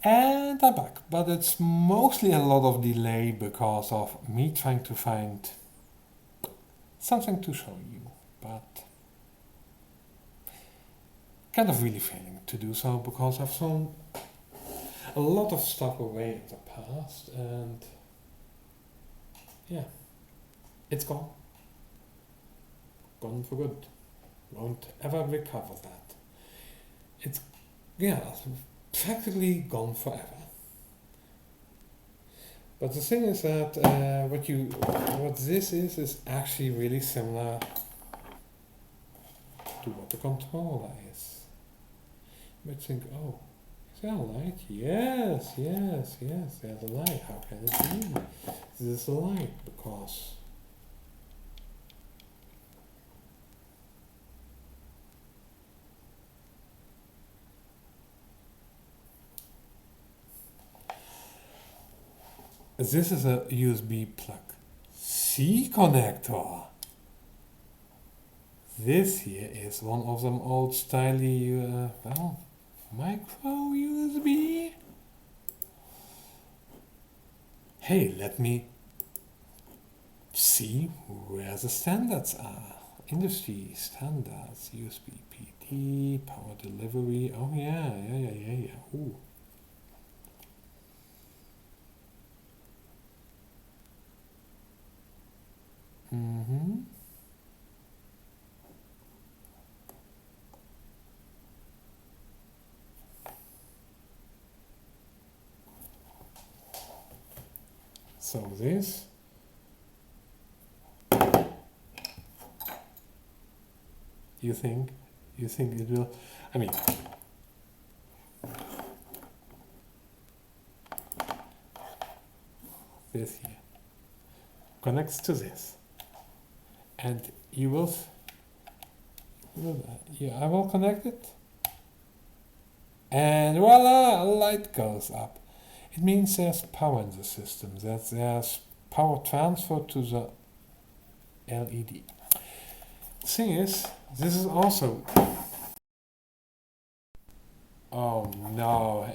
And I'm back, but it's mostly a lot of delay because of me trying to find something to show you, but kind of really failing to do so because I've thrown a lot of stuff away in the past, and yeah, it's gone. Gone for good. Won't ever recover that. It's, yeah, practically gone forever. But the thing is that what this is actually really similar to what the controller is. You might think, oh, is there a light? Yes, yes, yes, there's a light. How can it be? This is a light because this is a USB plug C connector. This here is one of them old styly, micro USB. Hey, let me see where the standards are. Industry standards, USB PD, power delivery. Oh yeah. Ooh. Mm-hmm. So this, you think it will, I mean, this here connects to this, and you will, yeah, I will connect it, and voila, a light goes up. It means there's power in the system, that there's power transfer to the LED. The thing is, this is also, oh no,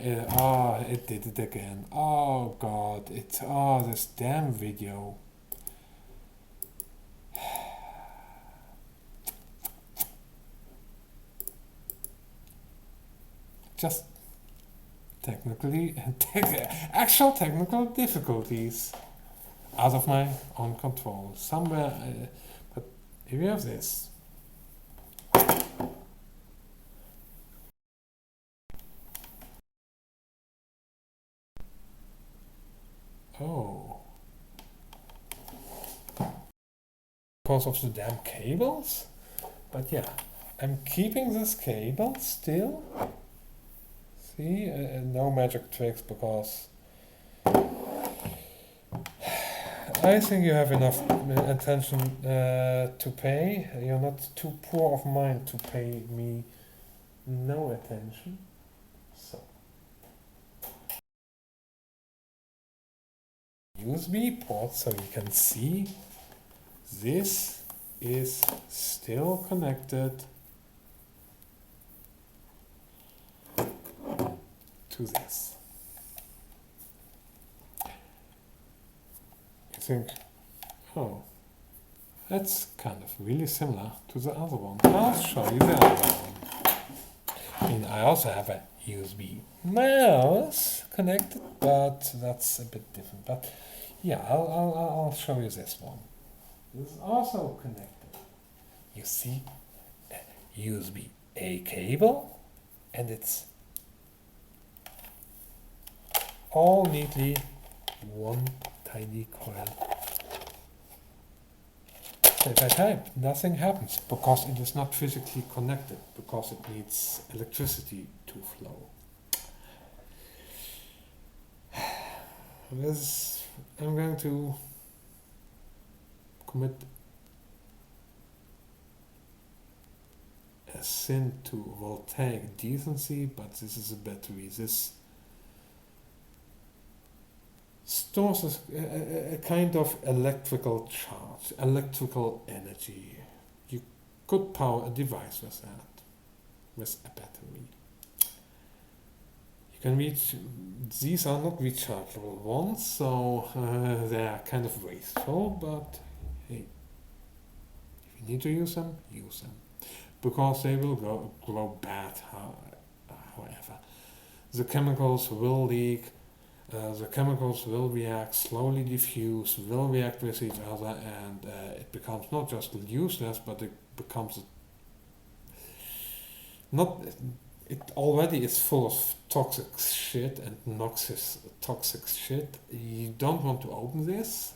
it did it again. Oh god, this damn video. Just actual technical difficulties out of my own control. Somewhere, but here we have this. Oh. Because of the damn cables? But yeah, I'm keeping this cable still. See, no magic tricks because I think you have enough attention to pay. You're not too poor of mind to pay me no attention. So, USB port so you can see this is still connected to this. You think, oh, that's kind of really similar to the other one. I'll show you the other one. I mean, I also have a USB mouse connected, but that's a bit different. But yeah, I'll show you this one. This is also connected. You see a USB-A cable, and it's all neatly one tiny coil. So if I type, nothing happens because it is not physically connected, because it needs electricity to flow. I'm going to commit a sin to voltaic decency, but this is a battery. This stores a kind of electrical charge, electrical energy. You could power a device with that, with a battery. You can reach. These are not rechargeable ones, so they are kind of wasteful. But hey, if you need to use them, because they will grow bad. However, the chemicals will leak. The chemicals will react, slowly diffuse, will react with each other, and it becomes not just useless, but it becomes not. It already is full of toxic shit and noxious toxic shit. You don't want to open this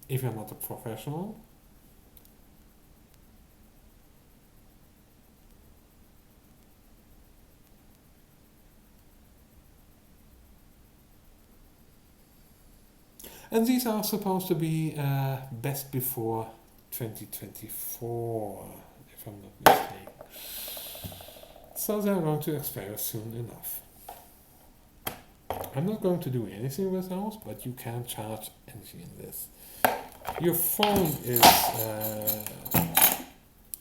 if you're not a professional. And these are supposed to be best before 2024, if I'm not mistaken. So they're going to expire soon enough. I'm not going to do anything with those, but you can charge energy in this. Your phone is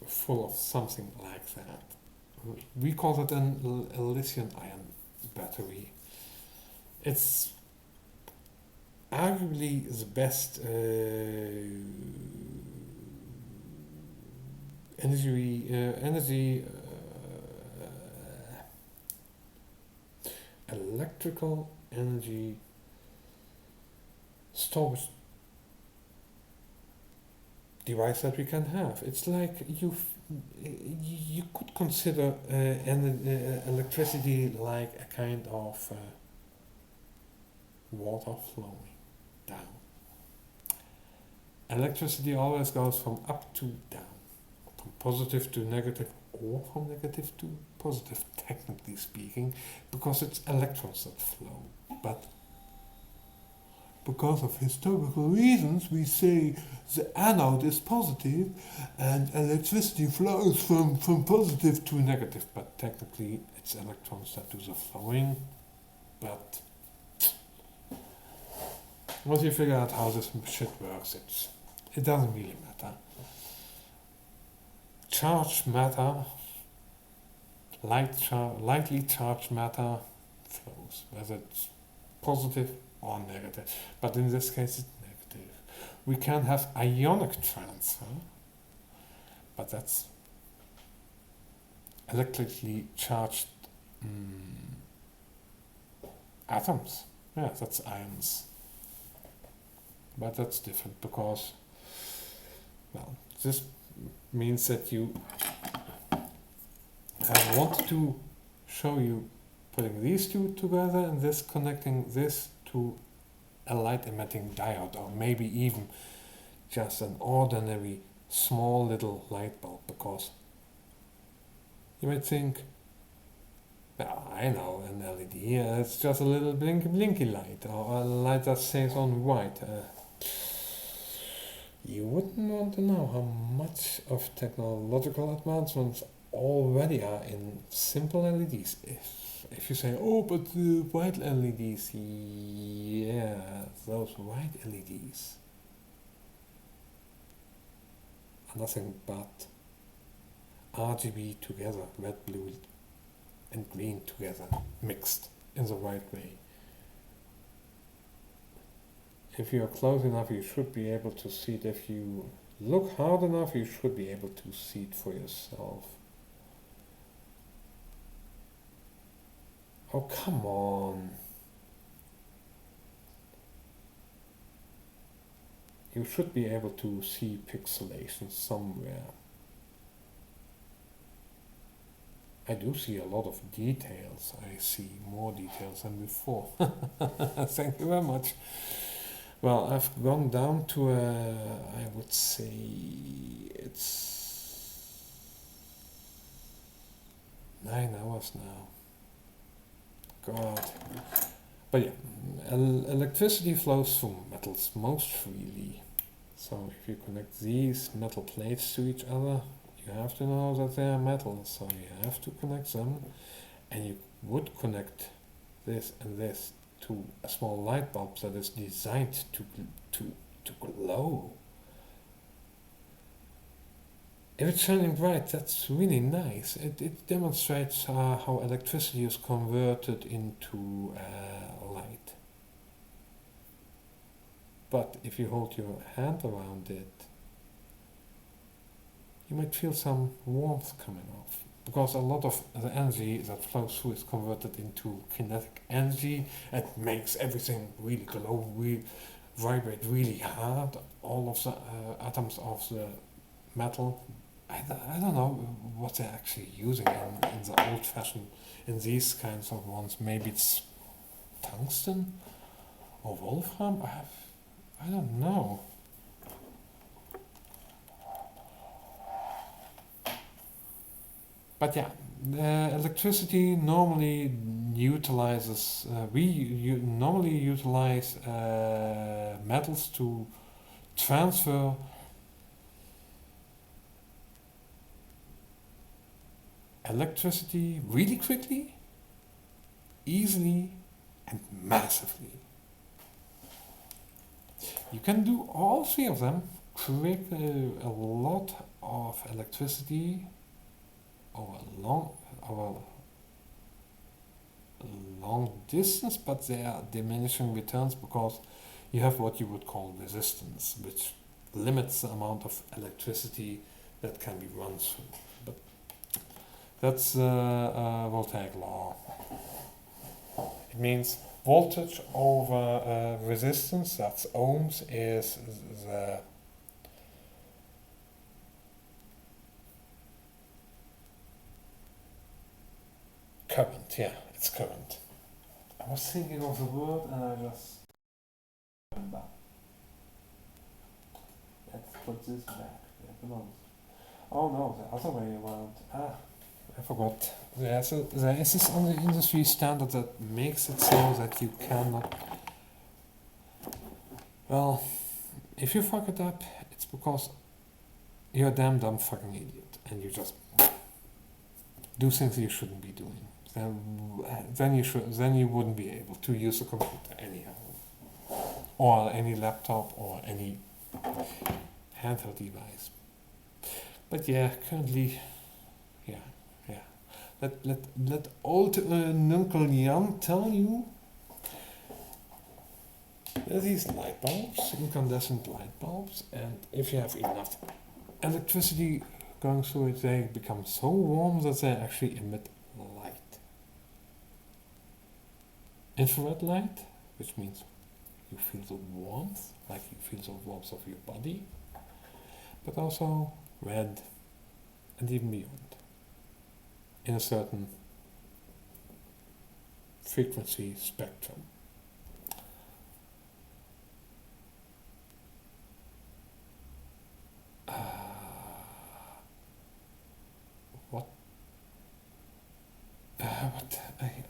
full of something like that. We call it a lithium-ion battery. It's arguably the best electrical energy storage device that we can have. It's like you could consider electricity like a kind of water flowing down. Electricity always goes from up to down, from positive to negative, or from negative to positive, technically speaking, because it's electrons that flow. But because of historical reasons, we say the anode is positive and electricity flows from positive to negative. But technically, it's electrons that do the flowing. But once you figure out how this shit works, it doesn't really matter. Charged matter, lightly charged matter flows, whether it's positive or negative. But in this case, it's negative. We can have ionic transfer, but that's electrically charged atoms. Yeah, that's ions. But that's different because, well, this means that I wanted to show you putting these two together and this connecting this to a light emitting diode, or maybe even just an ordinary small little light bulb, because you might think, well, I know an LED, it's just a little blinky light, or a light that stays on white. You wouldn't want to know how much of technological advancements already are in simple LEDs. If you say, oh, but white LEDs, yeah, those white LEDs are nothing but RGB together, red, blue, and green together, mixed in the right way. If you are close enough, you should be able to see it. If you look hard enough, you should be able to see it for yourself. Oh, come on. You should be able to see pixelation somewhere. I do see a lot of details. I see more details than before. Thank you very much. Well, I've gone down to I would say it's 9 hours now. God. But yeah, electricity flows through metals most freely. So if you connect these metal plates to each other, you have to know that they are metal, so you have to connect them, and you would connect this and this to a small light bulb that is designed to glow. If it's shining bright, that's really nice. It demonstrates how electricity is converted into light. But if you hold your hand around it, you might feel some warmth coming off. Because a lot of the energy that flows through is converted into kinetic energy and makes everything really glow, vibrate really hard. All of the atoms of the metal. I don't know what they're actually using in the old fashioned, in these kinds of ones. Maybe it's tungsten or wolfram? I don't know. But yeah, electricity normally utilizes, normally utilize metals to transfer electricity really quickly, easily, and massively. You can do all three of them, create a lot of electricity over a long distance, but they are diminishing returns because you have what you would call resistance, which limits the amount of electricity that can be run through. But that's voltaic law. It means voltage over resistance, that's ohms, is the current. Yeah, it's current. I was thinking of the word and I just remember. Let's put this back where it belongs. Oh no, the other way around. I forgot. There is this on the industry standard that makes it so that you cannot. Well, if you fuck it up, it's because you're a damn dumb fucking idiot and you just do things you shouldn't be doing. Then you wouldn't be able to use a computer anyhow, or any laptop or any handheld device. But yeah, currently, yeah. Let old Nuncle Jan tell you. There are these light bulbs, incandescent light bulbs, and if you have enough electricity going through it, they become so warm that they actually emit light. Infrared light, which means you feel the warmth, like you feel the warmth of your body, but also red and even beyond, in a certain frequency spectrum.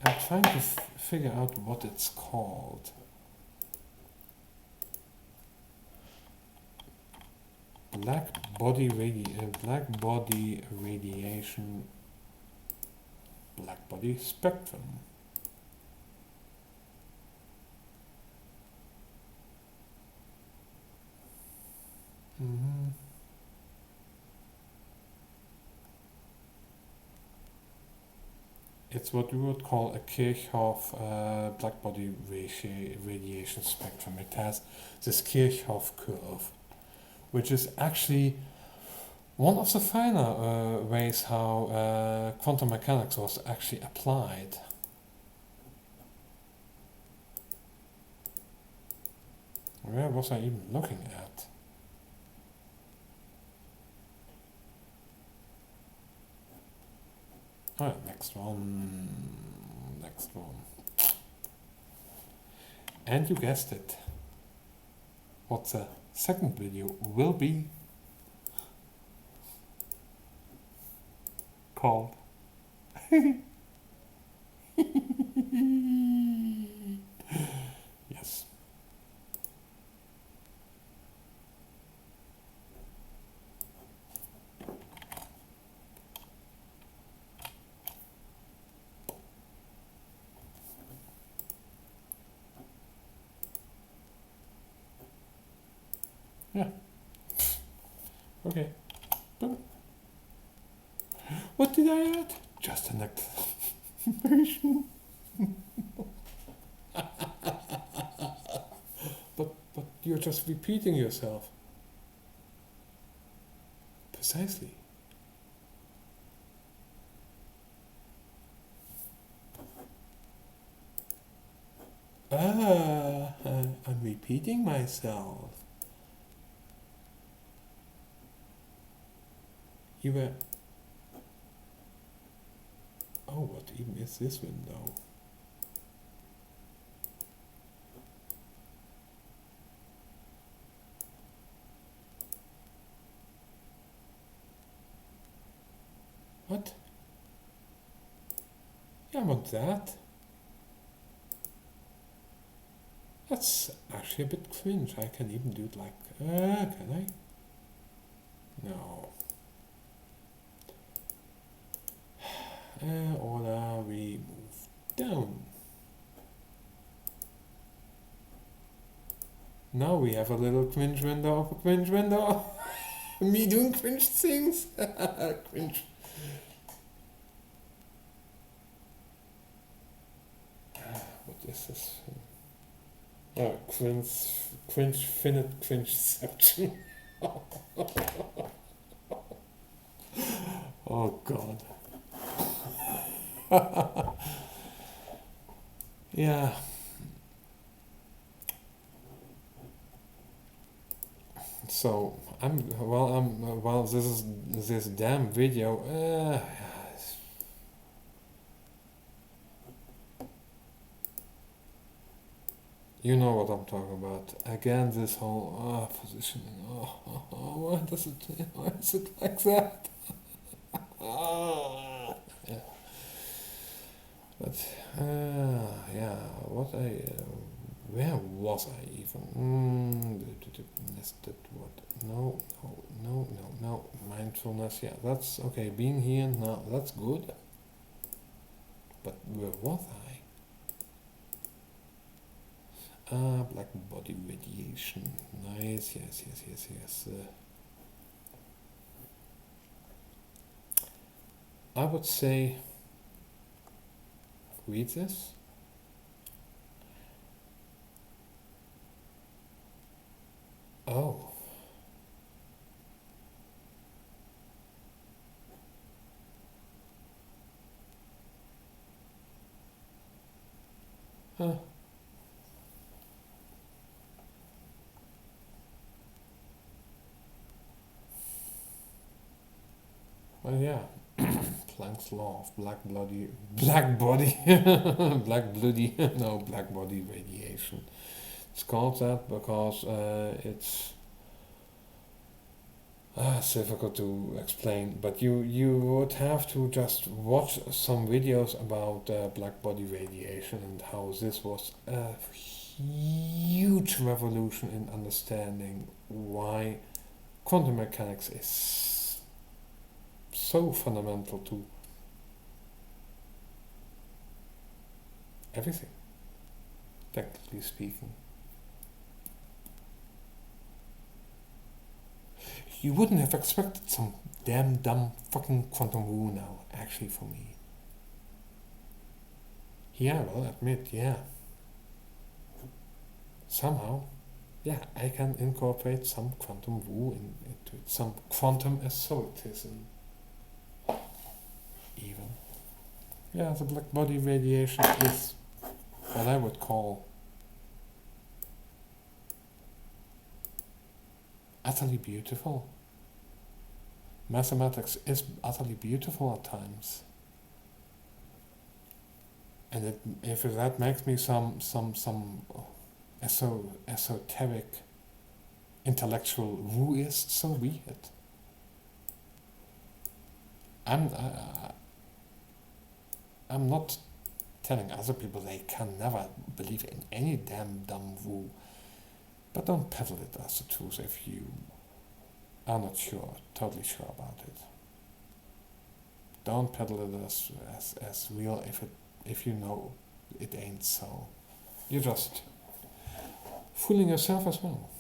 I'm trying to figure out what it's called. Black body radiation, black body spectrum. Mm-hmm. It's what we would call a Kirchhoff black body radiation spectrum. It has this Kirchhoff curve, which is actually one of the finer ways how quantum mechanics was actually applied. Where was I even looking at? Oh yeah, next one. And you guessed it. What the second video will be called. Yes. Yeah. Okay. Boom. What did I add? Just an exclamation. But you're just repeating yourself. Precisely. I'm repeating myself. You were... Oh, what even is this window? What? Yeah, I want that. That's actually a bit cringe. I can even do it like... can I? No. Order, we move down. Now we have a little cringe window of a cringe window. Me doing cringe things. Cringe. What is this? Oh, cringe, finite cringe-ception. Oh God. Yeah. So well, this is this damn video. You know what I'm talking about. Again, this whole positioning. Why does it? Why is it like that? Yeah. But yeah, what I where was I even? Nested what? No. Mindfulness. Yeah, that's okay. Being here now, that's good. But where was I? Black body radiation. Nice. Yes. I would say. Read this. Oh. Huh. Well, yeah. Planck's law of black body, black body radiation. It's called that because it's difficult to explain, but you would have to just watch some videos about black body radiation and how this was a huge revolution in understanding why quantum mechanics is so fundamental to everything, technically speaking. You wouldn't have expected some damn dumb fucking quantum woo now, actually, for me. Yeah, well, admit, yeah. Somehow, yeah, I can incorporate some quantum woo into it, some quantum esotericism, even. Yeah, the black body radiation is what I would call utterly beautiful. Mathematics is utterly beautiful at times, and if that makes me some esoteric intellectual wooist, so be it. I'm not telling other people they can never believe in any damn dumb woo, but don't peddle it as the truth if you are not totally sure about it. Don't peddle it as real if you know it ain't so. You're just fooling yourself as well,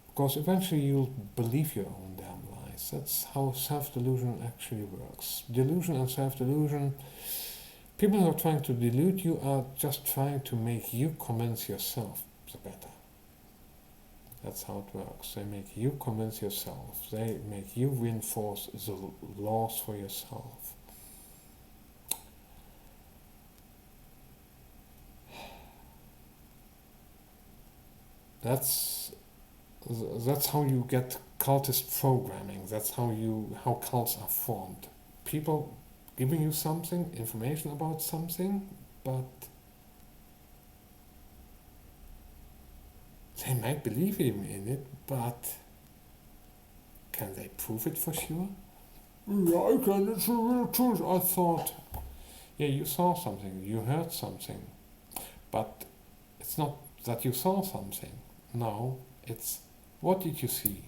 because eventually you'll believe your own damn lie. lies. That's how self-delusion actually works. Delusion and self-delusion, people who are trying to delude you are just trying to make you convince yourself the better. That's how it works. They make you convince yourself. They make you reinforce the laws for yourself. That's how you get cultist programming. That's how cults are formed. People giving you something, information about something, but they might believe even in it, but can they prove it for sure? Yeah, I can, it's a real truth. I thought, yeah, you saw something, you heard something, but it's not that you saw something. No, it's what did you see?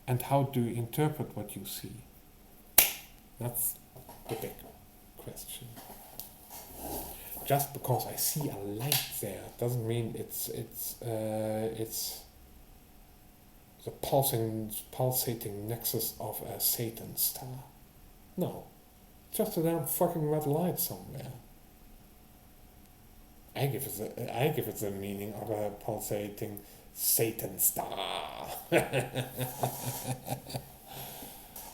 And how do you interpret what you see? That's the big question. Just because I see a light there doesn't mean it's the pulsating nexus of a Satan star. No, just a damn fucking red light somewhere. I give it the meaning of a pulsating Satan star.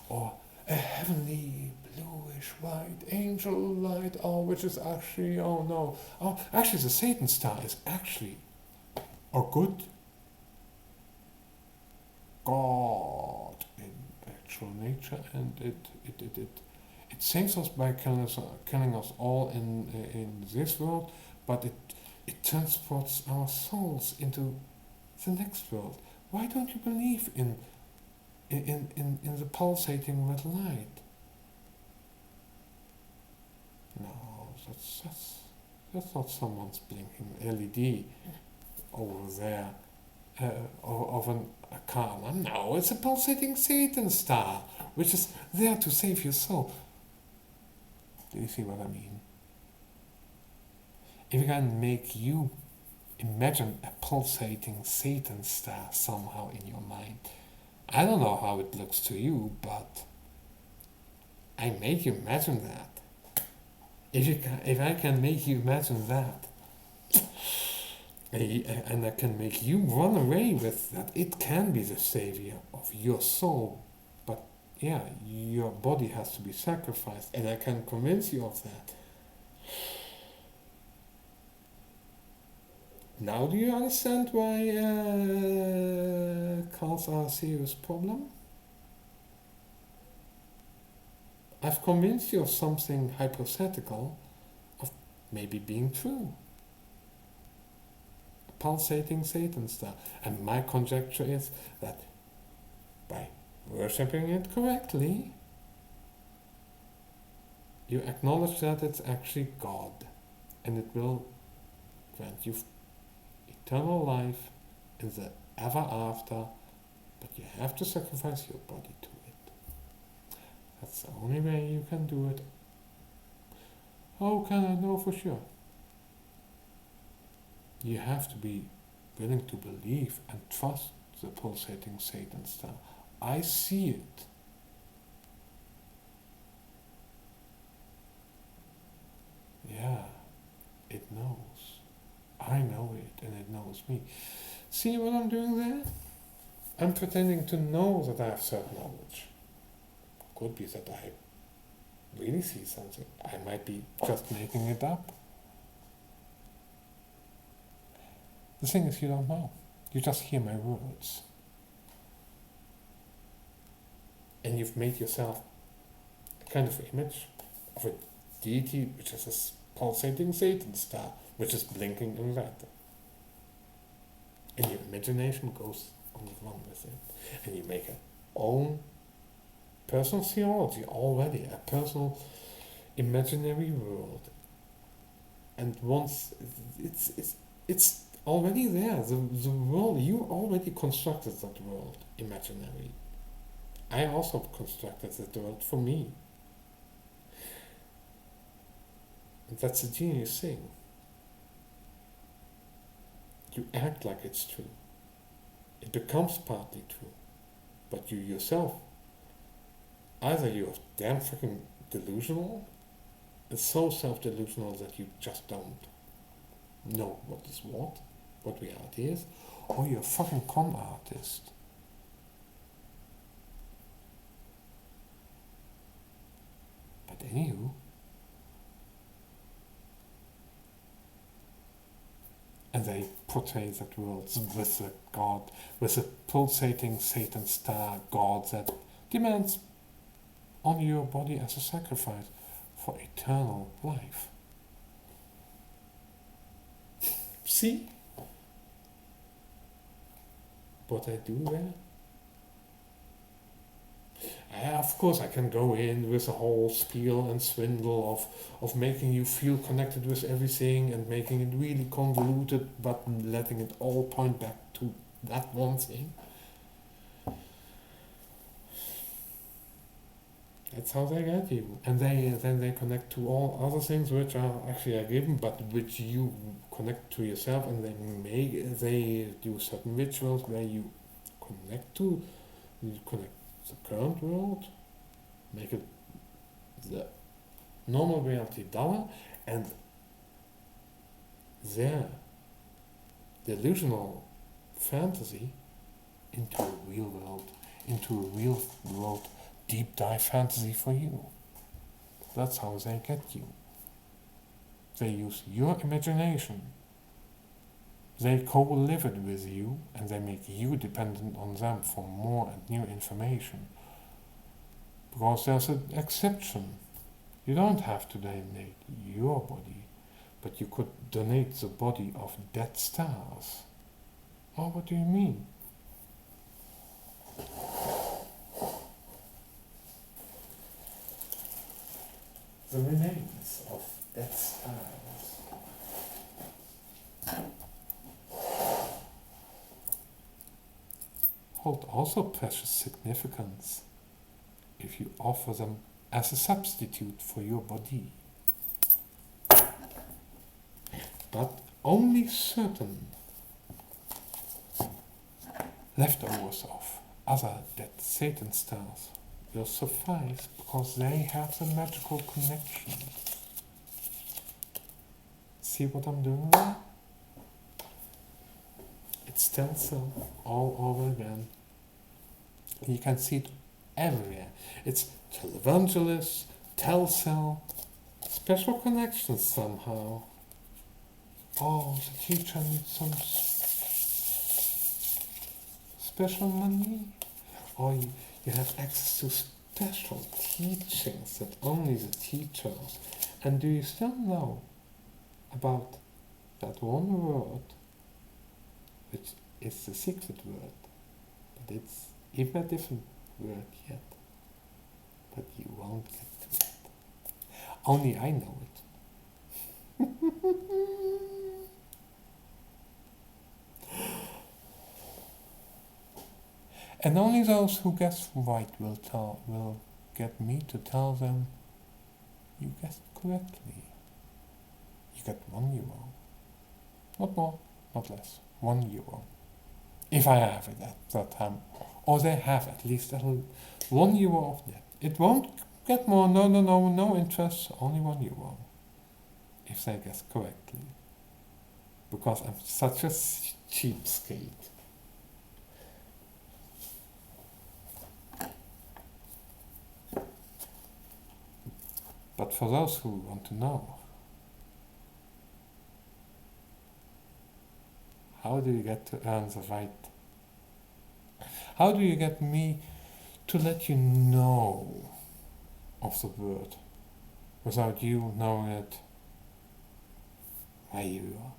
Or a heavenly bluish white angel light, which is actually, actually the Satan star is actually a good God in actual nature, and it saves us by killing us all in this world, but it transports our souls into the next world. Why don't you believe in the pulsating red light? No, that's not someone's blinking LED over there of a car. No, it's a pulsating Satan star, which is there to save your soul. Do you see what I mean? If I can make you imagine a pulsating Satan star somehow in your mind, I don't know how it looks to you, but I make you imagine that. If I can make you imagine that, and I can make you run away with that, it can be the savior of your soul. But yeah, your body has to be sacrificed, and I can convince you of that. Now do you understand why cults are a serious problem? I've convinced you of something hypothetical, of maybe being true. A pulsating Satan star. And my conjecture is that by worshipping it correctly, you acknowledge that it's actually God, and it will grant you eternal life in the ever after, but you have to sacrifice your body to it. That's the only way you can do it. How can I know for sure? You have to be willing to believe and trust the pulsating Satan star. I see it. Yeah, it knows. I know it, and it knows me. See what I'm doing there? I'm pretending to know that I have certain knowledge. Could be that I really see something. I might be just making it up. The thing is, you don't know. You just hear my words. And you've made yourself a kind of image of a deity, which is a pulsating Satan star, which is blinking in red. And your imagination goes on the run with it. And you make a own personal theology already, a personal imaginary world. And once it's already there, the world, you already constructed that world imaginary. I also constructed that world for me. And that's a genius thing. You act like it's true. It becomes partly true. But you yourself Either you're damn freaking delusional, it's so self-delusional that you just don't know what is what reality is, or you're a fucking con artist. But anywho, and they portray that world with a god, with a pulsating Satan star god that demands on your body as a sacrifice for eternal life. See what I do there? Of course, I can go in with a whole spiel and swindle of making you feel connected with everything and making it really convoluted, but letting it all point back to that one thing. That's how they get you. And then they connect to all other things which are actually a given, but which you connect to yourself, and they do certain rituals where you connect to the current world, make it the normal reality duller, and their delusional fantasy into a real world deep dive fantasy for you. That's how they get you. They use your imagination. They co-live it with you, and they make you dependent on them for more and new information. Because there's an exception. You don't have to donate your body, but you could donate the body of dead stars. Oh, what do you mean? The remains of dead stars. Hold also precious significance if you offer them as a substitute for your body. But only certain leftovers of other dead Satan stars will suffice because they have the magical connection. See what I'm doing there? It's stencil all over again. You can see it everywhere. It's televangelist, telcel, special connections somehow. Oh, the teacher needs some special money. Or you have access to special teachings that only the teachers. And do you still know about that one word, which is the secret word, but it's even a different word yet, but you won't get to it. Only I know it. And only those who guess right will get me to tell them you guessed correctly. You get €1. Not more, not less. €1. If I have it at that time. Or they have at least €1 of that. It won't get more, no interest, only €1. If they guess correctly. Because I'm such a cheapskate. But for those who want to know, how do you get to earn the right? How do you get me to let you know of the word without you knowing it where you are?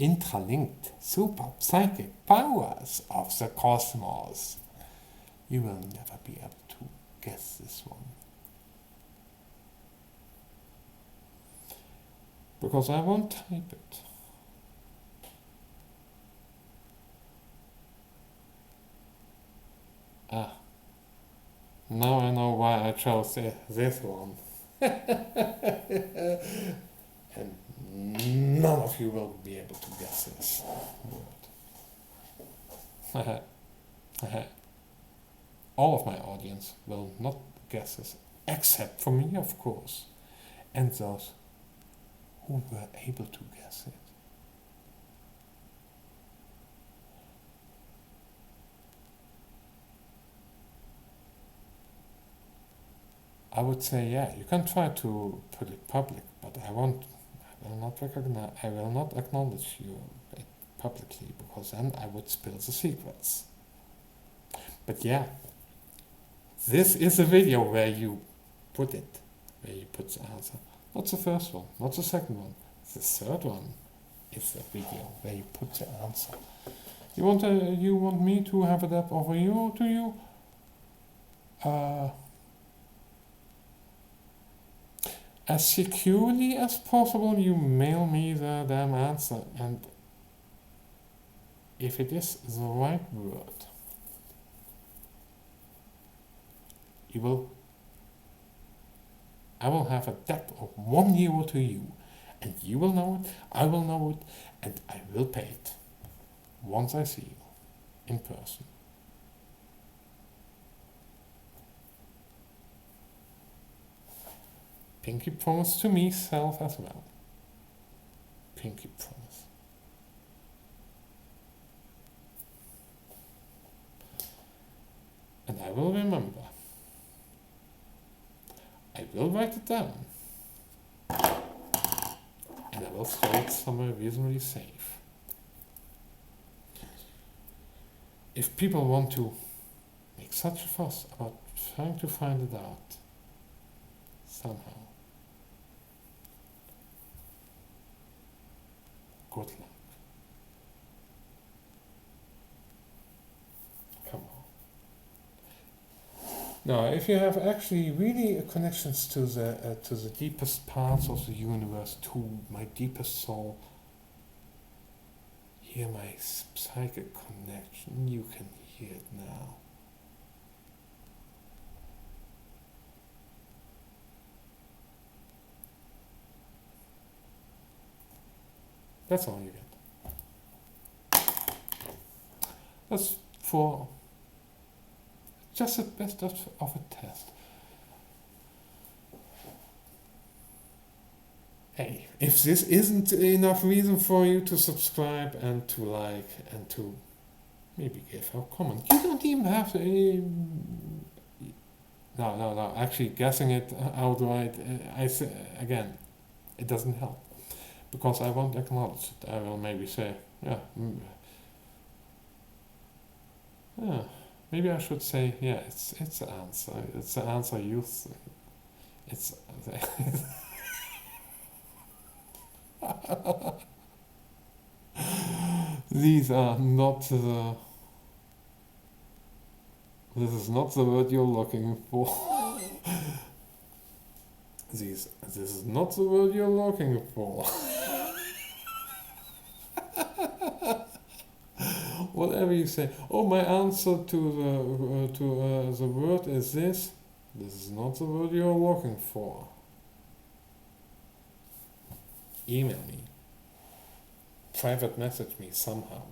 Intralinked super psychic powers of the cosmos. You will never be able to guess this one. Because I won't type it. Now I know why I chose this one. And none of you will be able to guess this word. all of my audience will not guess this, except for me, of course, and those who were able to guess it. I would say, yeah, you can try to put it public, but I will not acknowledge you publicly, because then I would spill the secrets. But yeah, this is a video where you put it, where you put the answer. Not the first one, not the second one. The third one is the video where you put the answer. You want me to have it up over you to you? As securely as possible, you mail me the damn answer, and if it is the right word, I will have a debt of €1 to you, and you will know it, I will know it, and I will pay it once I see you in person. Pinky promise to myself as well. Pinky promise. And I will remember. I will write it down. And I will store it somewhere reasonably safe. If people want to make such a fuss about trying to find it out somehow, good luck. Come on. Now, if you have actually really connections to the deepest parts of the universe, to my deepest soul, hear my psychic connection, you can hear it now. That's all you get. That's for just the best of a test. Hey, if this isn't enough reason for you to subscribe and to like and to maybe give a comment, you don't even have to. No. Actually, guessing it outright, I say again, it doesn't help. Because I won't acknowledge it. I will maybe say, maybe I should say, yeah, it's the answer. It's the answer you think. It's these are not the. This is not the word you're looking for. This is not the word you're looking for. Whatever you say. Oh, my answer to the word is this. This is not the word you're looking for. Email me. Private message me somehow.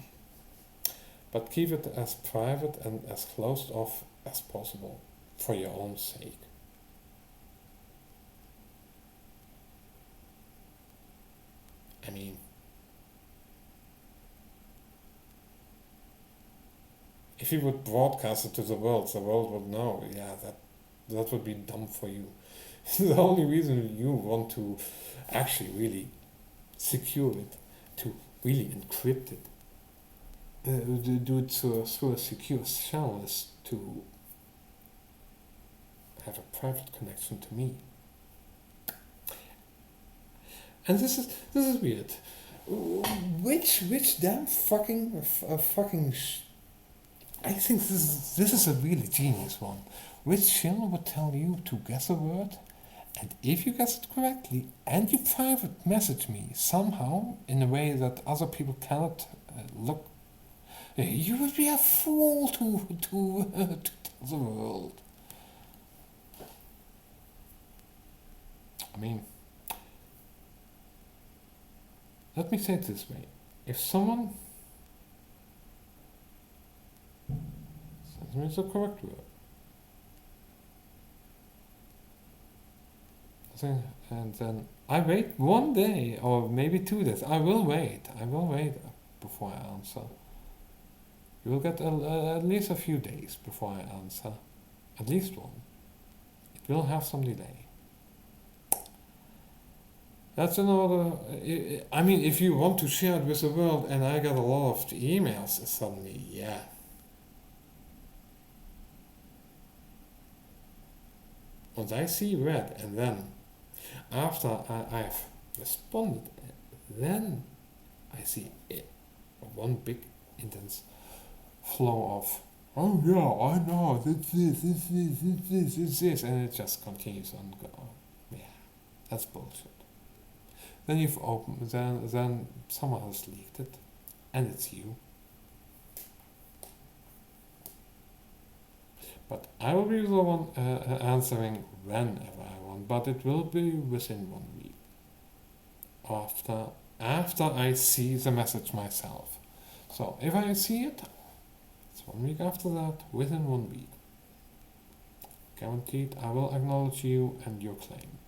But keep it as private and as closed off as possible for your own sake. I mean, if you would broadcast it to the world would know, yeah, that would be dumb for you. The only reason you want to actually really secure it, to really encrypt it, do it through a secure channel is to have a private connection to me. And this is weird. Which damn fucking I think this is a really genius one. Which channel would tell you to guess a word, and if you guess it correctly, and you private message me somehow in a way that other people cannot look, you would be a fool to tell the world. I mean, let me say it this way. If someone sends me the correct word, and then I wait 1 day or maybe 2 days. I will wait. Before I answer. You will get at least a few days before I answer. At least one. It will have some delay. That's another. I mean, if you want to share it with the world, and I get a lot of emails suddenly, yeah. Once I see red, and then after I've responded, then I see one big intense flow of, oh yeah, I know, this, and it just continues on. Yeah, that's bullshit. Then you've opened, then someone has leaked it, and it's you. But I will be the one answering whenever I want, but it will be within 1 week. After I see the message myself. So if I see it, it's 1 week after that, within 1 week. Guaranteed, I will acknowledge you and your claim.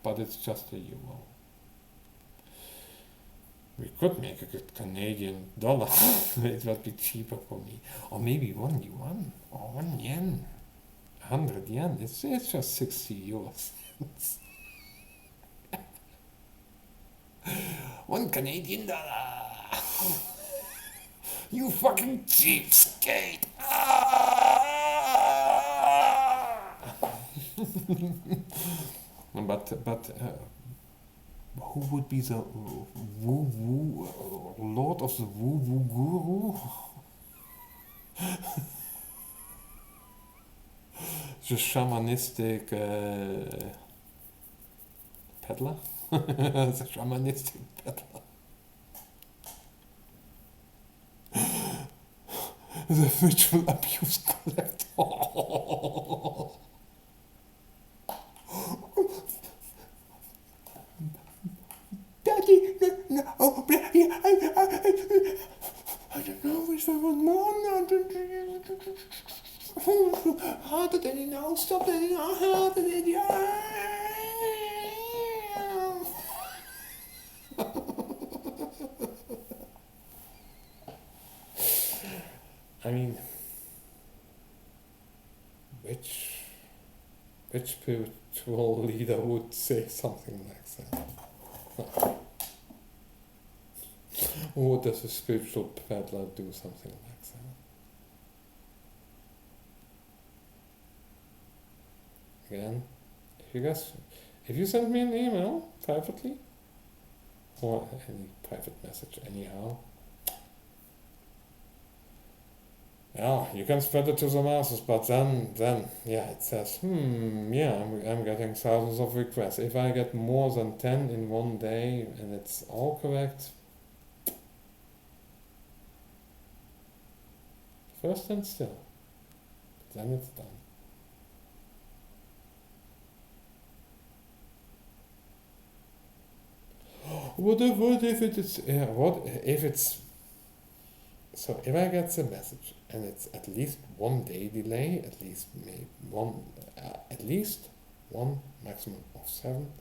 But it's just a euro. We could make a good Canadian dollar. It would be cheaper for me. Or maybe 1 yuan or 1 yen. 100 yen. It's just 60 euros. 1 Canadian dollar. You fucking cheapskate. But who would be the woo-woo lord of the woo-woo guru? The shamanistic peddler? The shamanistic peddler. The ritual abuse collector. Daddy, no, oh, I don't know if I want more. Harder than you know, stop it, harder than you I mean, which spiritual leader would say something like that? Or does a spiritual peddler do something like that? Again, if you send me an email privately, or any private message anyhow, yeah, you can spread it to the masses, but then, yeah, it says, yeah, I'm getting thousands of requests. If I get more than 10 in 1 day, and it's all correct, first stand still, then it's done. What if it's so if I get the message and it's at least 1 day delay, at least one, maximum of 7,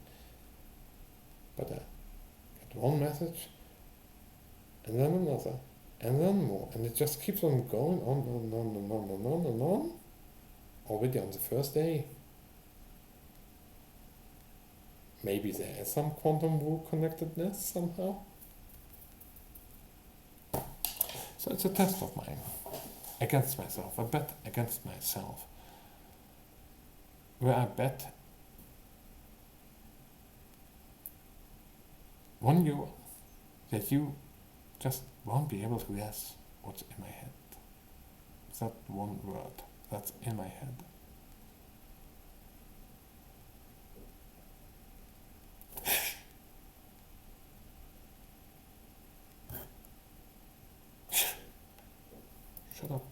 but I get one message and then another and then more, and it just keeps on going on, already on the first day. Maybe there is some quantum rule connectedness somehow. So it's a test of mine. Against myself. A bet against myself. Where I bet €1 that you just won't be able to guess what's in my head. That one word that's in my head. Shut up.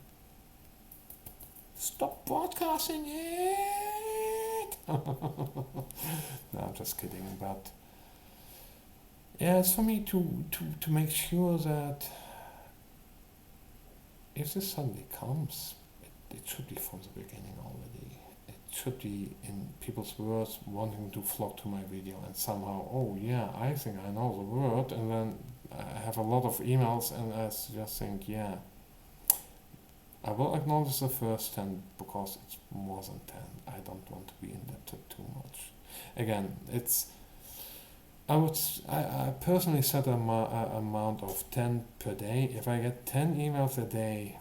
Stop broadcasting it! No, I'm just kidding, but yeah, it's for me to make sure that if this suddenly comes, it should be from the beginning already. It should be in people's words wanting to flock to my video and somehow, oh yeah, I think I know the word, and then I have a lot of emails and I just think, yeah, I will acknowledge the first 10 because it's more than 10. I don't want to be indebted too much. Again, I personally set a amount of 10 per day. If I get 10 emails a day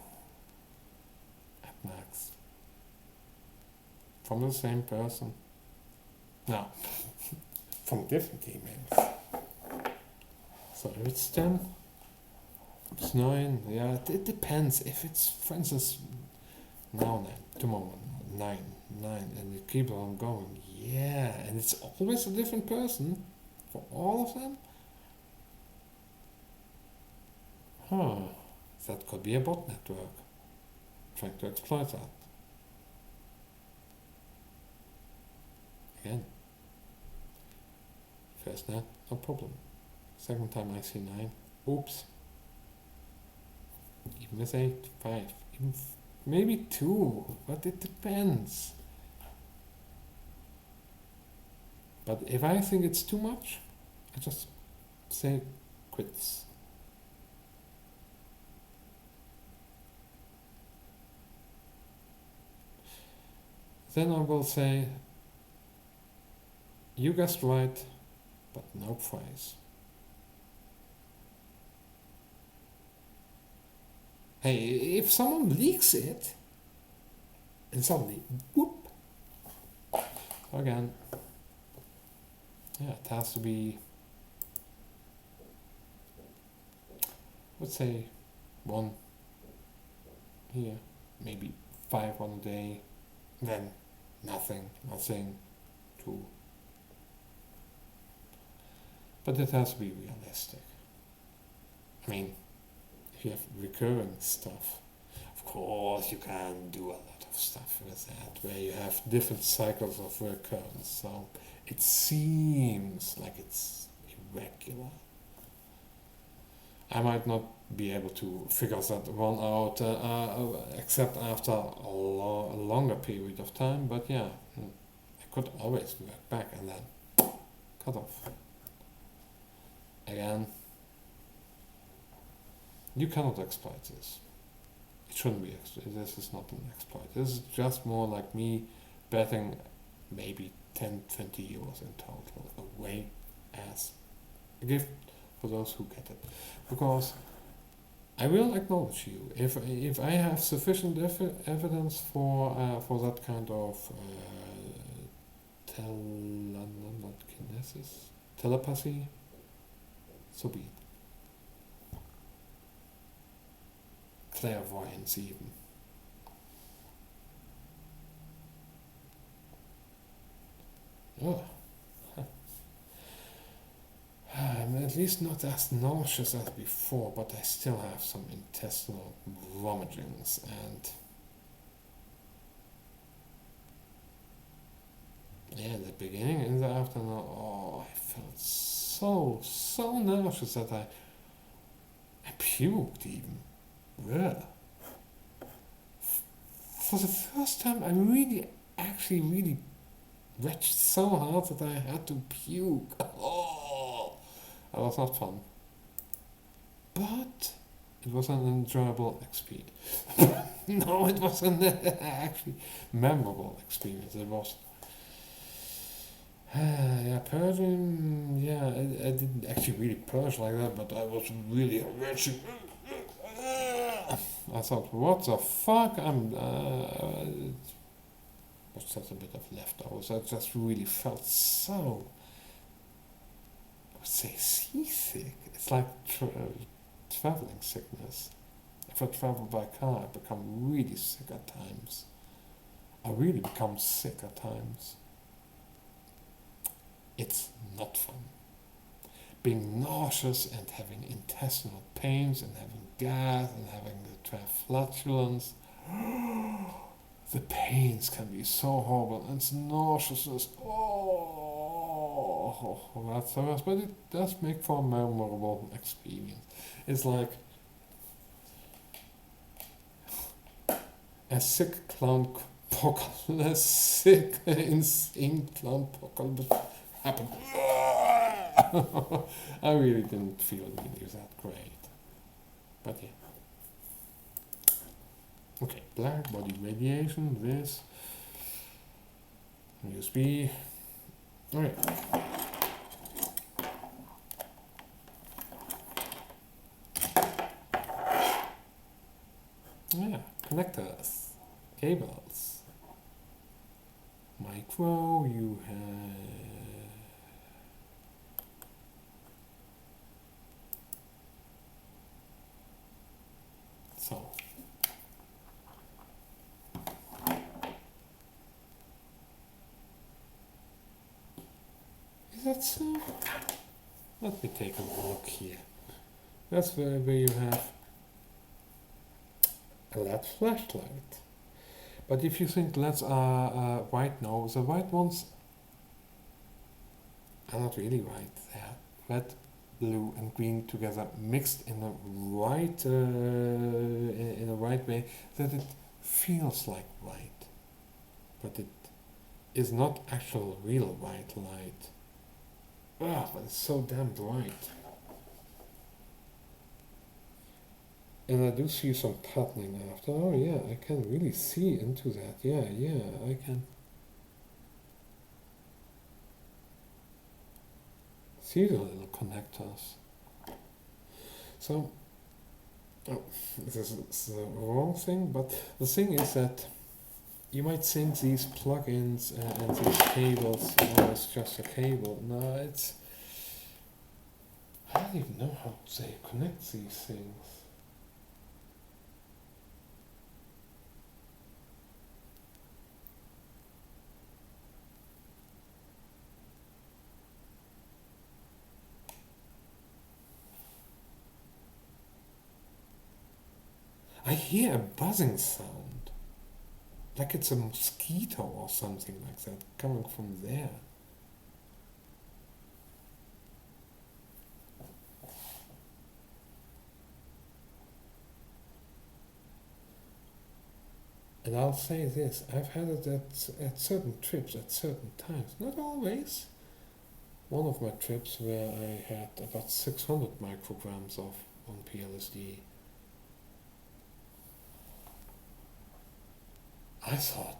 at max from the same person, no, from different emails. So if it's 10, it's 9, yeah, it depends. If it's, for instance, now 9, tomorrow 9, and it keeps on going, yeah, and it's always a different person for all of them? That could be a bot network trying to exploit that. Again, first 9, no problem. Second time I see 9, oops. Even with 8, 5, even maybe 2, but it depends. But if I think it's too much, I just say quits. Then I will say, you guessed right, but no price. Hey, if someone leaks it, and suddenly, whoop, again, yeah, it has to be, let's say, 1 here, maybe 5 on a day, then nothing, 2. But it has to be realistic. I mean, if you have recurring stuff, of course you can do a lot of stuff with that, where you have different cycles of recurrence, so it seems like it's irregular. I might not be able to figure that one out except after a longer period of time, but yeah, I could always work back and then cut off. Again, you cannot exploit this. It shouldn't be this is not an exploit. This is just more like me betting maybe 10, 20 euros in total away as a gift for those who get it. Because I will acknowledge you if I have sufficient evidence for that kind of telepathy, so be it. Clairvoyance even. Oh. I'm at least not as nauseous as before, but I still have some intestinal vomitings, and yeah, in the beginning, in the afternoon, oh, I felt so nauseous that I puked even. Yeah. For the first time, I really retched so hard that I had to puke. Oh, that was not fun. But it was an enjoyable experience. No, it was an actually memorable experience. It was. Yeah, purging. Yeah, I didn't actually really purge like that, but I was really retching. I thought, what the fuck? Was just a bit of leftovers. I just really felt so, I would say, seasick. It's like traveling sickness. If I travel by car, I become really sick at times. I really become sick at times. It's not fun. Being nauseous and having intestinal pains and having gas and having the flatulence. The pains can be so horrible, and nauseousness, that's the worst, but it does make for a memorable experience. It's like a sick clown apocalypse, insane plant apocalypse happened. I really didn't feel the news that great. But yeah. Okay, black body radiation, this. USB. Alright. Yeah, connectors, cables. Micro, you have. So. Is that so? Let me take a look here. That's where you have a LED flashlight. But if you think LEDs are white, no, the white ones are not really white. They are red, blue, and green together, mixed in a right way that it feels like white, but it is not actual real white light. Ah, but it's so damn bright. And I do see some patterning after. Oh yeah, I can really see into that. Yeah, I can see the little connectors. So, oh, this is the wrong thing, but the thing is that you might think these plugins and these cables, oh, it's just a cable. No, it's... I don't even know how they connect these things. I hear a buzzing sound, like it's a mosquito or something like that coming from there. And I'll say this, I've had it at certain trips, at certain times, not always. One of my trips where I had about 600 micrograms of on PLSD. I thought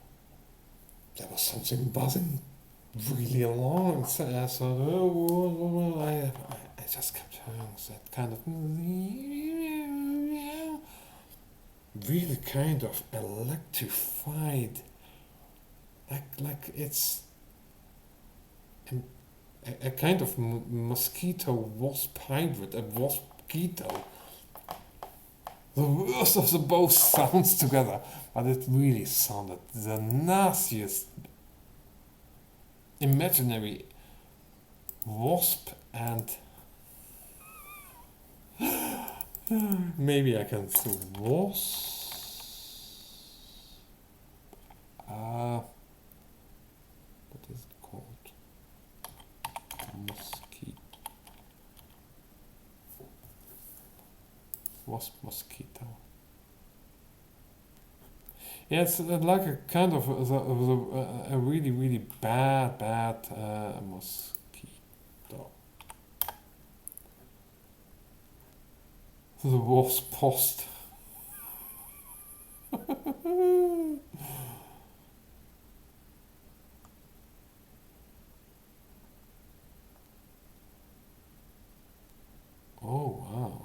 there was something buzzing really along, and so I thought, oh, I just kept hearing that kind of really kind of electrified, like it's a kind of mosquito wasp hybrid, a wasp-quito. The worst of the both sounds together, but it really sounded the nastiest imaginary wasp, and maybe I can say wasp. What is it called? Mosquito. Wasp mosquito. Yeah, it's like a kind of a really, really bad mosquito. The wasp post. Oh wow.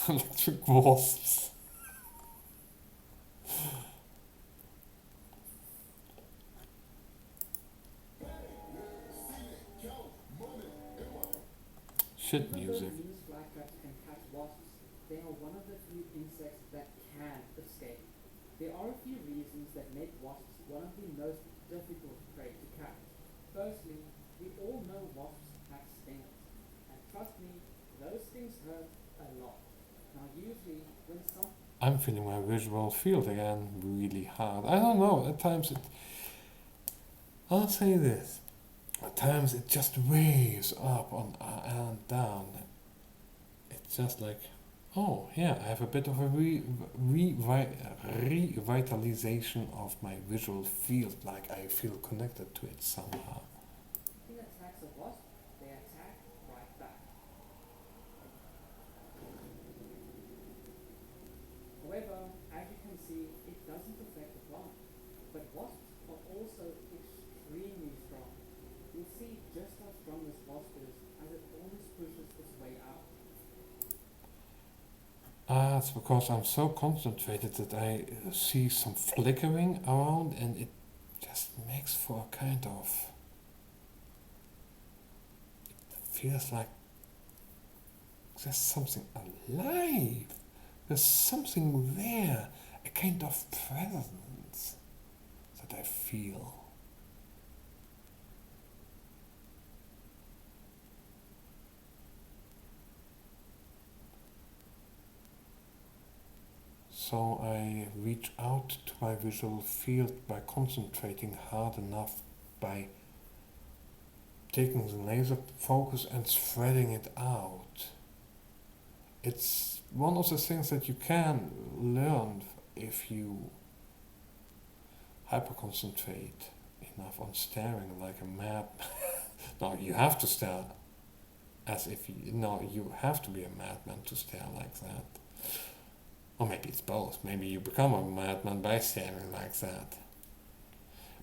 Electric wasps. Shit music. These flytraps can catch wasps. They are one of the few insects that can escape. There are a few reasons that make wasps one of the most difficult prey to catch. Firstly, we all know wasps have stingers. And trust me, those stings hurt a lot. Now usually, when some... I'm feeling my visual field again really hard. I don't know, at times it... I'll say this. At times it just waves up and down. It's just like Oh, yeah, I have a bit of a revitalization of my visual field, like I feel connected to it somehow. In attacks a wasp, they attack right back. However, as you can see, it doesn't affect the plant. But wasps are also extremely strong. You'll see just how strong this wasp is as it almost pushes its way out. Ah, it's because I'm so concentrated that I see some flickering around and it just makes for a kind of. Feels like there's something alive. There's something there. A kind of presence that I feel. So I reach out to my visual field by concentrating hard enough, by taking the laser focus and spreading it out. It's one of the things that you can learn if you hyperconcentrate enough on staring like a mad. No, you have to stare as if you. No, you have to be a madman to stare like that. Or maybe it's both. Maybe you become a madman by staring like that.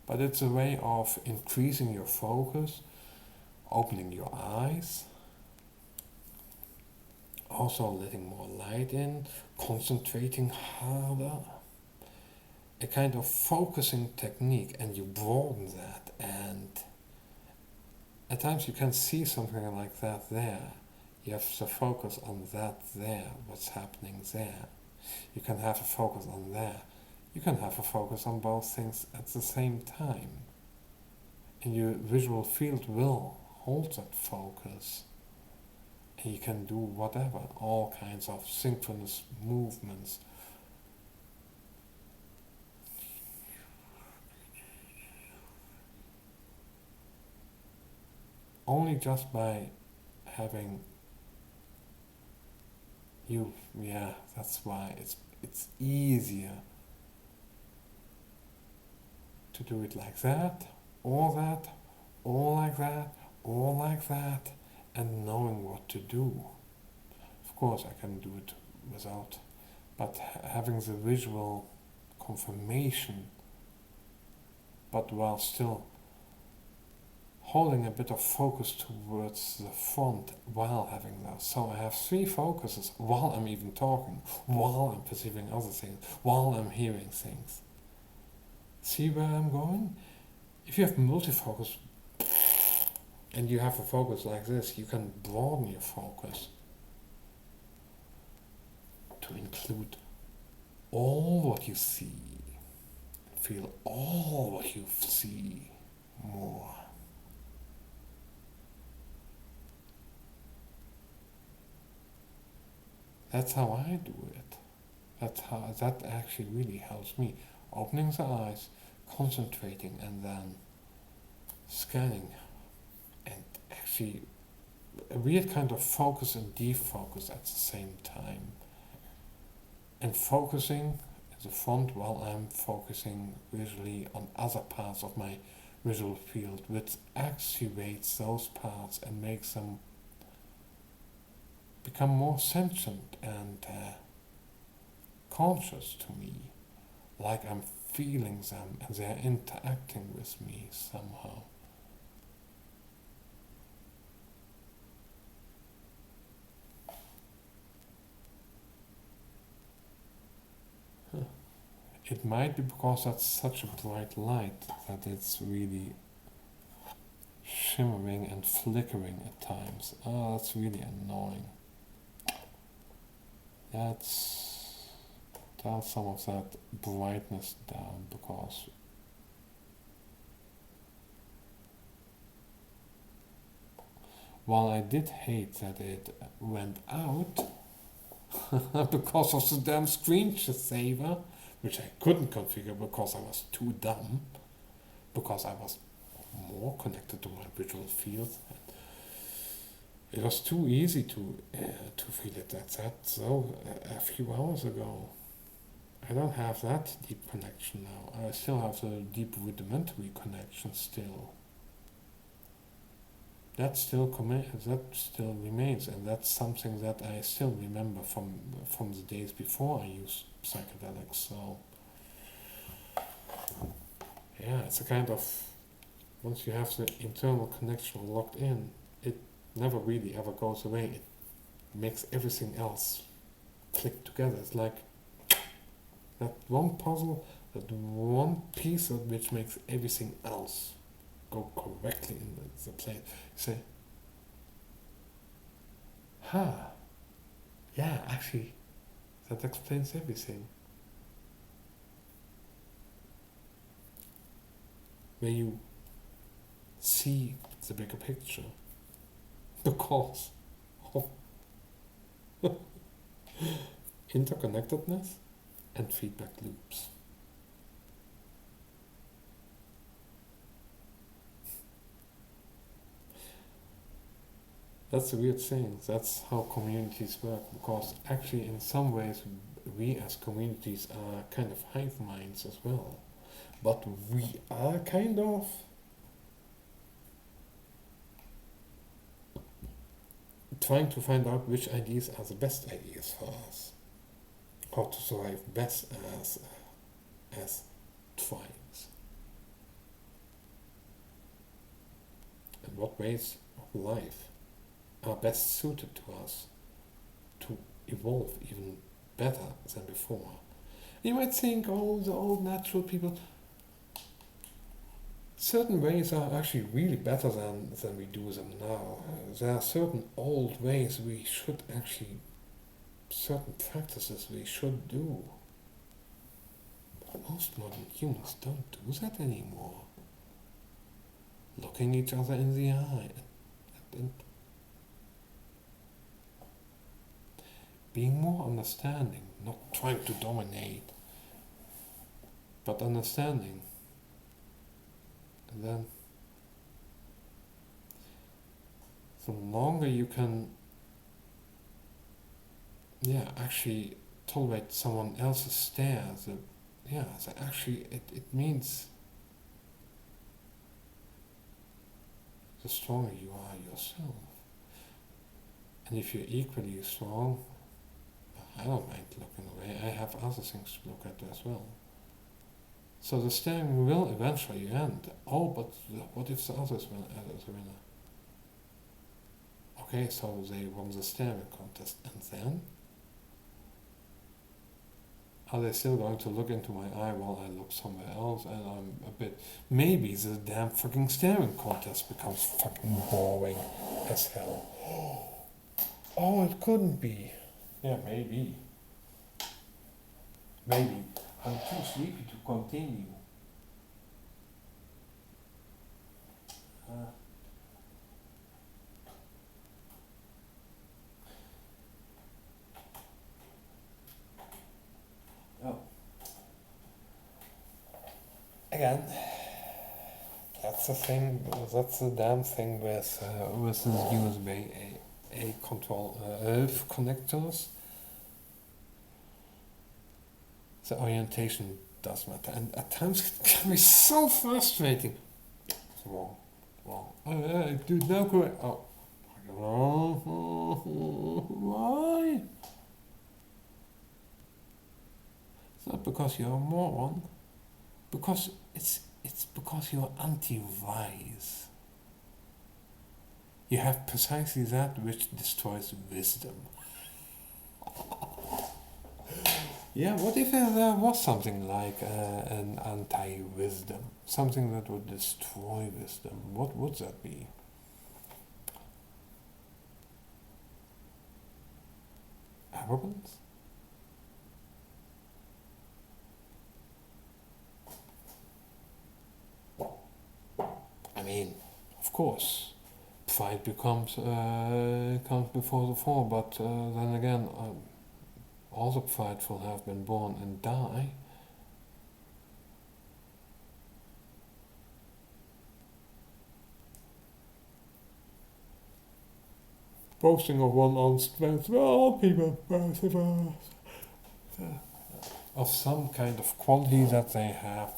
But it's a way of increasing your focus, opening your eyes, also letting more light in, concentrating harder. A kind of focusing technique, and you broaden that, and at times you can see something like that there. You have to focus on that there, what's happening there. You can have a focus on there. You can have a focus on both things at the same time. And your visual field will hold that focus. And you can do whatever, all kinds of synchronous movements. Only just by having you, yeah, that's why it's easier to do it like that, or like that, or like that, and knowing what to do. Of course, I can do it without, but having the visual confirmation, but while still holding a bit of focus towards the front while having that. So I have three focuses while I'm even talking, while I'm perceiving other things, while I'm hearing things. See where I'm going? If you have multifocus and you have a focus like this, you can broaden your focus to include all what you see, feel all what you see more. That's how I do it. That actually really helps me. Opening the eyes, concentrating, and then scanning, and actually a weird kind of focus and defocus at the same time. And focusing at the front while I'm focusing visually on other parts of my visual field, which activates those parts and makes them become more sentient and conscious to me, like I'm feeling them and they're interacting with me somehow. Huh. It might be because that's such a bright light that it's really shimmering and flickering at times. Oh, that's really annoying. Let's dial some of that brightness down, because while I did hate that it went out because of the damn screensaver, which I couldn't configure because I was too dumb, because I was more connected to my visual field. It was too easy to feel it like that. So a few hours ago, I don't have that deep connection now. I still have the deep rudimentary connection still. That that still remains, and that's something that I still remember from the days before I used psychedelics. So yeah, it's a kind of, once you have the internal connection locked in, it never really ever goes away. It makes everything else click together. It's like that one puzzle, that one piece of which makes everything else go correctly in the place. You say, yeah, actually, that explains everything. When you see the bigger picture, because of interconnectedness and feedback loops. That's a weird thing. That's how communities work, because actually, in some ways, we as communities are kind of hive minds as well. But we are kind of trying to find out which ideas are the best ideas for us, how to survive best as tribes, and what ways of life are best suited to us to evolve even better than before. You might think, oh, the old natural people, certain ways are actually really better than we do them now. There are certain old ways we should actually, certain practices we should do. But most modern humans don't do that anymore. Looking each other in the eye and being more understanding, not trying to dominate, but understanding. And then the longer you can, actually tolerate someone else's stare, actually it means the stronger you are yourself. And if you're equally strong, I don't mind looking away. I have other things to look at as well. So the staring will eventually end. Oh, but what if the others win as a winner? Okay, so they won the staring contest, and then? Are they still going to look into my eye while I look somewhere else? And I'm a bit. Maybe the damn fucking staring contest becomes fucking boring as hell. Oh, it couldn't be. Yeah, maybe. Maybe. I'm too sleepy to continue. Oh. Again, that's the thing. That's the damn thing with these USB-A control connectors. The orientation does matter, and at times it can be so frustrating. It's wrong. Dude, now correct. Oh. Why? It's not because you're a moron. Because it's because you're anti-wise. You have precisely that which destroys wisdom. Yeah, what if there was something like an anti-wisdom? Something that would destroy wisdom? What would that be? Arrogance? I mean, of course, pride comes before the fall, but then again, all the prideful have been born and die. boasting of one own strength. Well, people persevere. Of some kind of quality that they have,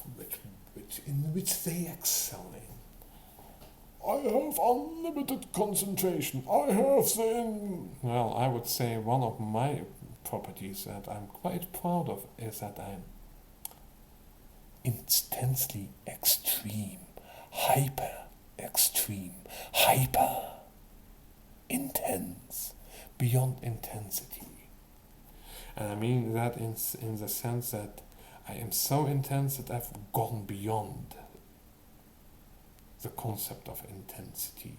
in which they excel in. I have unlimited concentration. I have Well, I would say one of my properties that I'm quite proud of is that I'm intensely extreme, hyper extreme, hyper intense, beyond intensity. And I mean that in the sense that I am so intense that I've gone beyond the concept of intensity.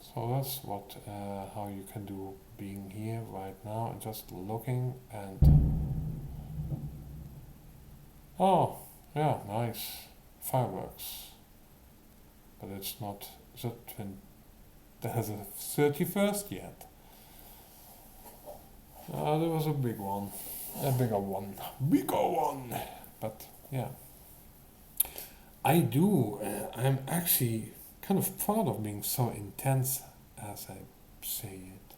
So that's what how you can do being here right now and just looking and oh yeah, nice fireworks, but it's not the there's a 31st yet. There was a bigger one, bigger one. But yeah, I'm actually kind of proud of being so intense as I say it.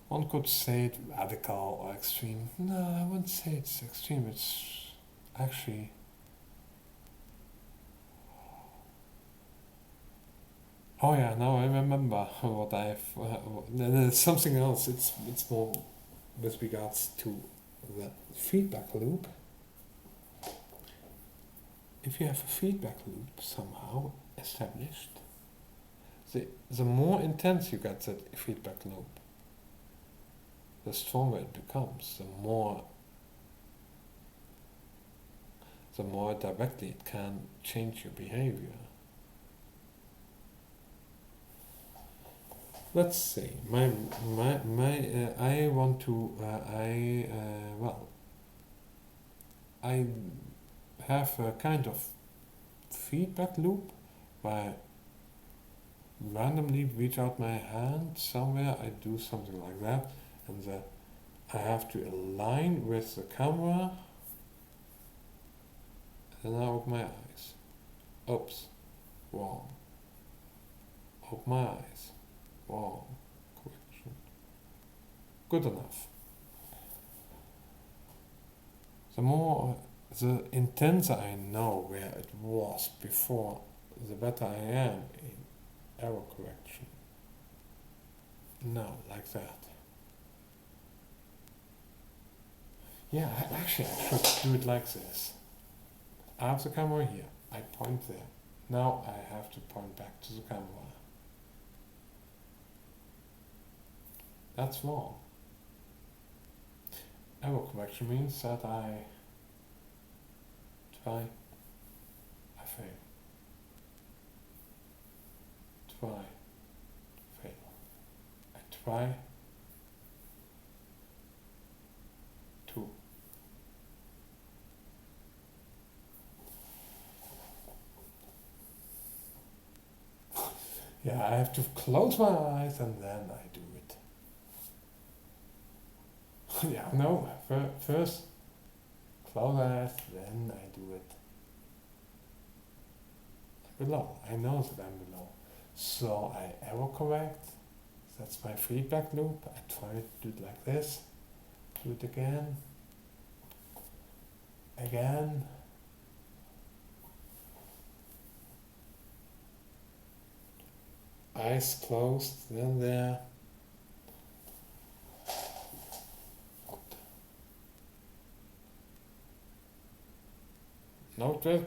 One could say it radical or extreme. No, I wouldn't say it's extreme. It's actually. Oh yeah, now I remember what I've. There's something else. It's more with regards to the feedback loop. If you have a feedback loop somehow established, the more intense you get that feedback loop, the stronger it becomes, the more directly it can change your behavior. Let's see. I want to. I have a kind of feedback loop where I randomly reach out my hand somewhere. I do something like that, and I have to align with the camera. And I open my eyes. Oops, wrong. Open my eyes. Wrong. Correction. Good enough. The intenser I know where it was before, the better I am in error correction. No, like that. Yeah, I should do it like this. I have the camera here. I point there. Now I have to point back to the camera. That's wrong. Error correction means that I try, I fail. Try, fail. I try to. Yeah, I have to close my eyes and then I do it. Yeah, no, first close eyes, then I do it. Below, I know that I'm below. So I error correct, that's my feedback loop. I try to do it like this, do it again, eyes closed, then there. Note where the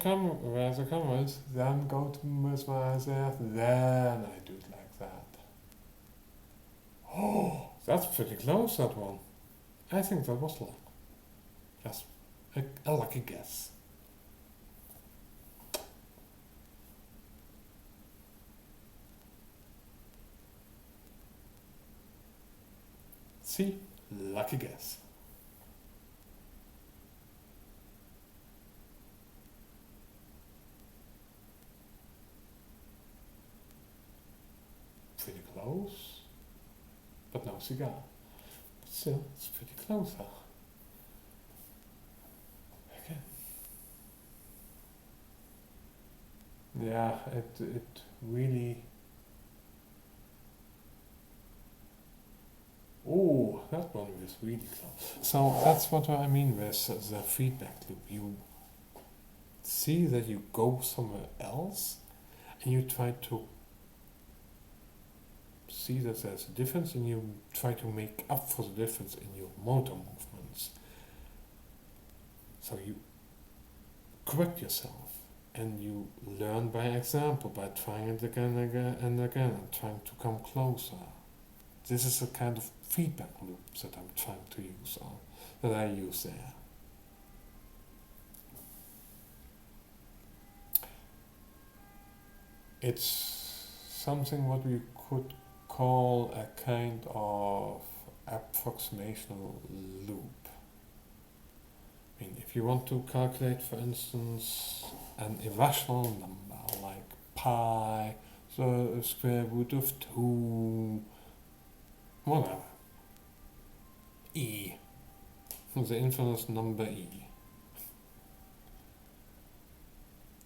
camera is, then go to with my eyes there, then I do it like that. Oh, that's pretty close, that one. I think that was luck. Just a lucky guess. See? Lucky guess. Pretty close, but no cigar. But still, it's pretty close, huh? Okay. Yeah, it really. Oh, that one was really close. So that's what I mean with the feedback loop. You see that you go somewhere else, and you try to see that there's a difference, and you try to make up for the difference in your motor movements. So you correct yourself, and you learn by example, by trying it again and again and again, and trying to come closer. This is a kind of feedback loop that I'm trying to use, or that I use there. It's something what we could call a kind of approximational loop. I mean, if you want to calculate, for instance, an irrational number like pi, the square root of 2, whatever, e, the infinite number e,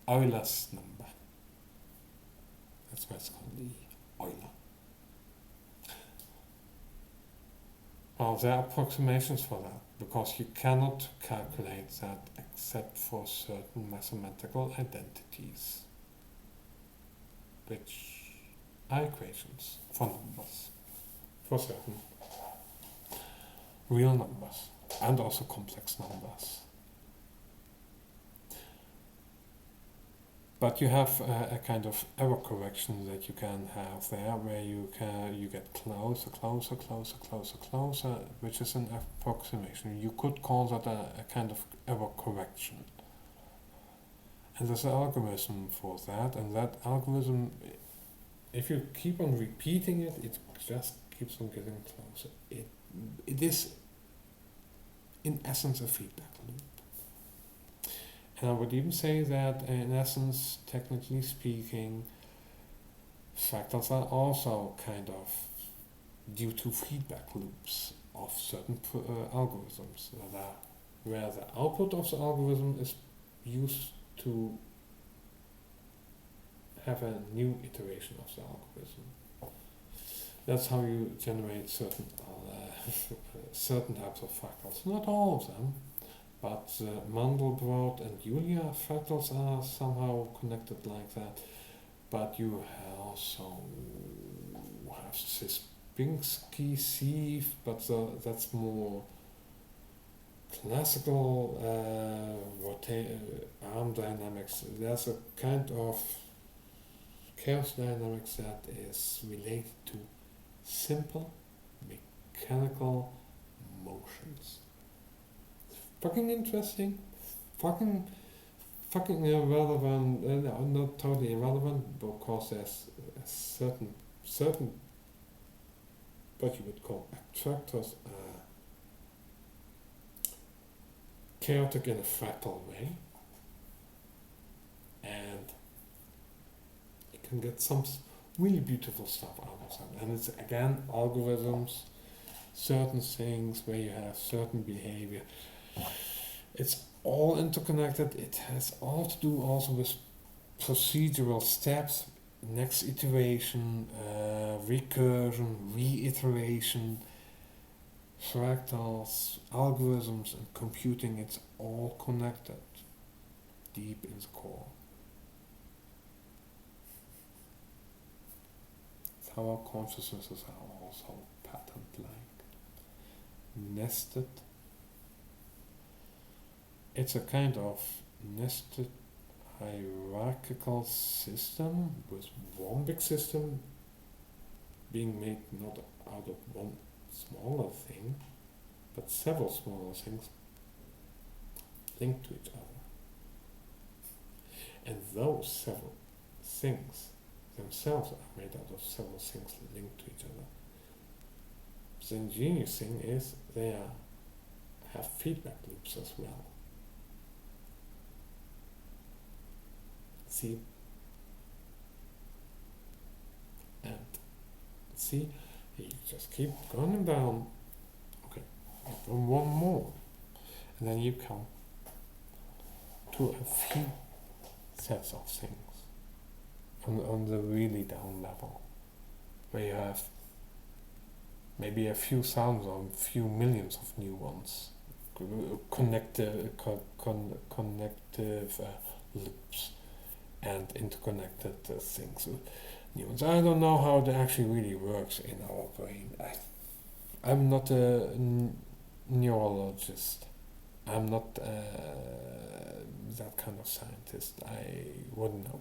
Euler's number, that's why it's called e, Euler. Well, there are approximations for that, because you cannot calculate that except for certain mathematical identities, which are equations for numbers, for certain real numbers, and also complex numbers. But you have a kind of error correction that you can have there, where you get closer, which is an approximation. You could call that a kind of error correction. And there's an algorithm for that, and that algorithm, if you keep on repeating it, it just keeps on getting closer. It is, in essence, a feedback loop. And I would even say that, in essence, technically speaking, fractals are also kind of due to feedback loops of certain algorithms, where the output of the algorithm is used to have a new iteration of the algorithm. That's how you generate certain certain types of fractals. Not all of them, but Mandelbrot and Julia fractals are somehow connected like that. But you also have Sierpinski sieve, but that's more classical arm dynamics. There's a kind of chaos dynamics that is related to simple mechanical motions. Fucking interesting, fucking irrelevant, not totally irrelevant, because there's a certain what you would call attractors chaotic in a fractal way, and you can get some really beautiful stuff out of that. And it's again algorithms, certain things where you have certain behavior. It's all interconnected. It has all to do also with procedural steps, next iteration, recursion, reiteration, fractals, algorithms, and computing. It's all connected deep in the core. It's how our consciousnesses are also patterned-like, nested. It's a kind of nested hierarchical system with one big system being made not out of one smaller thing, but several smaller things linked to each other. And those several things themselves are made out of several things linked to each other. The ingenious thing is they have feedback loops as well. See? And see, you just keep going down. Okay, one more. And then you come to a few sets of things on the really down level, where you have maybe a few thousands or a few millions of new ones, connective loops and interconnected things. New ones. I don't know how it actually really works in our brain. I'm not a neurologist. I'm not that kind of scientist. I wouldn't know.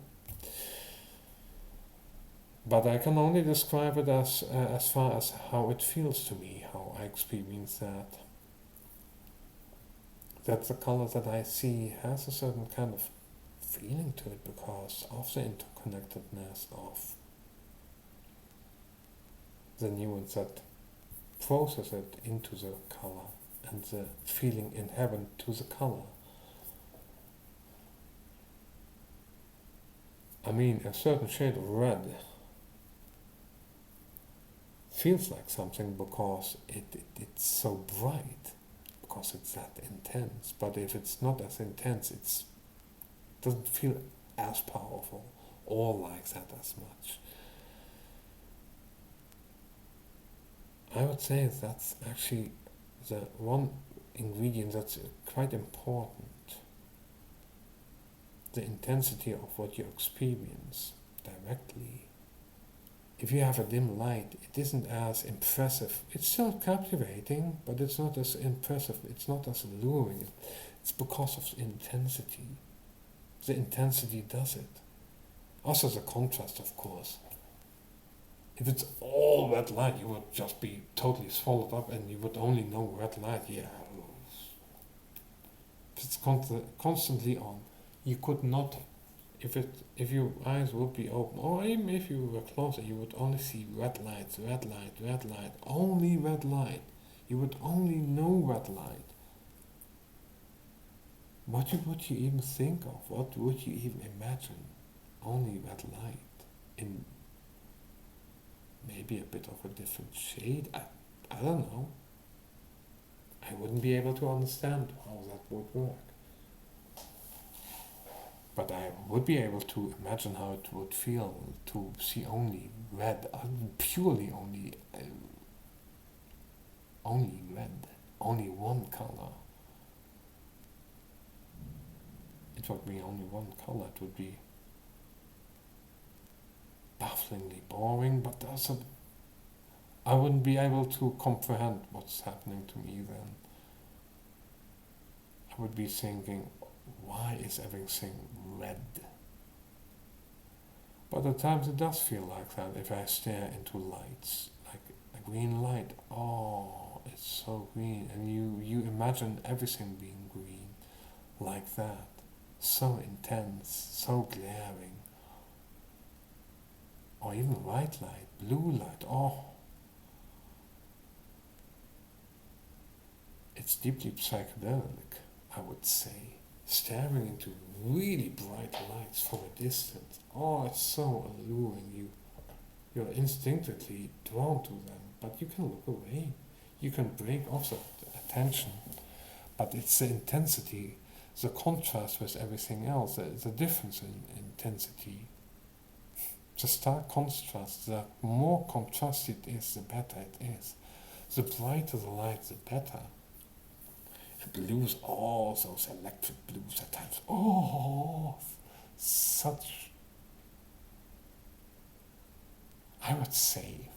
But I can only describe it as far as how it feels to me, how I experience that. That the color that I see has a certain kind of feeling to it because of the interconnectedness of the nuance that process it into the color and the feeling inherent to the color. I mean, a certain shade of red feels like something because it's so bright, because it's that intense. But if it's not as intense, it doesn't feel as powerful or like that as much. I would say that's actually the one ingredient that's quite important. The intensity of what you experience directly. If you have a dim light, it isn't as impressive. It's still captivating, but it's not as impressive. It's not as alluring. It's because of the intensity. The intensity does it. Also the contrast, of course. If it's all red light, you would just be totally swallowed up and you would only know red light. Yeah. If it's constantly on, you could not, if your eyes would be open, or even if you were closer, you would only see red light, only red light. You would only know red light. What would you even think of? What would you even imagine? Only red light in maybe a bit of a different shade. I don't know. I wouldn't be able to understand how that would work. But I would be able to imagine how it would feel to see only red, purely only red, only one color. It would be only one color. It would be bafflingly boring, but also I wouldn't be able to comprehend what's happening to me then. I would be thinking, why is everything red? But at times it does feel like that if I stare into lights, like a green light. Oh, it's so green, and you imagine everything being green, like that, so intense, so glaring. Or even white light, blue light. Oh, it's deeply psychedelic, I would say. Staring into really bright lights from a distance. Oh, it's so alluring. You're instinctively drawn to them, but you can look away. You can break off that attention. But it's the intensity, the contrast with everything else, the difference in intensity. The stark contrast, the more contrasted it is, the better it is. The brighter the light, the better. Blues, all those electric blues at times. Oh, such. I would say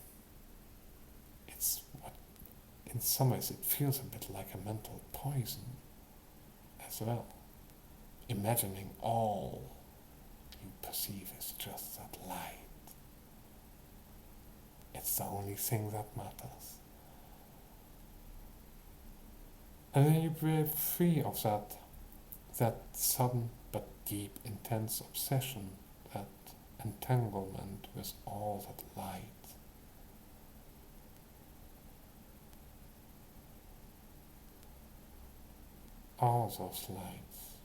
it's what, in some ways, it feels a bit like a mental poison as well. Imagining all you perceive as just that light. It's the only thing that matters. And then you break free of that sudden but deep, intense obsession, that entanglement with all that light. All those lights,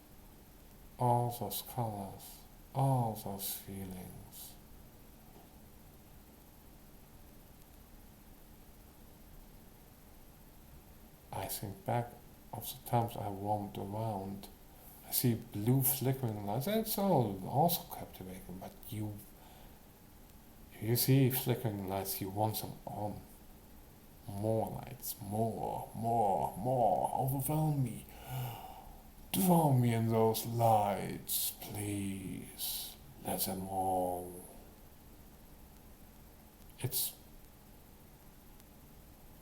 all those colors, all those feelings. I think back of the times I roamed around. I see blue flickering lights. It's all also captivating, but you see flickering lights, you want them on. More lights, more, overwhelm me. Drown me in those lights, please. Let them all. It's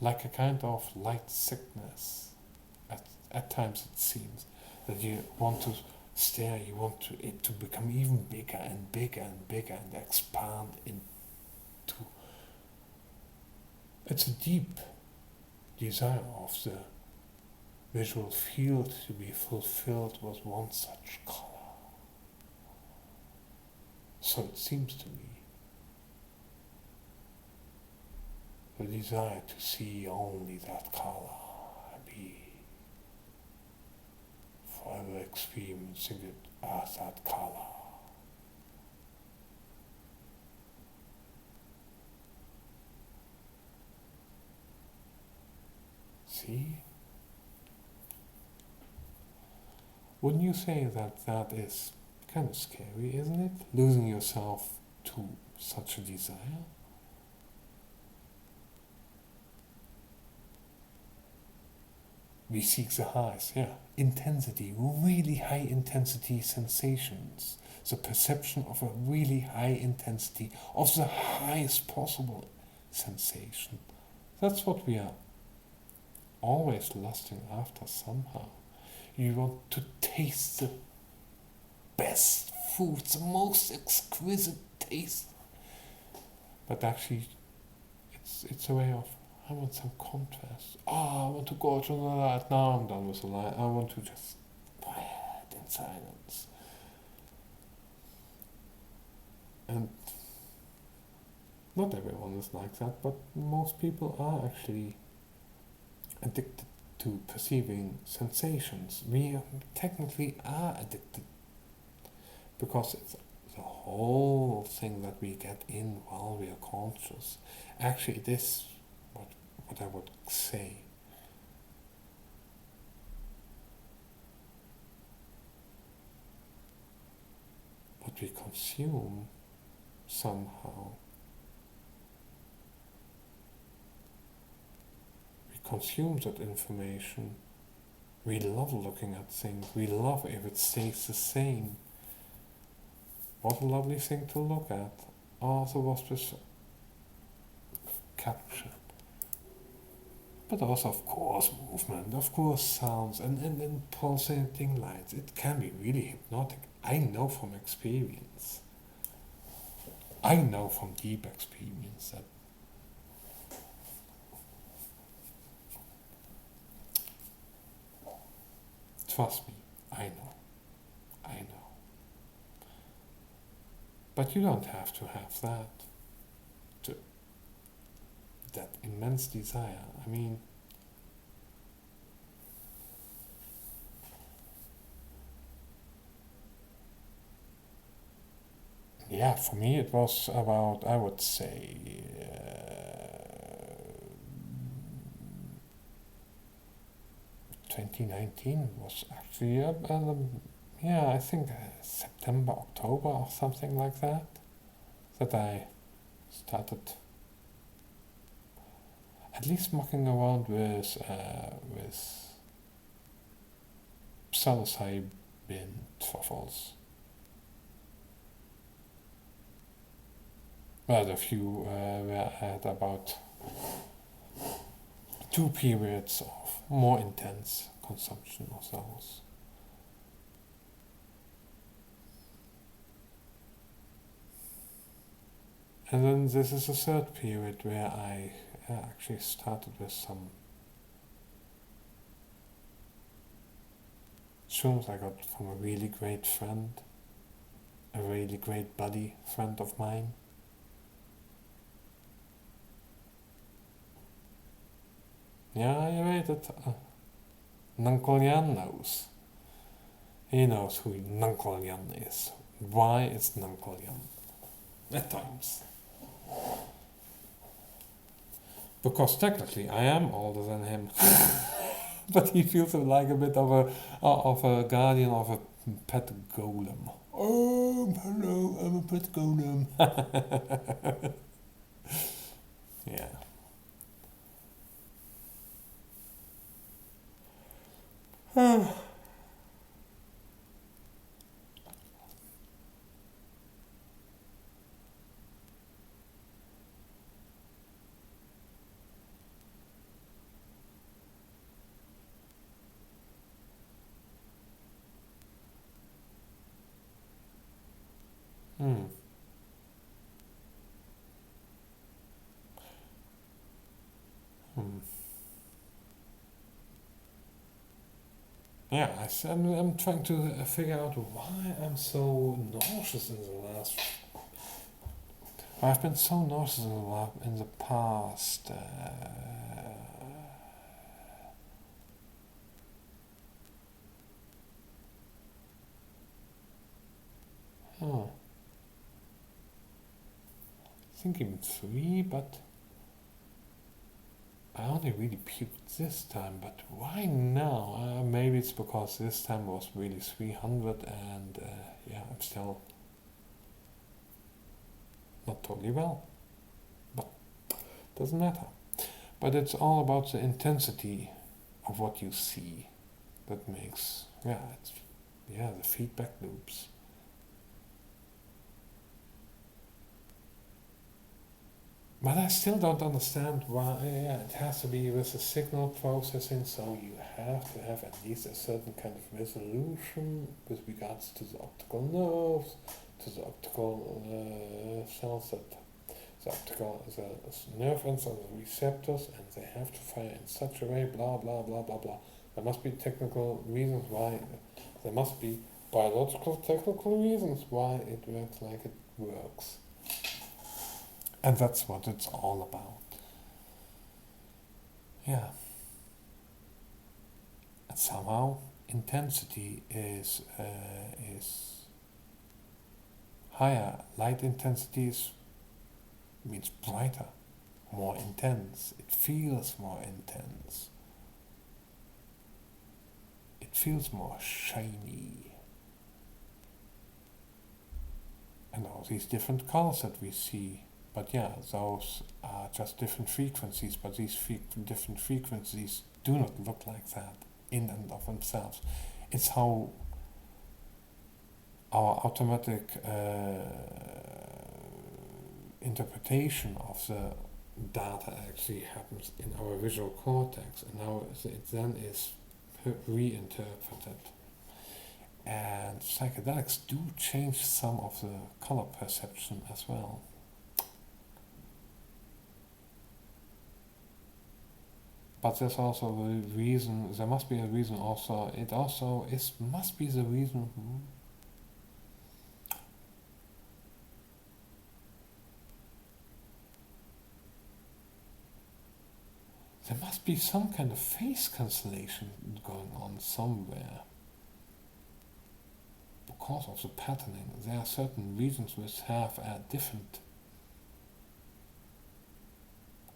like a kind of light sickness. At times it seems that you want to stare, you want it to become even bigger and bigger and bigger and expand into. It's a deep desire of the visual field to be fulfilled with one such color. So it seems to me. The desire to see only that color and be forever experiencing it as that color. See? Wouldn't you say that is kind of scary, isn't it? Losing yourself to such a desire? We seek the highs, yeah. Intensity, really high intensity sensations. The perception of a really high intensity, of the highest possible sensation. That's what we are always lusting after somehow. You want to taste the best food, the most exquisite taste. But actually, it's a way of, I want some contrast. I want to go to the light. Now I'm done with the light. I want to just quiet in silence. And not everyone is like that, but most people are actually addicted to perceiving sensations. We technically are addicted because it's the whole thing that we get in while we are conscious. Actually, it is what I would say. What we consume somehow. We consume that information. We love looking at things. We love if it stays the same. What a lovely thing to look at. Also was this captured. But also, of course, movement, of course, sounds, and pulsating lights. It can be really hypnotic. I know from experience. I know from deep experience that trust me, I know. But you don't have to have that. That immense desire. I mean, yeah, for me it was about, I would say, 2019 was actually, yeah, I think September, October or something like that I started at least mucking around with psilocybin truffles. Well, a few where I had about 2 periods of more intense consumption of those. And then this is the third period where I actually started with some shrooms I got from a really great friend, a really great buddy friend of mine. Yeah, I read it. Nankolyan knows. He knows who Nankolyan is. Why it's Nankolyan. At times. Because technically I am older than him. But he feels like a bit of a guardian of a pet golem. Oh, hello, I'm a pet golem. Yeah. Hmm. Hmm. Yeah, I'm trying to figure out why I'm so nauseous in the last. I've been so nauseous in the past. Huh. I think even 3, but I only really puked this time. But why now? Maybe it's because this time was really 300, and yeah, I'm still not totally well. But doesn't matter. But it's all about the intensity of what you see that makes the feedback loops. But I still don't understand why. Yeah, it has to be with the signal processing, so you have to have at least a certain kind of resolution with regards to the optical nerves, to the optical cells the nerve ends on the receptors, and they have to fire in such a way. Blah blah blah blah blah. There must be technical reasons why. There must be biological technical reasons why it works like it works. And that's what it's all about. Yeah. And somehow intensity is higher. Light intensity means brighter, more intense. It feels more intense. It feels more shiny. And all these different colors that we see. But yeah, those are just different frequencies, but these different frequencies do not look like that in and of themselves. It's how our automatic interpretation of the data actually happens in our visual cortex, and now it then is reinterpreted. And psychedelics do change some of the color perception as well. But there's also a reason, there must be a reason also, must be the reason. There must be some kind of phase cancellation going on somewhere. Because of the patterning, there are certain regions which have different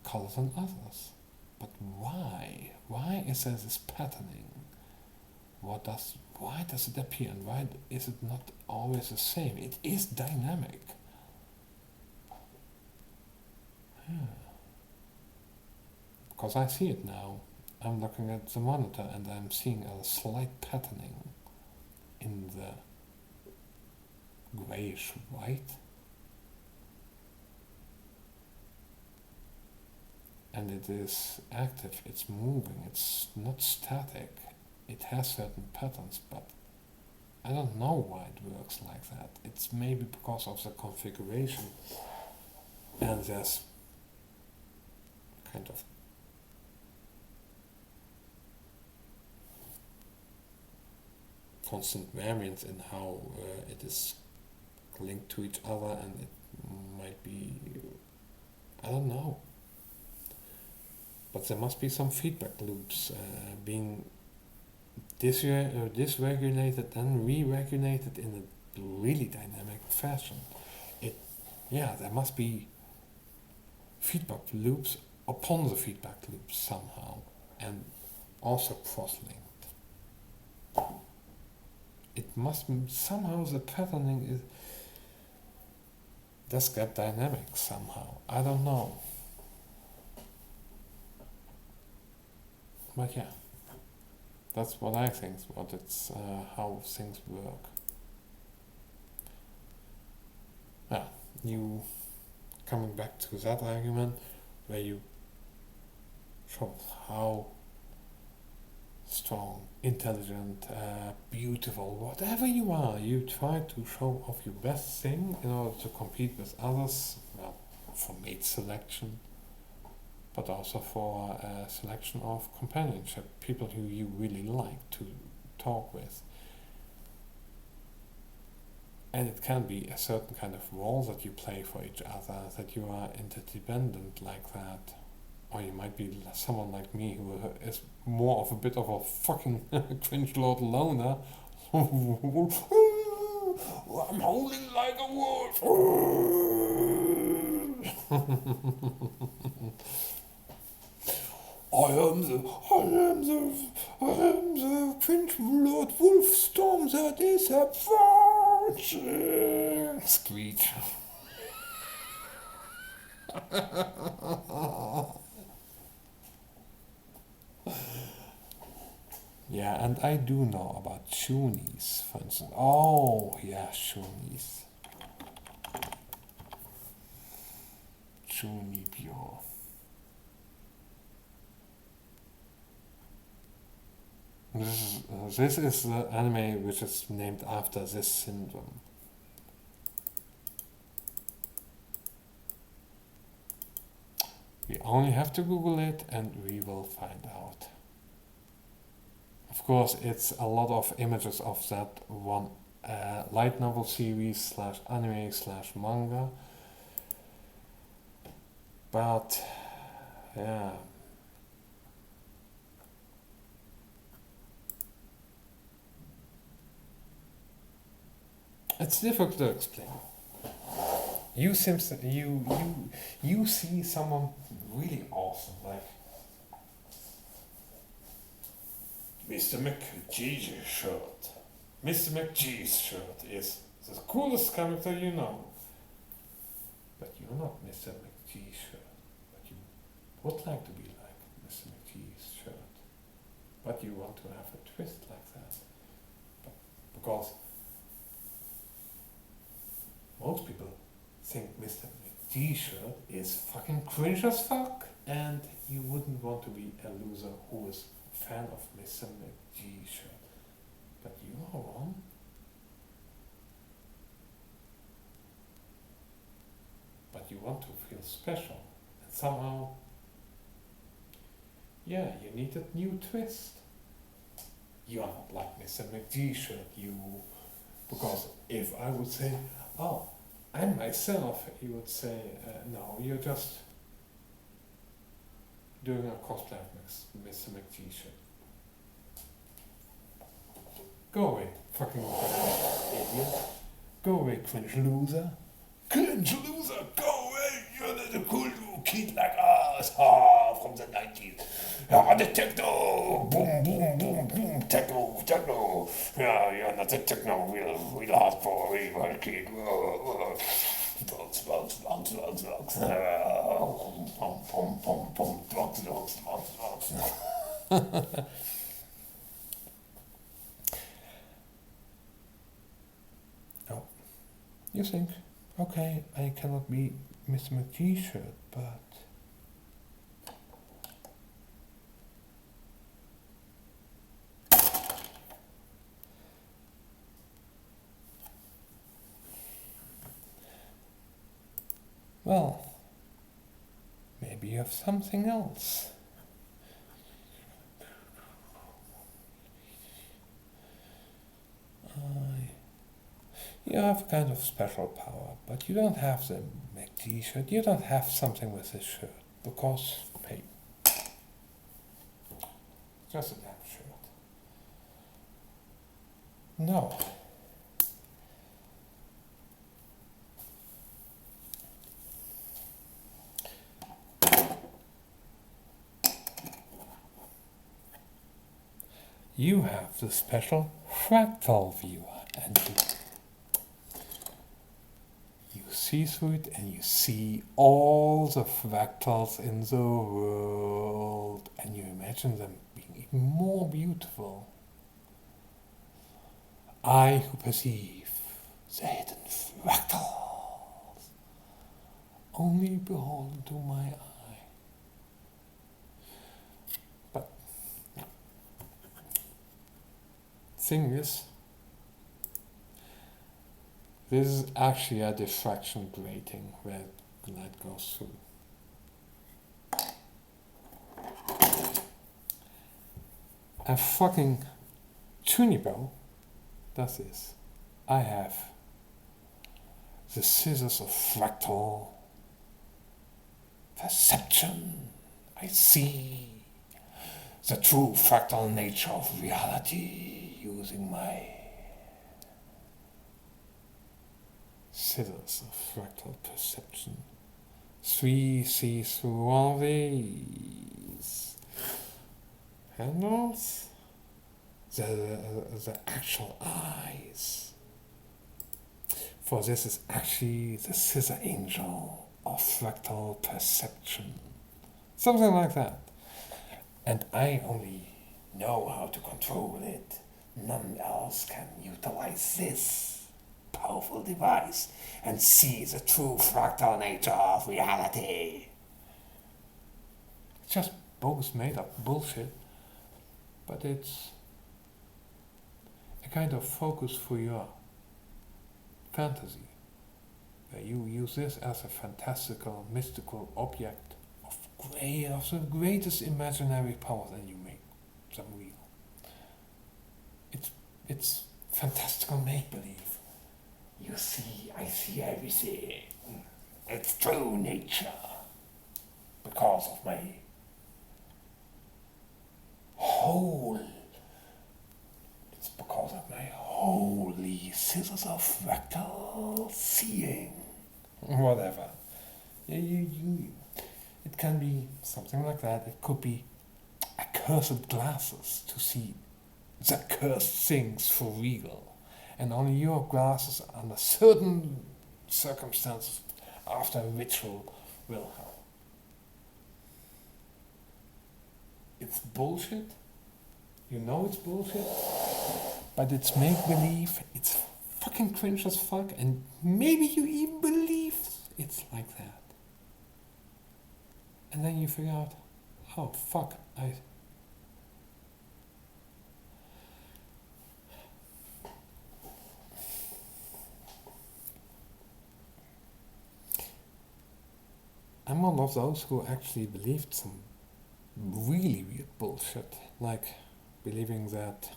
colors than others. But why? Why is there this patterning? Why does it appear, and why is it not always the same? It is dynamic. Because I see it now. I'm looking at the monitor and I'm seeing a slight patterning in the grayish white. And it is active, it's moving, it's not static. It has certain patterns, but I don't know why it works like that. It's maybe because of the configuration and there's kind of constant variance in how it is linked to each other, and it might be, I don't know, but there must be some feedback loops being dysregulated and re-regulated in a really dynamic fashion. There must be feedback loops upon the feedback loops somehow, and also cross-linked. It must somehow, the patterning is does get dynamic somehow. I don't know, but yeah, that's what I think. What it's how things work. Yeah, you coming back to that argument where you show how strong, intelligent, beautiful, whatever you are, you try to show off your best thing in order to compete with others, well, for mate selection, but also for selection of companionship, people who you really like to talk with. And it can be a certain kind of role that you play for each other, that you are interdependent like that. Or you might be someone like me who is more of a bit of a fucking cringe lord loner. I'm howling like a wolf. I am the cringe lord wolf storm that is approaching. Screech. Yeah, and I do know about Shunies, for instance. Oh, yeah, Shunies. Shunibyo. This is the anime which is named after this syndrome. We only have to Google it and we will find out. Of course, it's a lot of images of that one light novel series / anime / manga. But, yeah. It's difficult to explain. You see someone really awesome, like Mr. McGee's shirt. Mr. McGee's shirt is the coolest character you know. But you're not Mr. McGee's shirt. But you would like to be like Mr. McGee's shirt. But you want to have a twist like that. But because most people think Mr. McGee's shirt is fucking cringe as fuck, and you wouldn't want to be a loser who is a fan of Mr. McGee's shirt. But you are one. But you want to feel special, and somehow, yeah, you need a new twist. You are not like Mr. McGee's shirt, because if I would say, oh, I'm myself, you would say, no, you're just doing a cosplay of Mr. McGee's shirt. Go away, fucking idiot. Go away, cringe loser. Cringe loser, go away! You're not a cool kid like us, from the 90s. The techno! Boom, boom, boom, boom, techno, techno! Yeah, you're not the techno, we'll ask for a real kid. Box, box, box, box, box. Pom, pom, pom, pom, box, box, box, box. Oh, you think? Okay, I cannot be Mr. McGee's shirt, but well, maybe you have something else. You have a kind of special power, but you don't have the McD shirt. You don't have something with this shirt because, hey, just a damn shirt. No. You have the special fractal viewer, and you see through it and you see all the fractals in the world, and you imagine them being even more beautiful. I who perceive the hidden fractals only behold to my eye. But thing is, this is actually a diffraction grating where light goes through. A fucking Tunibo does this. I have the scissors of fractal perception. I see the true fractal nature of reality using my scissors of fractal perception. 3 see through all these handles, the actual eyes. For this is actually the scissor angel of fractal perception. Something like that. And I only know how to control it. None else can utilize this powerful device and see the true fractal nature of reality. It's just bogus made up bullshit, but it's a kind of focus for your fantasy. You use this as a fantastical, mystical object of the greatest imaginary power, and you make them real. It's fantastical make-believe. You see, I see everything. It's true nature. Because of my whole. It's because of my holy scissors of fractal seeing. Whatever. It can be something like that. It could be accursed glasses to see the cursed things for real. And only your glasses under certain circumstances after a ritual will help. It's bullshit. You know it's bullshit. But it's make-believe. It's fucking cringe as fuck. And maybe you even believe it's like that. And then you figure out, oh fuck, I'm one of those who actually believed some really weird bullshit, like believing that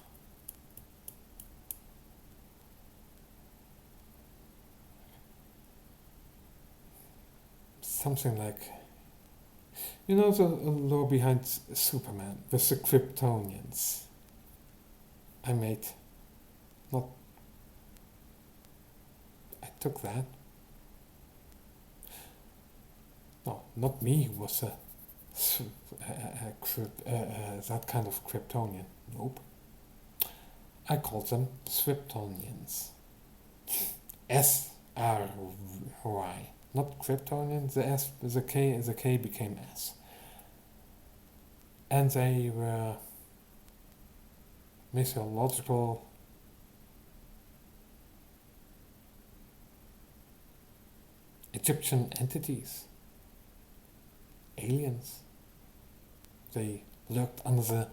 something like, you know, the lore behind Superman with the Kryptonians. I took that. No, not me who was that kind of Kryptonian. Nope. I called them Swiptonians. S-R-Y. Not Kryptonian, the K became S. And they were mythological Egyptian entities. Aliens. They lurked under the...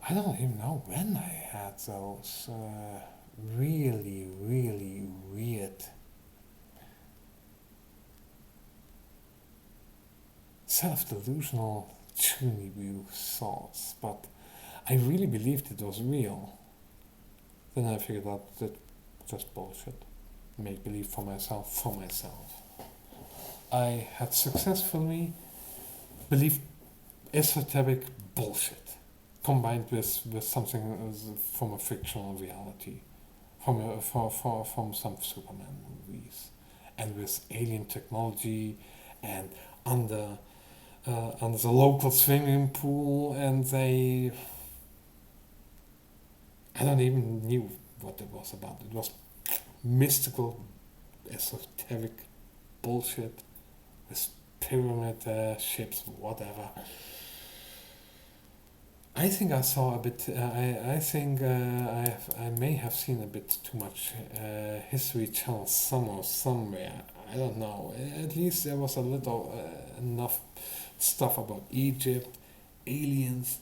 I don't even know when I had those really, really weird self-delusional Chunibyo thoughts, but I really believed it was real. Then I figured out that just bullshit. Make believe for myself. I had successfully believed esoteric bullshit combined with something from a fictional reality, from some Superman movies, and with alien technology, and under the local swimming pool, and I don't even knew what it was about. It was mystical, esoteric bullshit with pyramid ships, whatever. I think I saw a bit. I think I may have seen a bit too much History Channel somewhere. I don't know. At least there was a little enough stuff about Egypt, aliens,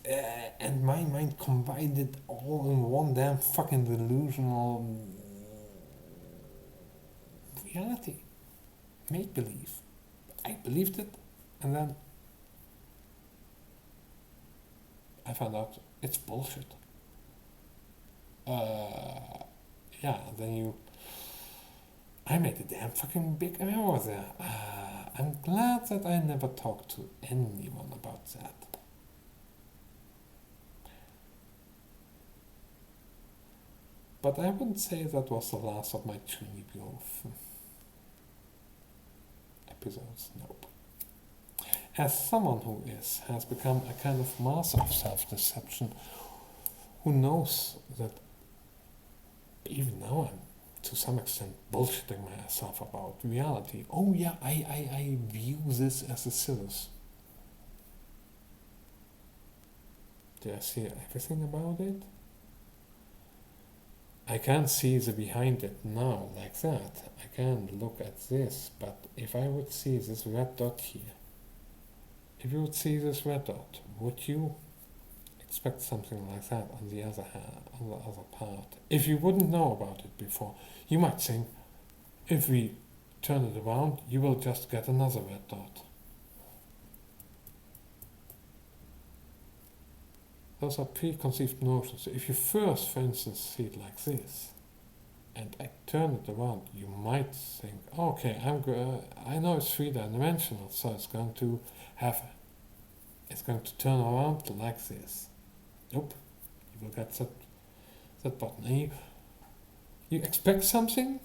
and my mind combined it all in one damn fucking delusional reality, make believe. I believed it, and then I found out it's bullshit. Yeah, then I made a damn fucking big error there. I'm glad that I never talked to anyone about that. But I wouldn't say that was the last of my Chunibyo episodes, nope. As someone who has become a kind of master of self-deception, who knows that even now I'm to some extent bullshitting myself about reality. Oh yeah, I view this as a cirrus. Do I see everything about it? I can't see the behind it now like that. I can look at this, but if I would see this red dot here, if you would see this red dot, would you expect something like that on the other hand, on the other part? If you wouldn't know about it before, you might think, if we turn it around, you will just get another red dot. Those are preconceived notions. If you first, for instance, see it like this, and I turn it around, you might think, okay, I know it's three-dimensional, so it's going to turn around like this. Nope, you will get that button. And you expect something,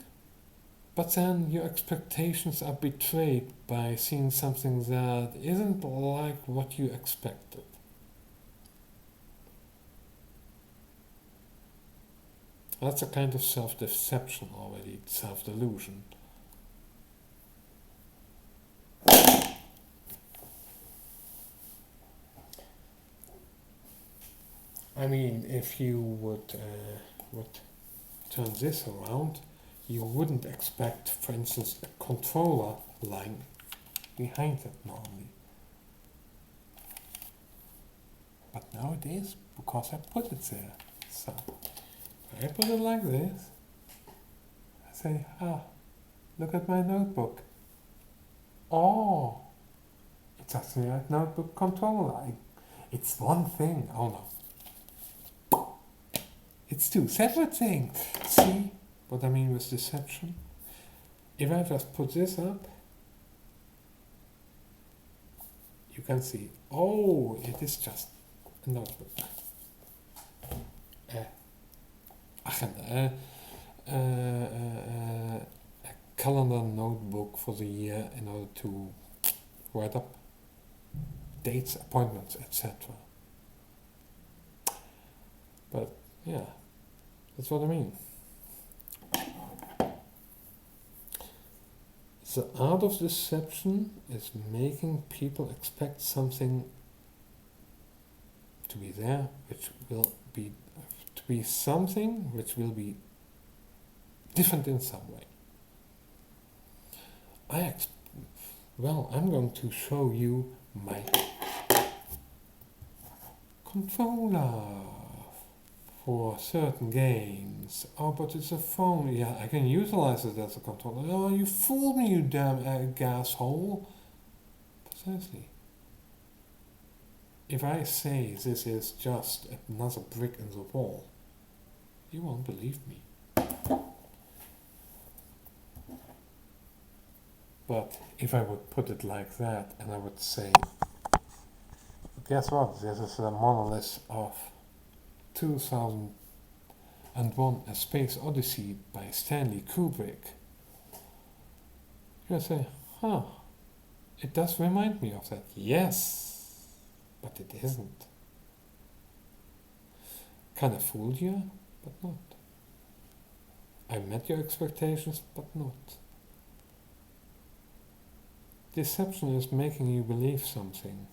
but then your expectations are betrayed by seeing something that isn't like what you expected. That's a kind of self-deception already, self-delusion. I mean, if you would turn this around, you wouldn't expect, for instance, a controller line behind it normally. But now it is, because I put it there. So I put it like this. I say, look at my notebook. Oh, it's actually a notebook controller. It's one thing. Oh no. It's two separate things. See what I mean with deception? If I just put this up, you can see, oh, it is just a notebook. Agenda. A calendar notebook for the year in order to write up dates, appointments, etc. But yeah, that's what I mean. The art of deception is making people expect something to be there, which will be something which will be different in some way. I'm going to show you my controller for certain games. Oh, but it's a phone. Yeah, I can utilize it as a controller. Oh, you fooled me, you damn gasshole. Precisely. if I say this is just another brick in the wall, you won't believe me. But if I would put it like that and I would say, guess what, this is a monolith of 2001 A Space Odyssey by Stanley Kubrick, you'll say, huh, it does remind me of that. Yes, but it isn't. Kind of fooled you, but not. I met your expectations, but not. Deception is making you believe something,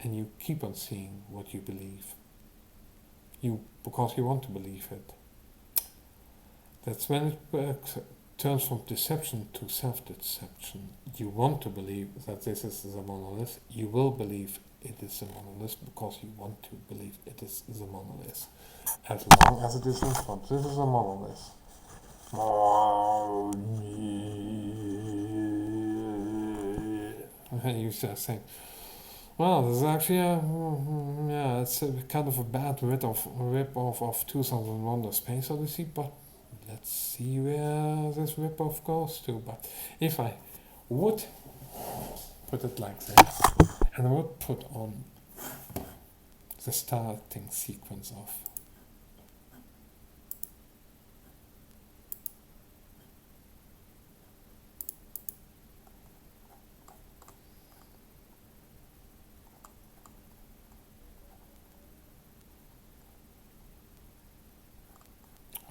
and you keep on seeing what you believe. Because you want to believe it. That's when it turns from deception to self-deception. You want to believe that this is the monolith. You will believe it is the monolith because you want to believe it is the monolith. As long as it is in front, this is a monolith. You just think, well, this is actually it's a kind of a bad rip-off of 2001 The Space Odyssey, but let's see where this rip-off goes to. But if I would put it like this, and I would put on the starting sequence of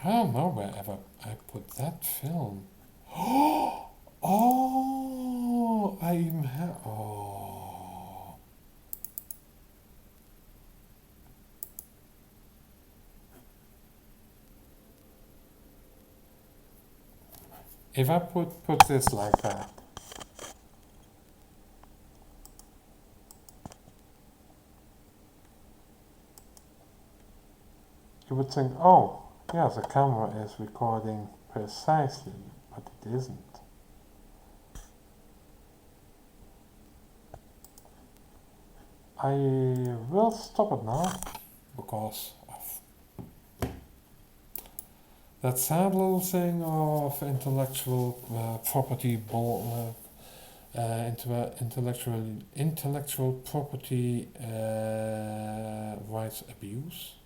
I don't know wherever I put that film. Oh, I even have. Oh. If I put this like that, you would think, oh, yeah, the camera is recording precisely, but it isn't. I will stop it now because of that sad little thing of intellectual property, intellectual property rights abuse.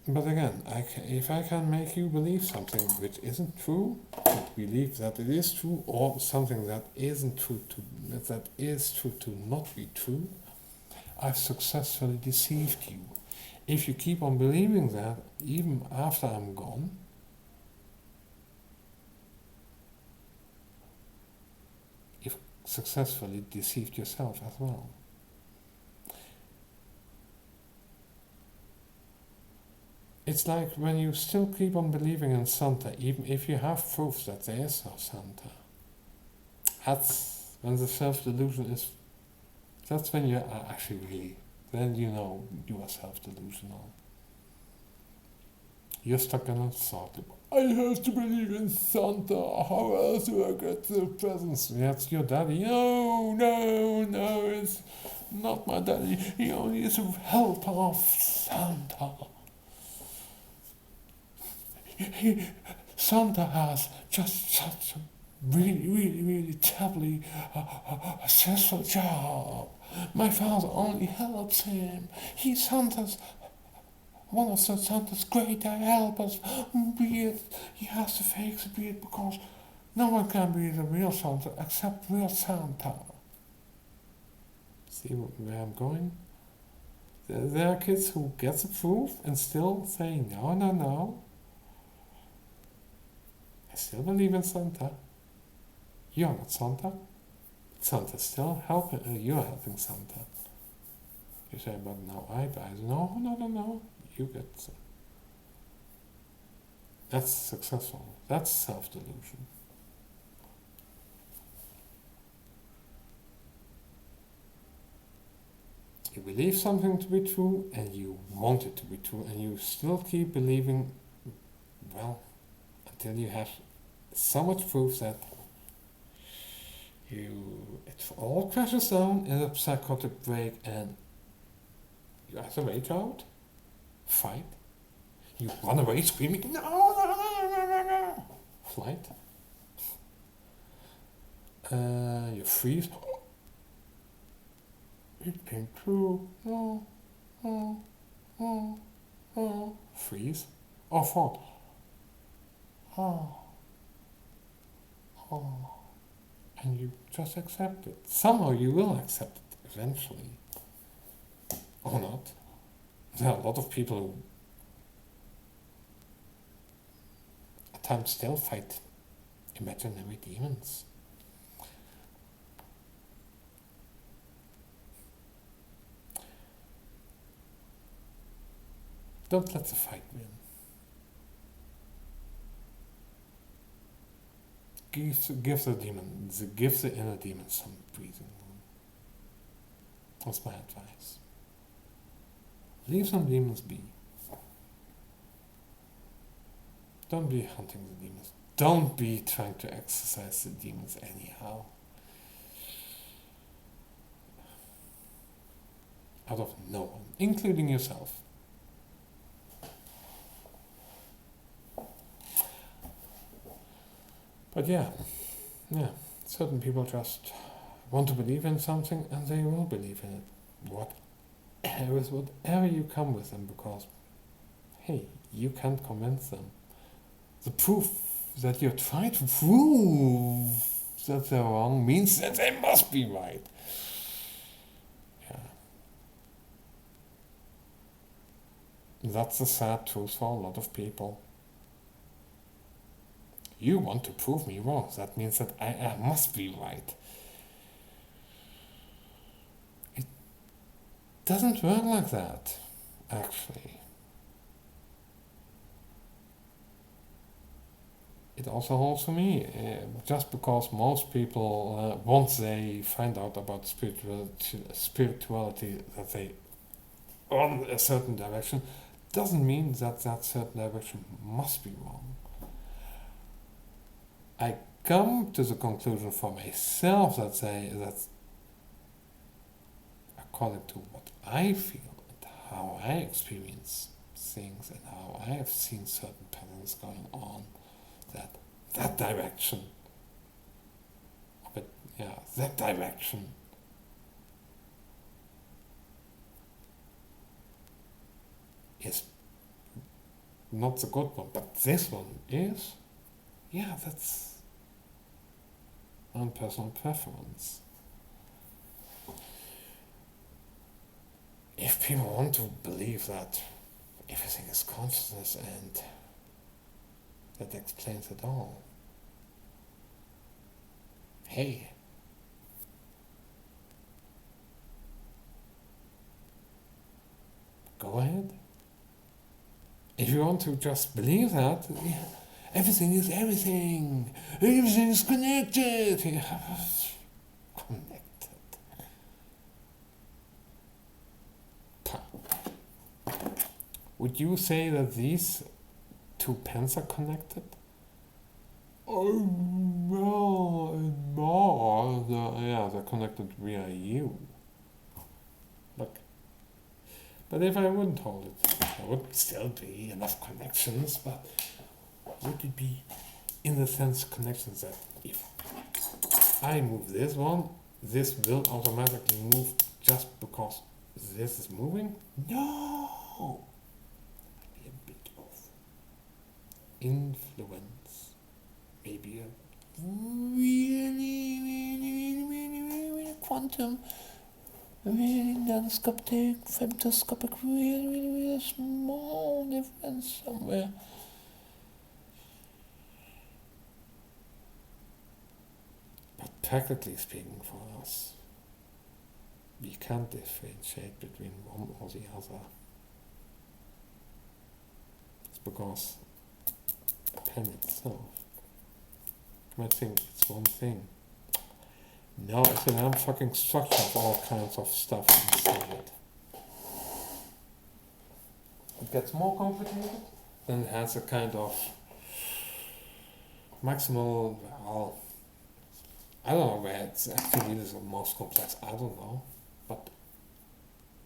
But again, if I can make you believe something which isn't true, believe that it is true, or something that isn't true that is true to not be true, I've successfully deceived you. If you keep on believing that, even after I'm gone, you've successfully deceived yourself as well. It's like when you still keep on believing in Santa, even if you have proof that there is no Santa. That's when the self-delusion is, that's when you are actually really, then you know you are self-delusional. You're stuck in a thought, I have to believe in Santa, how else do I get the presents? That's your daddy. No, it's not my daddy, he only is a helper of Santa. Santa has just such a really terribly stressful job. My father only helps him. He's Santa's one of Santa's great helpers. Be it he has to fake the beard because no one can be the real Santa except real Santa. See where I'm going? There are kids who get the proof and still say no. I still believe in Santa. You're not Santa. Santa's still helping. You're helping Santa. You say, but now I buy. No. You get. That's successful. That's self-delusion. You believe something to be true, and you want it to be true, and you still keep believing. Well, until you have so much proof that It all crashes down in a psychotic break, and you either rage out, fight, you run away screaming, no, no, no, no, no, no, flight, you freeze, it came true, no, no, no, no, freeze, or fall, oh, oh, and you just accept it. Somehow you will accept it eventually, or not. There are a lot of people who at times still fight imaginary demons. Don't let the fight win. Give the inner demon some breathing room. That's my advice. Leave some demons be. Don't be hunting the demons. Don't be trying to exorcise the demons anyhow. Out of no one, including yourself. But yeah, certain people just want to believe in something and they will believe in it. Whatever you come with them, because, hey, you can't convince them. The proof that you're trying to prove that they're wrong means that they must be right. Yeah. That's the sad truth for a lot of people. You want to prove me wrong. That means that I must be right. It doesn't work like that, actually. It also holds for me. Just because most people, once they find out about spirituality, that they on a certain direction, doesn't mean that that certain direction must be wrong. I come to the conclusion for myself that according to what I feel and how I experience things and how I have seen certain patterns going on, that direction of it, that direction is not the good one, but this one is, that's on personal preference. If people want to believe that everything is consciousness and that explains it all, hey, go ahead. If you want to just believe that, everything is everything. Everything is connected. Connected. Would you say that these two pens are connected? Oh, no, they're connected via you. Look. But if I wouldn't hold it, there would still be enough connections, but would it be in the sense connections that if I move this one, this will automatically move just because this is moving? No! Maybe a bit of influence. Maybe a really quantum, really nanoscopic, femtoscopic, really small difference somewhere. But practically speaking, for us, we can't differentiate between one or the other. It's because the pen itself, you might think it's one thing. No, it's a damn fucking structure of all kinds of stuff inside it. It gets more complicated, then it has a kind of maximal, I don't know where it's actually the most complex, I don't know. But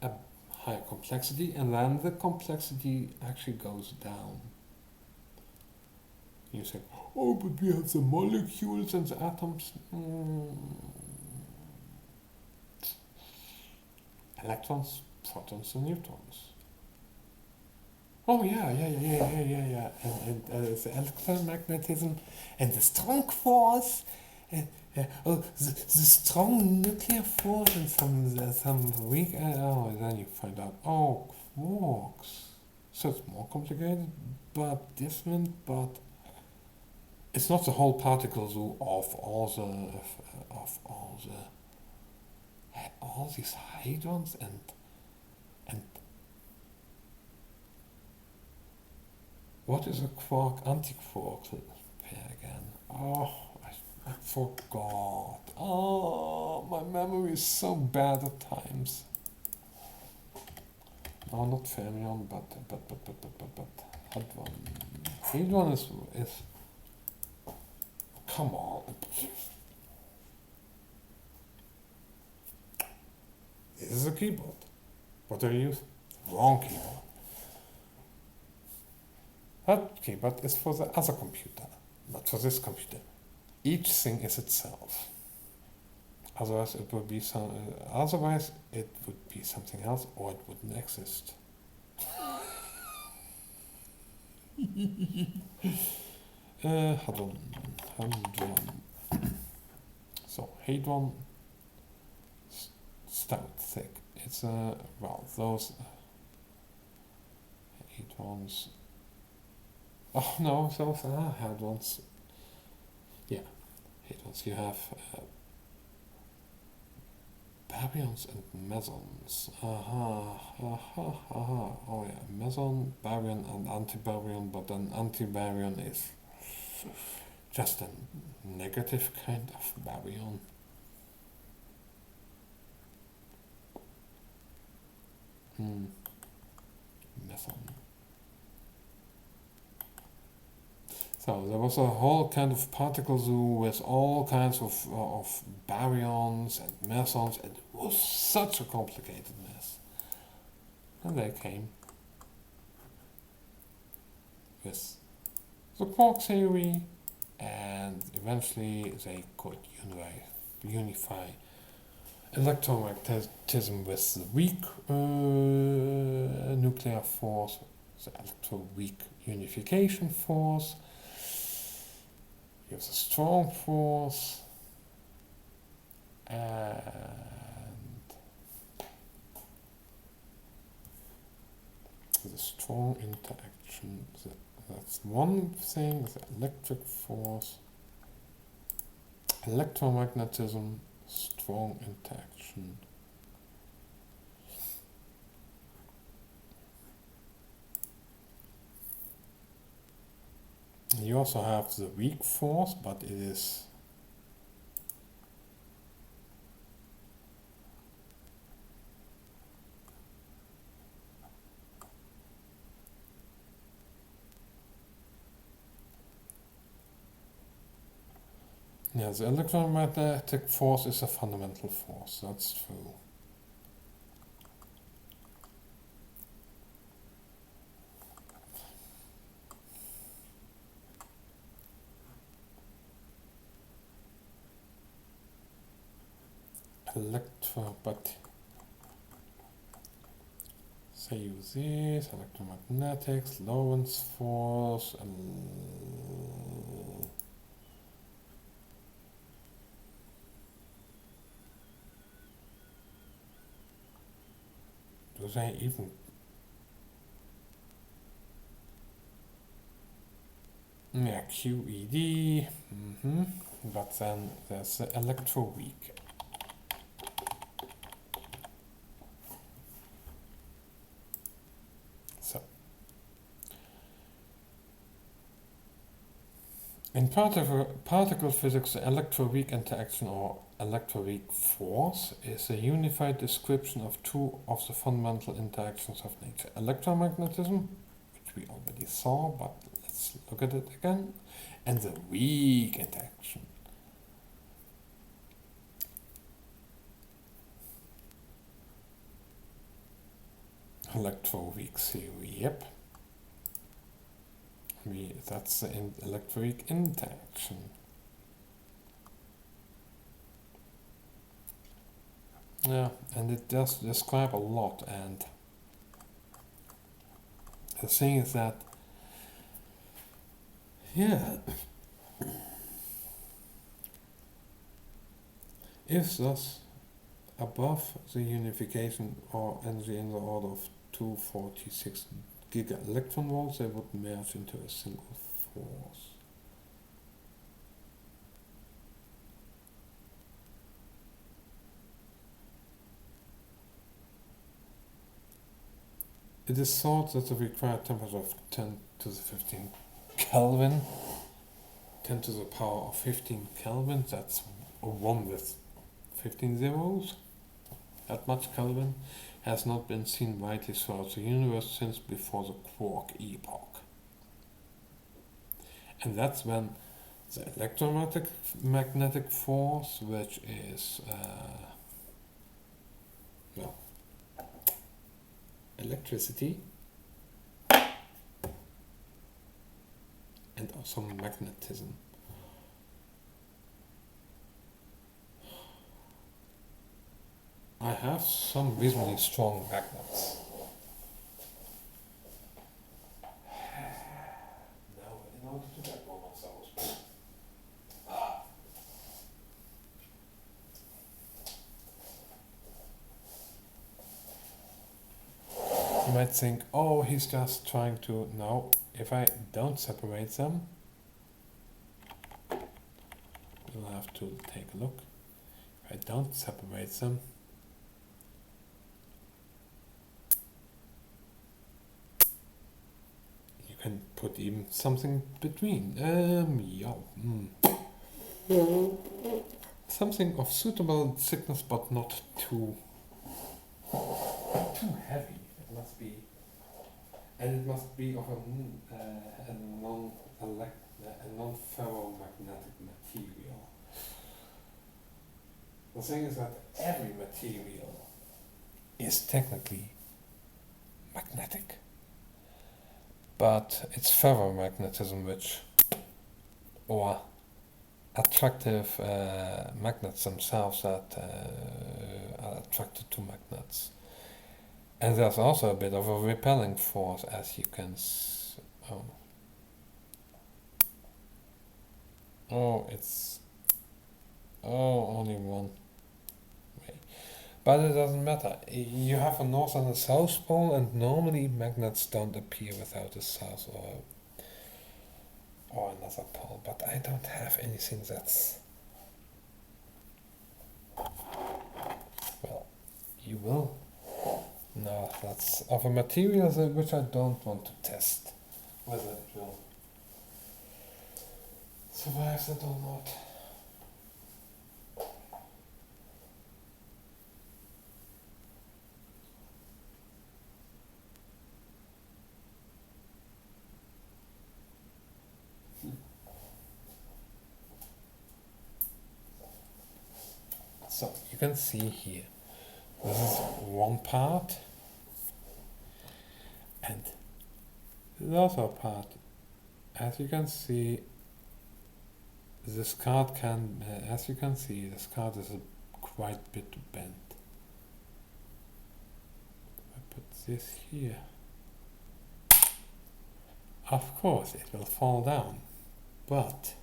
a higher complexity, and then the complexity actually goes down. You say, oh, but we have the molecules and the atoms. Electrons, protons, and neutrons. Oh yeah. And the electromagnetism and the strong force, and the strong nuclear force, and some weak. Then you find out. Oh, quarks. So it's more complicated, but different. But it's not the whole particle zoo of all these hadrons and what is a quark anti-quark pair again? Oh, I forgot. Oh, my memory is so bad at times. No, not fermion, but hadron. Hadron is come on. This is a keyboard. What do you use? Wrong keyboard. That keyboard is for the other computer, not for this computer. Each thing is itself. Otherwise, it would be otherwise, it would be something else, or it wouldn't exist. Hadron. So hadron, stout, thick. It's well, those hadrons. Oh no, those are hadrons. Yeah, hadrons. You have baryons and mesons. Oh yeah, meson, baryon, and antibaryon. But an antibaryon is just a negative kind of baryon. Meson. So there was a whole kind of particle zoo with all kinds of baryons and mesons. It was such a complicated mess. And they came with the quark theory, and eventually they could unify electromagnetism with the weak nuclear force, the electroweak unification force. You have the strong force, and the strong interaction. That's one thing, the electric force, electromagnetism, strong interaction. You also have the weak force, but it is the electromagnetic force is a fundamental force, that's true. But say you this, electromagnetics, Lorentz force, do they even QED, but then there's the electroweak. In particle physics, the electroweak interaction or electroweak force is a unified description of two of the fundamental interactions of nature. Electromagnetism, which we already saw, but let's look at it again, and the weak interaction. electroweak theory, yep. That's the electroweak interaction. Yeah, and it does describe a lot, and the thing is that, yeah, if thus above the unification or energy in the order of 246 giga electron volts, they would merge into a single force. It is thought that the required temperature of 10 to the 15 Kelvin, 10 to the power of 15 Kelvin, that's a 1 with 15 zeros, that much Kelvin, has not been seen widely throughout the universe since before the quark epoch. And that's when the electromagnetic force, which is, well, electricity and also magnetism. I have some reasonably strong magnets. Now, in order to get one of those. You might think, oh, he's just trying to. No, if I don't separate them, we'll have to take a look. If I don't separate them, you can put even something between. Something of suitable thickness, but not too heavy. It must be, and it must be of a non-ferromagnetic material. The thing is that every material is technically magnetic, but it's ferromagnetism or attractive magnets themselves that are attracted to magnets. And there's also a bit of a repelling force, as you can only one way. But it doesn't matter. You have a north and a south pole, and normally magnets don't appear without a south or another pole. But I don't have anything that's... Well, you will. No, that's of a material which I don't want to test whether it will survive that or not. So you can see here, this is one part, and the other part. As you can see, this card as you can see, this card is quite a bit bent. I put this here. Of course, it will fall down, but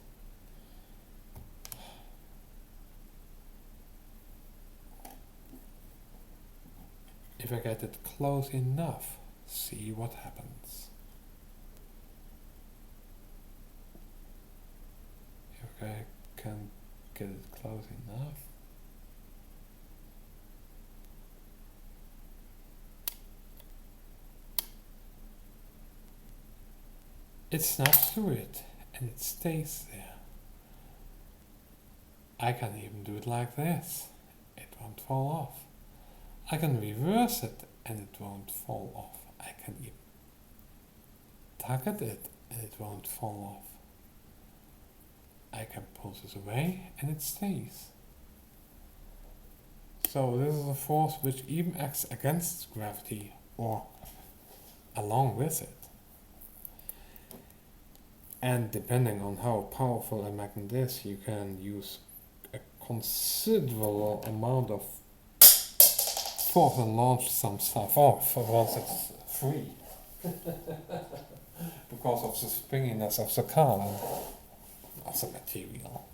if I get it close enough, see what happens. If I can get it close enough. It snaps through it and it stays there. I can even do it like this. It won't fall off. I can reverse it and it won't fall off. I can even target it and it won't fall off. I can pull this away and it stays. So this is a force which even acts against gravity or along with it. And depending on how powerful a magnet is, you can use a considerable amount of force and launch some stuff off once it's free. Because of the springiness of the car and of the material.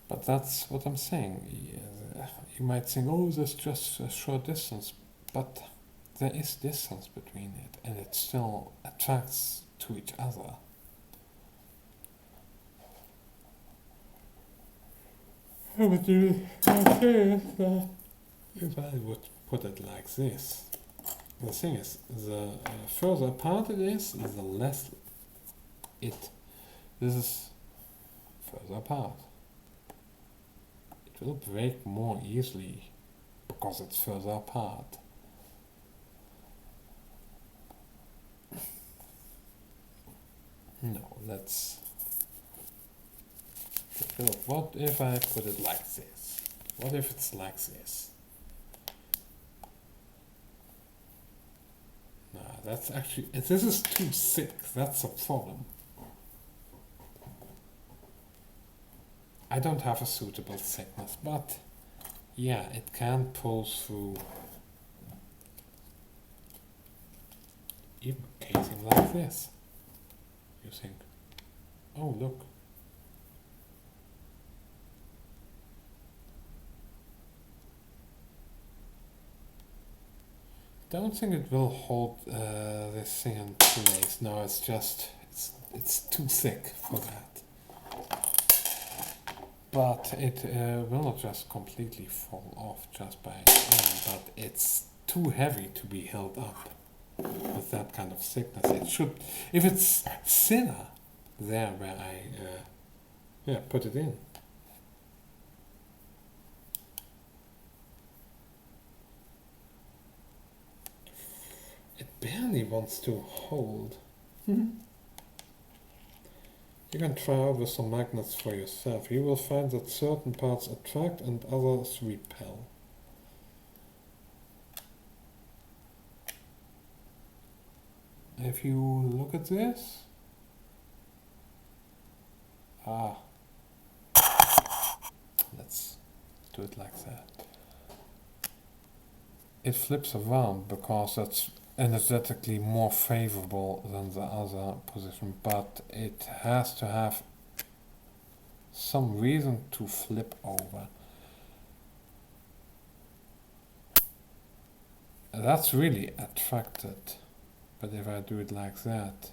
But that's what I'm saying. You might think, oh, that's just a short distance, but there is distance between it, and it still attracts to each other. But if I would put it like this, the thing is, the further apart it is, the less this is further apart. It will break more easily because it's further apart. No, let's take a look. What if I put it like this? What if it's like this? Nah, that's actually, this is too thick, that's a problem. I don't have a suitable thickness, but yeah, it can pull through even a casing like this. You think, oh look. Don't think it will hold this thing in place. No, it's just, it's too thick for that. But it will not just completely fall off just by its own, but it's too heavy to be held up with that kind of thickness. It should, if it's thinner, there where I put it in. It barely wants to hold. You can try out with some magnets for yourself. You will find that certain parts attract and others repel. If you look at this, let's do it like that. It flips around because that's energetically more favorable than the other position, but it has to have some reason to flip over. That's really attracted, but if I do it like that,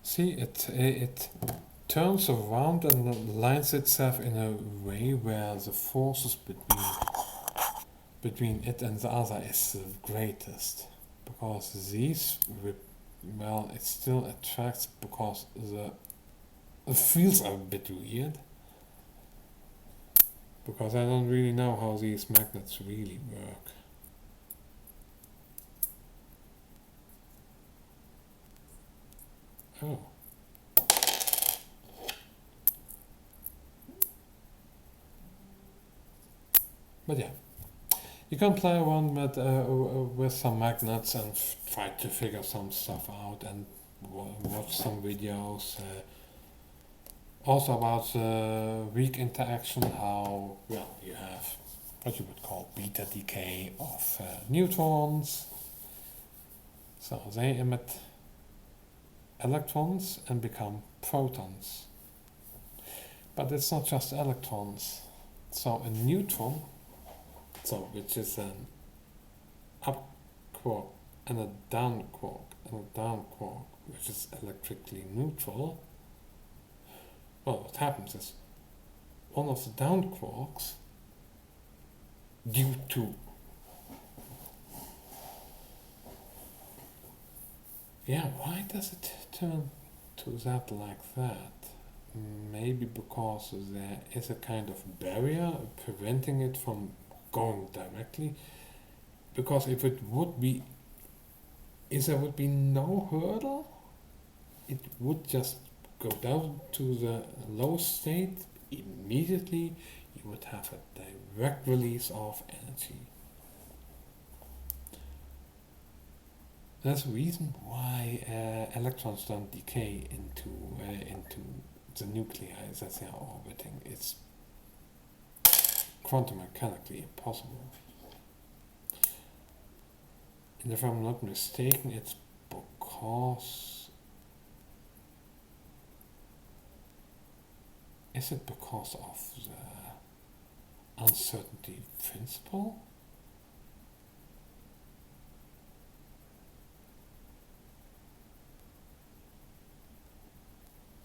see, it turns around and lines itself in a way where the forces between it and the other is the greatest. Because these, well, it still attracts because the fields are a bit weird. Because I don't really know how these magnets really work. Oh. But yeah, you can play around with some magnets and try to figure some stuff out and watch some videos. Also about weak interaction, how, well, you have what you would call beta decay of neutrons. So they emit electrons and become protons. But it's not just electrons. So a neutron, which is an up quark and a down quark, which is electrically neutral. Well, what happens is one of the down quarks, due to why does it turn to that like that? Maybe because there is a kind of barrier preventing it from going directly. Because if it would be is there would be no hurdle. It would just go down to the low state immediately. You would have a direct release of energy. There's a reason why electrons don't decay into the nuclei that they are orbiting. It's quantum mechanically impossible. And if I'm not mistaken, it's because... Is it because of the uncertainty principle?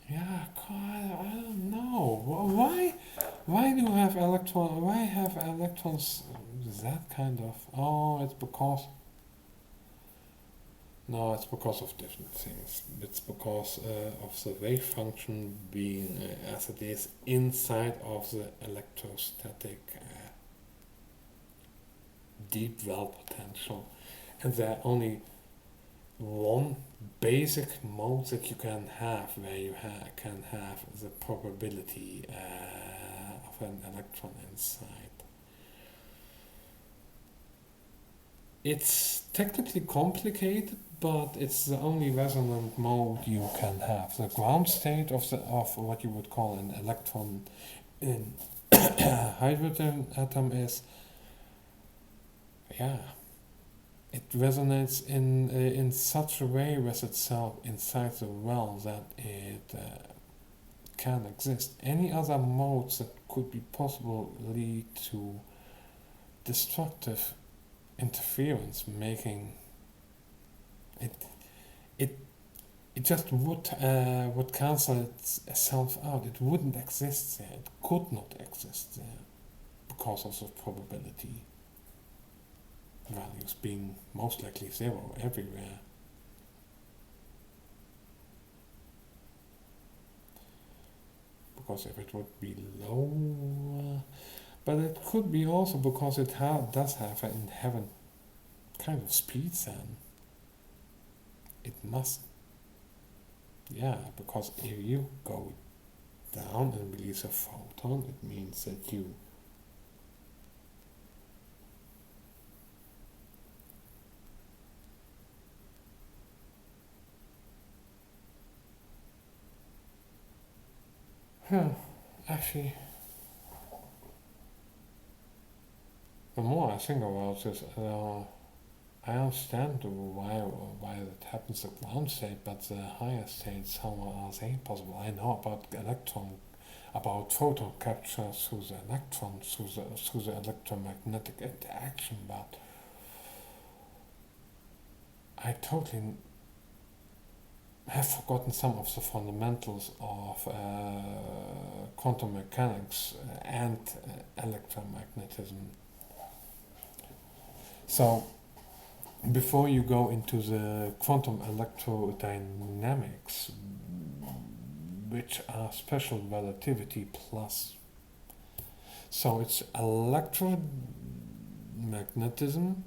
Yeah, I don't know. Why do you have electron? Why have electrons that kind of? Oh, it's because. No, it's because of different things. It's because of the wave function being as it is inside of the electrostatic deep well potential, and there are only one basic mode that you can have where you can have the probability of an electron inside. It's technically complicated, but it's the only resonant mode you can have. The ground state of what you would call an electron in hydrogen atom is, yeah, it resonates in such a way with itself inside the well that it can exist. Any other modes that could be possible lead to destructive interference, making it it just would cancel itself out. It wouldn't exist there. It could not exist there because of the probability values being most likely zero everywhere. Because if it would be low, but it could be also because it does have an inherent kind of speed then. It must, yeah, because if you go down and release a photon, it means that you actually, the more I think about this, I understand why it happens at ground state, but the higher states, how are they possible? I know about photon capture through the electron, through the electromagnetic interaction, but I totally have forgotten some of the fundamentals of quantum mechanics and electromagnetism. So, before you go into the quantum electrodynamics, which are special relativity plus, so it's electromagnetism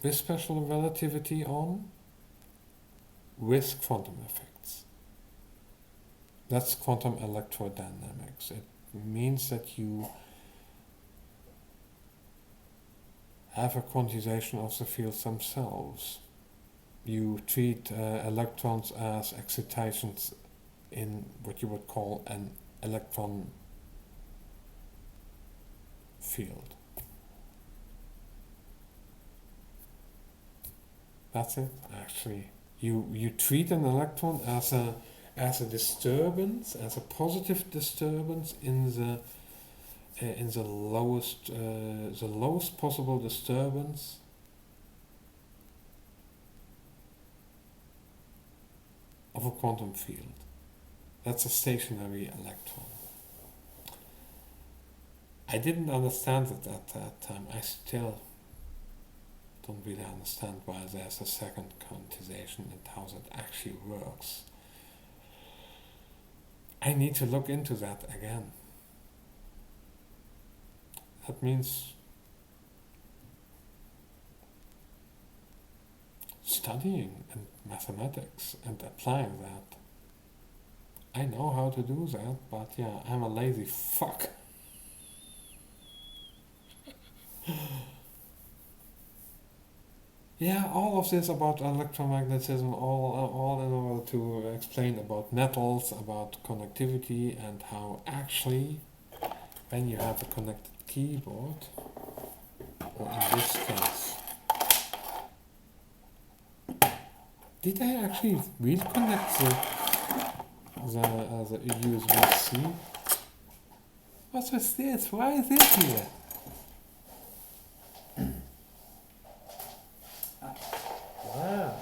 with special relativity on, with quantum effects. That's quantum electrodynamics. It means that you have a quantization of the fields themselves. You treat electrons as excitations in what you would call an electron field. That's it, actually. You treat an electron as a disturbance, as a positive disturbance in the lowest possible disturbance of a quantum field. That's a stationary electron. I didn't understand it at that time. I still don't really understand why there's a second quantization and how that actually works. I need to look into that again. That means studying and mathematics and applying that. I know how to do that, but yeah, I'm a lazy fuck. Yeah, all of this about electromagnetism, all in order to explain about metals, about connectivity, and how actually, when you have a connected keyboard, or in this case, did I actually really connect the USB-C? What is this? Why is it here? Wow.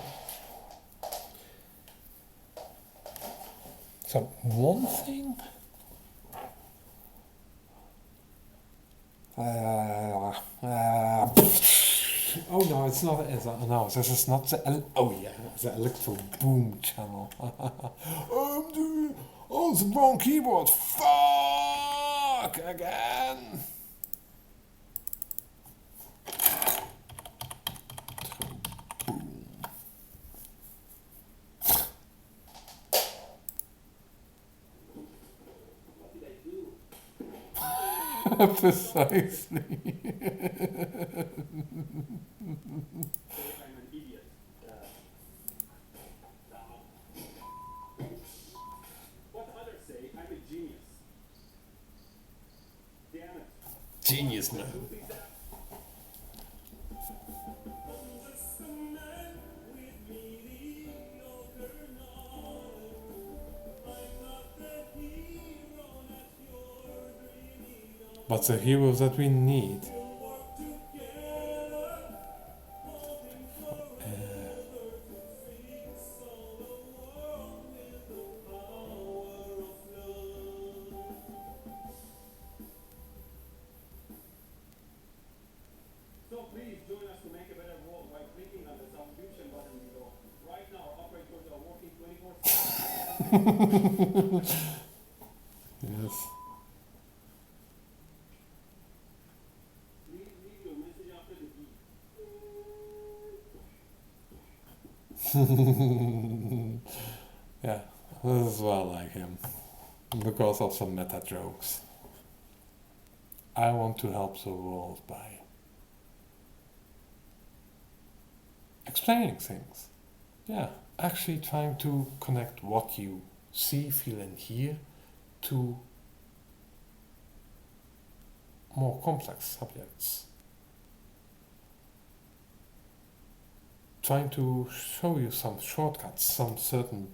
So one thing. Oh no, it's not. No, this is not the. Oh yeah, the electro boom channel. Oh, the wrong keyboard. Fuck again. Precisely. I'm an idiot. What others say, I'm a genius. Damn it. Genius, man. Who thinks that? But the hero that we need. So please join us to make a better world by clicking on the subscription button below. Right now, our operators are working 24/7. Yes. Please leave your message after the beep. Yeah, this is why I like him. Because of some meta jokes. I want to help the world by explaining things. Yeah, actually trying to connect what you see, feel, and hear to more complex subjects. Trying to show you some shortcuts, some certain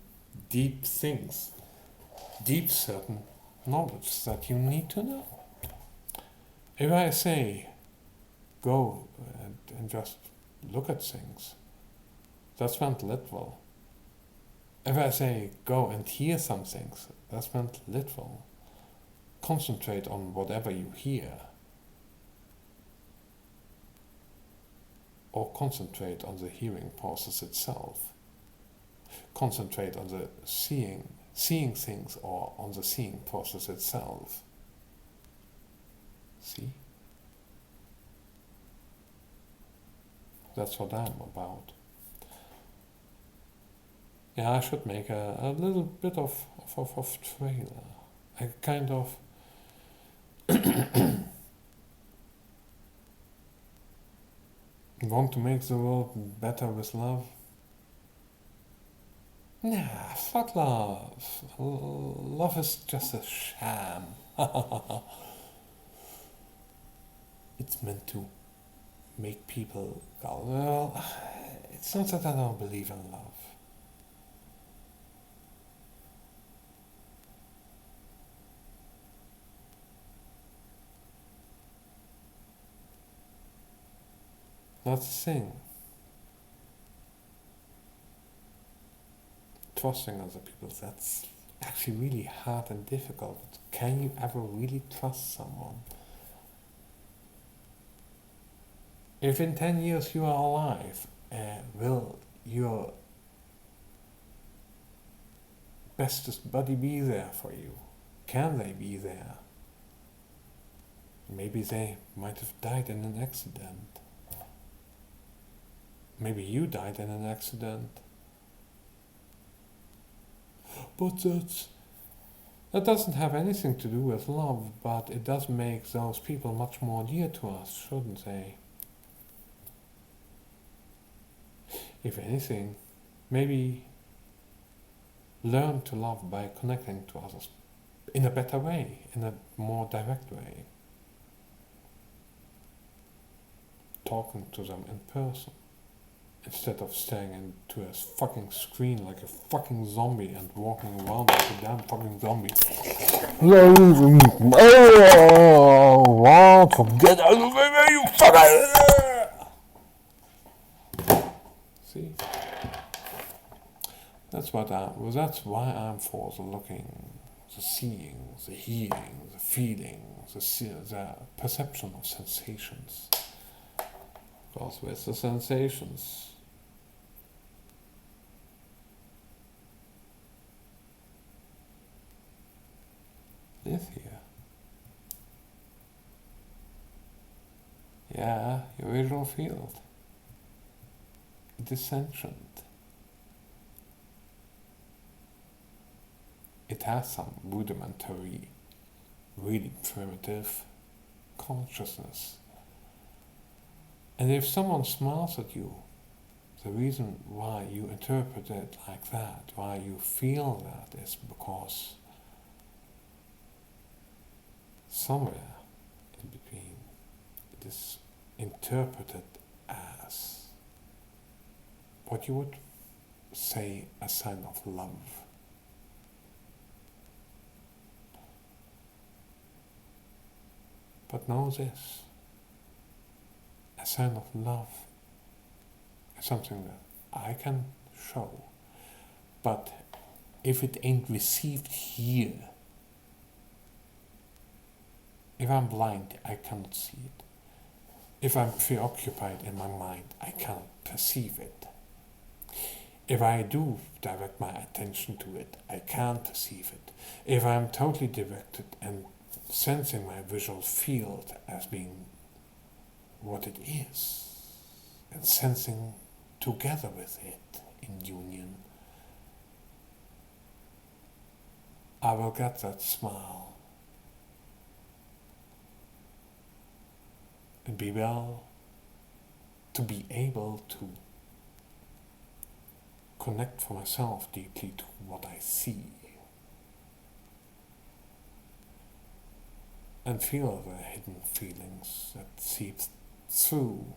deep things, deep certain knowledge that you need to know. If I say, go and just look at things, that's meant literal. If I say, go and hear some things, that's meant literal. Concentrate on whatever you hear. Or concentrate on the hearing process itself. Concentrate on the seeing things, or on the seeing process itself. See? That's what I'm about. Yeah, I should make a little bit of trailer. I kind of want to make the world better with love. Nah, fuck love. Love is just a sham. It's meant to make people go, well, it's not that I don't believe in love. That's the thing. Trusting other people, that's actually really hard and difficult. Can you ever really trust someone? If in 10 years you are alive, will your bestest buddy be there for you? Can they be there? Maybe they might have died in an accident. Maybe you died in an accident. But that doesn't have anything to do with love, but it does make those people much more dear to us, shouldn't they? If anything, maybe learn to love by connecting to others in a better way, in a more direct way. Talking to them in person, instead of staring into a fucking screen like a fucking zombie and walking around like a damn fucking zombie. Oh, forget out of my way, you fucker! See? That's why I'm for the looking, the seeing, the hearing, the feeling, the perception of sensations. Because with the sensations, live here. Yeah, your visual field. It is sentient. It has some rudimentary, really primitive consciousness. And if someone smiles at you, the reason why you interpret it like that, why you feel that, is because somewhere in between it is interpreted as what you would say a sign of love. But know this, a sign of love is something that I can show, but if it ain't received here, if I'm blind, I cannot see it. If I'm preoccupied in my mind, I cannot perceive it. If I do direct my attention to it, I can perceive it. If I'm totally directed and sensing my visual field as being what it is, and sensing together with it in union, I will get that smile and be able to connect for myself deeply to what I see and feel the hidden feelings that seep through.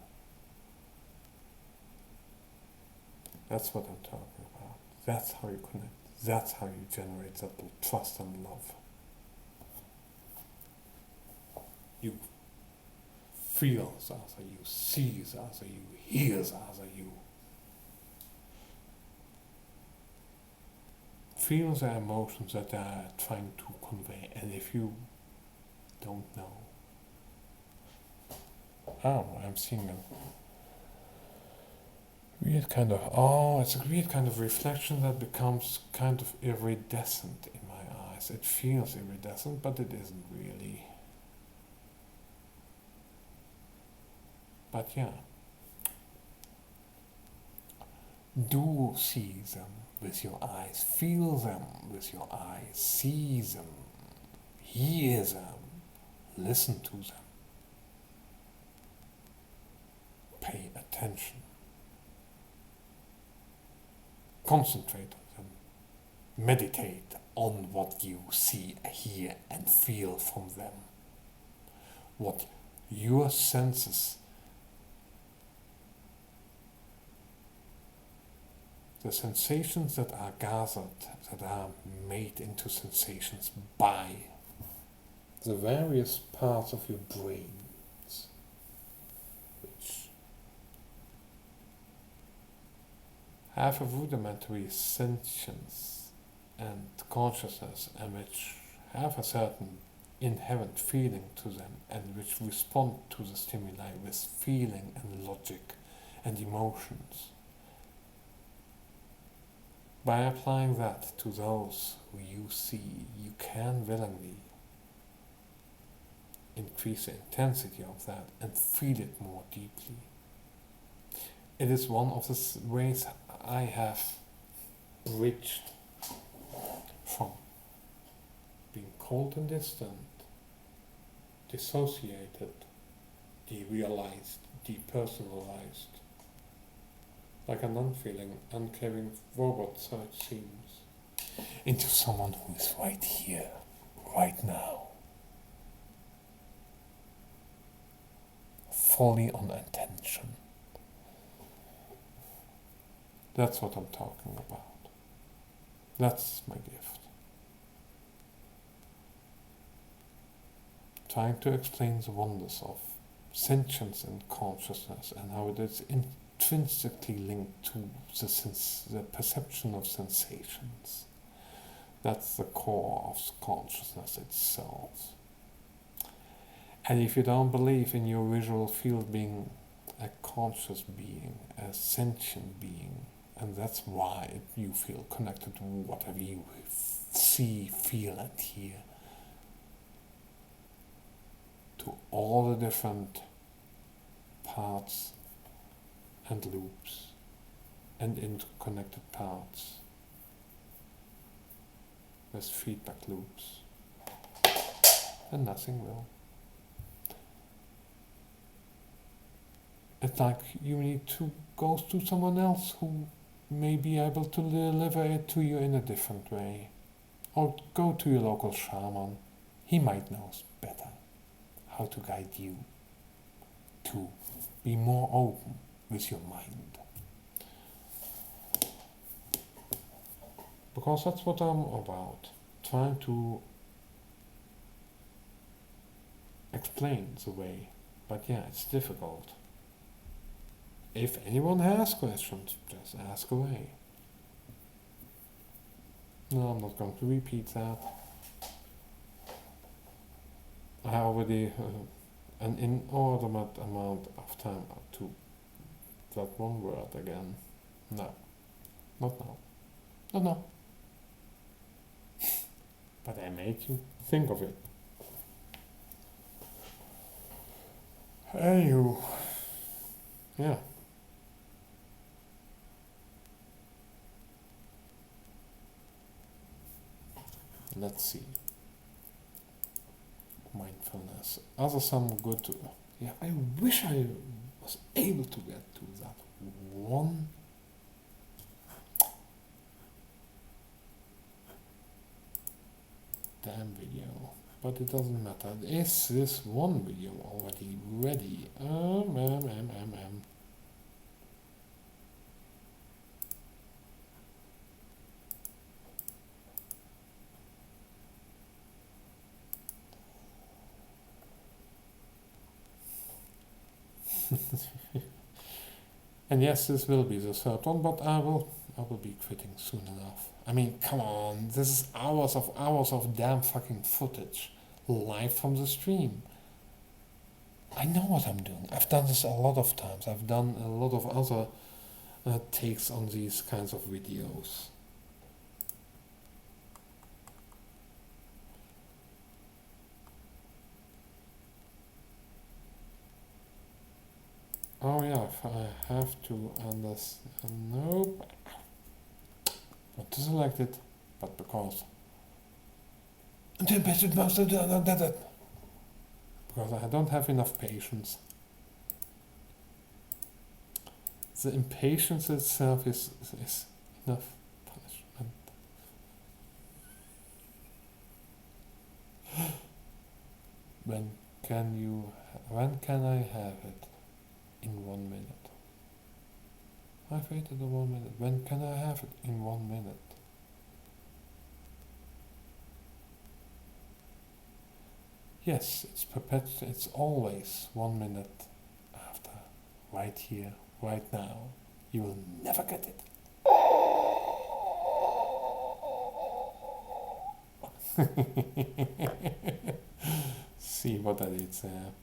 That's what I'm talking about. That's how you connect. That's how you generate that trust and love. You feel the other, you see the other, you hear the other, you feel the emotions that they are trying to convey. And if you don't know, I'm seeing a weird kind of, it's a weird kind of reflection that becomes kind of iridescent in my eyes. It feels iridescent, but it isn't really. But yeah, do see them with your eyes, feel them with your eyes, see them, hear them, listen to them, pay attention, concentrate on them, meditate on what you see, hear and feel from them, what your senses, the sensations that are gathered, that are made into sensations by the various parts of your brains, which have a rudimentary sentience and consciousness, and which have a certain inherent feeling to them, and which respond to the stimuli with feeling and logic and emotions. By applying that to those who you see, you can willingly increase the intensity of that and feel it more deeply. it is one of the ways I have reached from being cold and distant, dissociated, derealized, depersonalized, like a non-feeling, uncaring robot, so it seems, into someone who is right here, right now, fully on attention. That's what I'm talking about. That's my gift. Trying to explain the wonders of sentience and consciousness and how it is intrinsically linked to the perception of sensations. That's the core of consciousness itself. And if you don't believe in your visual field being a conscious being, a sentient being, and that's why you feel connected to whatever you see, feel, and hear, to all the different parts and loops and interconnected parts with feedback loops, and nothing will. It's like you need to go to someone else who may be able to deliver it to you in a different way. Or go to your local shaman. He might know better how to guide you to be more open with your mind. Because that's what I'm about. Trying to explain the way. But yeah, it's difficult. If anyone has questions, just ask away. No, I'm not going to repeat that. I already an inordinate amount of time to that one word again. No. Not now. Not now. But I made you think of it. Hey you. Yeah. Let's see. Mindfulness. Other some good. Yeah, I wish I was able to get to that one. Damn video. But it doesn't matter. Is this one video already ready? And yes, this will be the third one, but I will be quitting soon enough. I mean, come on, this is hours of damn fucking footage, live from the stream. I know what I'm doing. I've done this a lot of times. I've done a lot of other takes on these kinds of videos. Oh yeah, if I have to understand. Nope. Not to select it, but because. Because I don't have enough patience. The impatience itself is enough punishment. When can I have it? In 1 minute. I've waited 1 minute. When can I have it? In 1 minute. Yes, it's always 1 minute after. Right here, right now. You will never get it. See what I did there.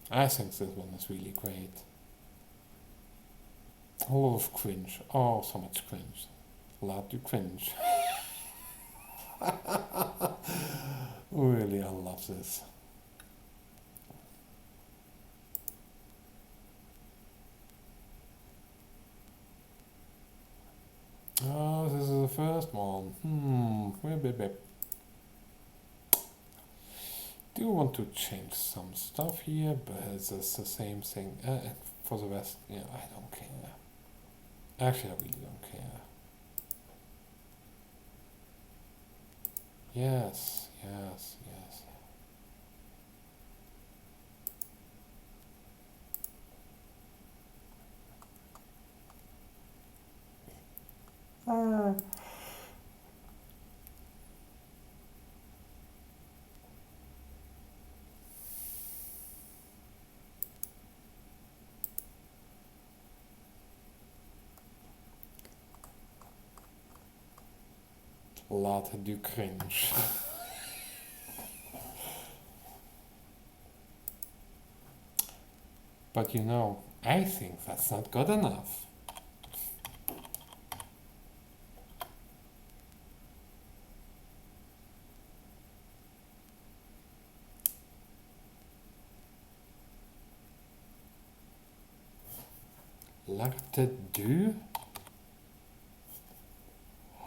I think this one is really great. A lot of cringe. Oh, so much cringe. Glad you cringe. Really, I love this. Oh, this is the first one. Do want to change some stuff here, but it's just the same thing. For the rest, yeah, I don't care. Actually, I really don't care. Yes, yes, yes. Later du cringe. But you know, I think that's not good enough. Larte du?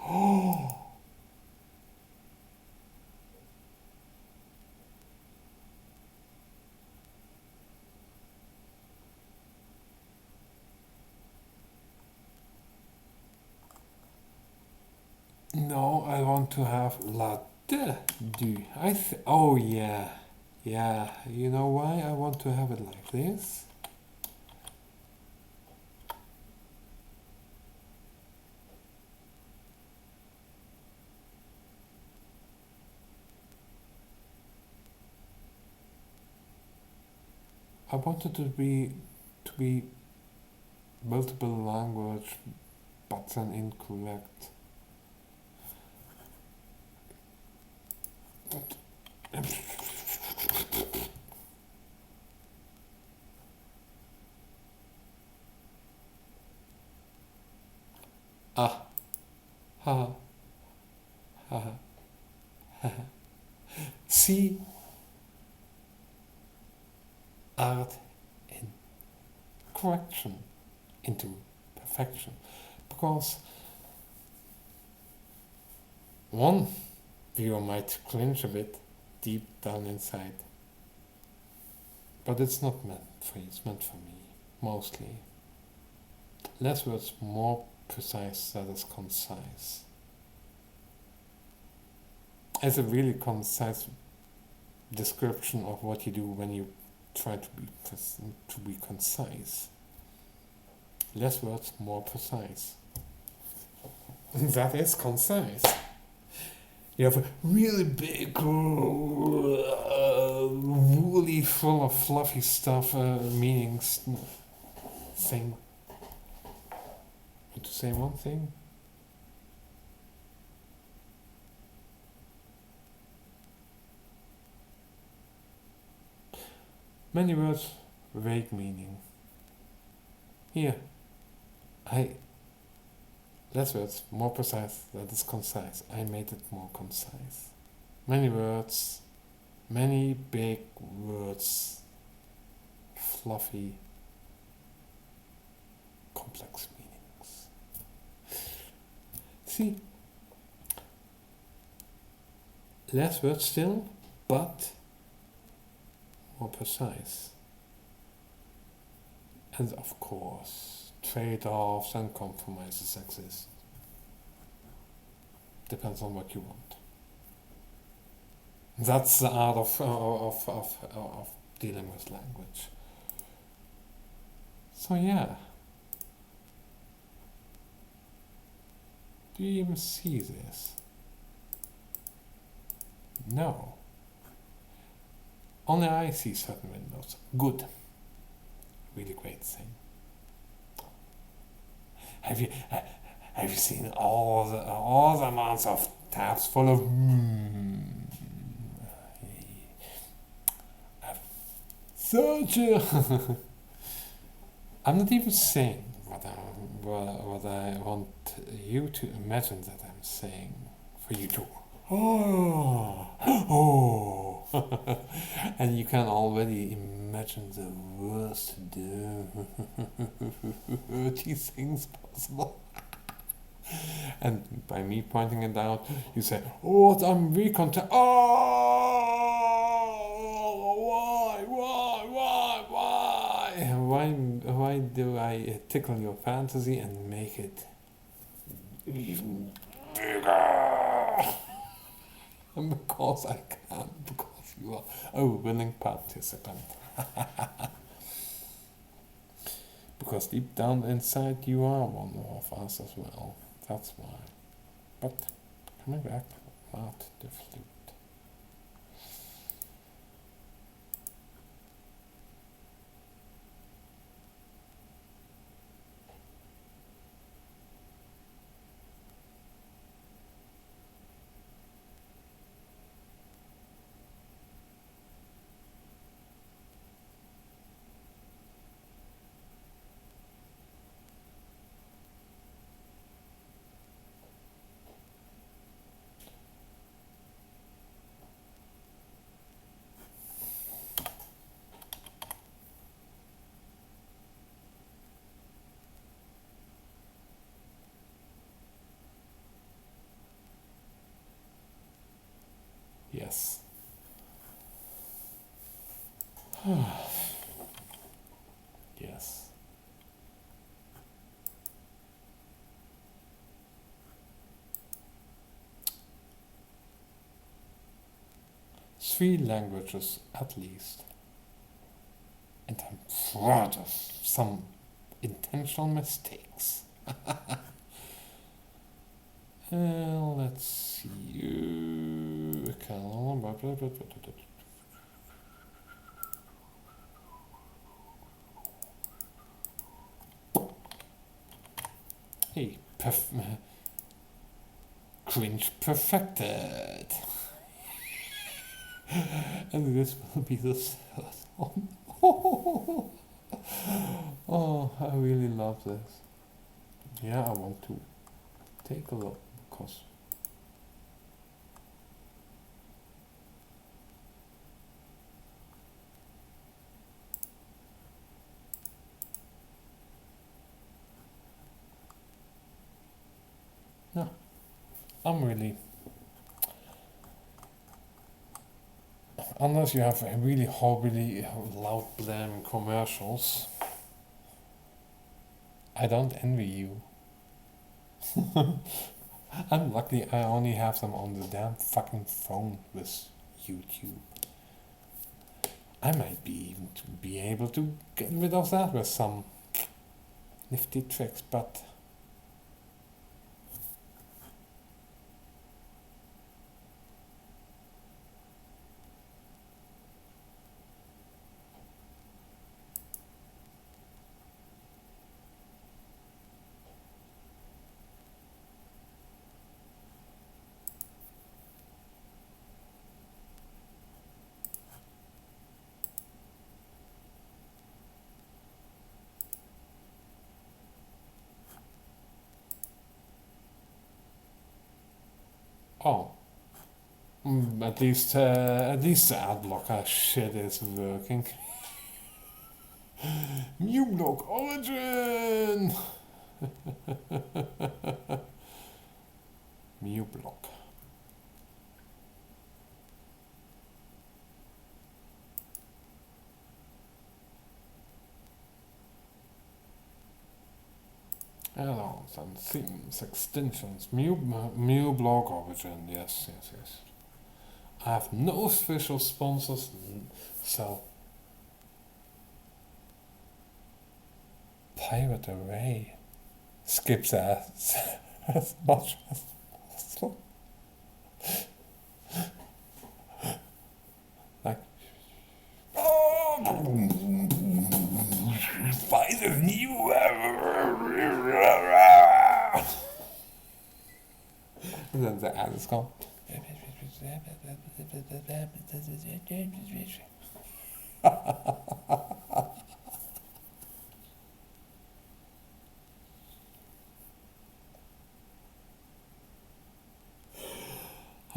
Oh! No, I want to have latte du. Oh yeah, yeah. You know why I want to have it like this? I want it to be multiple language, but then incorrect. Ah, ha, ha, ha. See, art in correction into perfection, because one viewer might cringe a bit deep down inside, but it's not meant for you, it's meant for me, mostly. Less words, more precise, that is concise. It's a really concise description of what you do when you try to be concise. Less words, more precise. That is concise. You have a really big, woolly, full of fluffy stuff, meanings thing. Want to say one thing? Many words, vague meaning. Here, less words, more precise, that is concise. I made it more concise. Many words, many big words, fluffy, complex meanings. See, less words still, but more precise. And of course, trade-offs and compromises exist. Depends on what you want. That's the art of dealing with language. So yeah. Do you even see this? No. Only I see certain windows. Good. Really great thing. Have you seen all the amounts of tabs full of such a I'm not even saying what I want you to imagine that I'm saying for you to Oh, oh, and you can already imagine the worst dirty things possible. And by me pointing it out, you say, "Oh, I'm recontent." Oh, why do I tickle your fantasy and make it even bigger? Because I can, because you are a willing participant. Because deep down inside you are one of us as well. That's why. But coming back, not the flute. Yes. Yes. Three languages at least. And I'm proud of some intentional mistakes. Let's see. Hey, cringe perfected. And this will be the third one. Oh, I really love this. Yeah, I want to take a look because no, I'm really, unless you have really horribly loud blaring commercials, I don't envy you. I'm lucky I only have them on the damn fucking phone with YouTube. I might be even to be able to get rid of that with some nifty tricks, but oh. At least the ad blocker shit is working. New block origin. New block. Add-ons and themes, extensions, new block origin. Yes. I have no official sponsors, so Pirate Array. Skip that as much as possible. Like, buy the new. And then the ad is gone.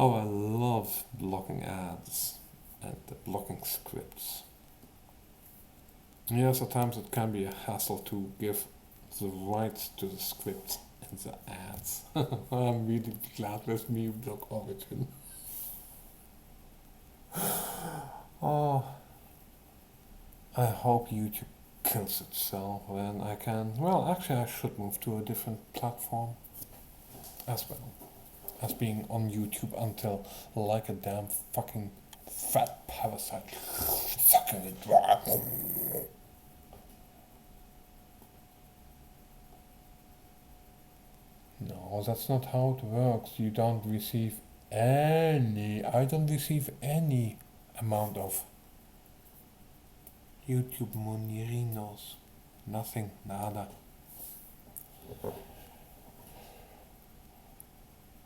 Oh, I love blocking ads and the blocking scripts. Yes, at times it can be a hassle to give the rights to the scripts and the ads. I'm really glad with me block origin. Oh, I hope YouTube kills itself when I can. Well, actually, I should move to a different platform as well as being on YouTube until like a damn fucking fat parasite sucking it dry. No, that's not how it works. You don't receive I don't receive any amount of YouTube monerinos. Nothing, nada.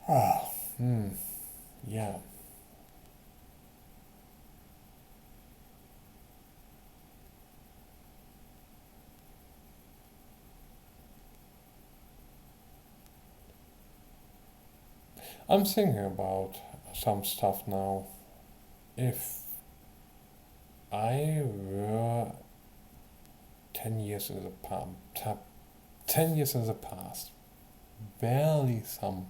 Ah, yeah. I'm thinking about some stuff now. If I were 10 years in the past, 10 years in the past, barely some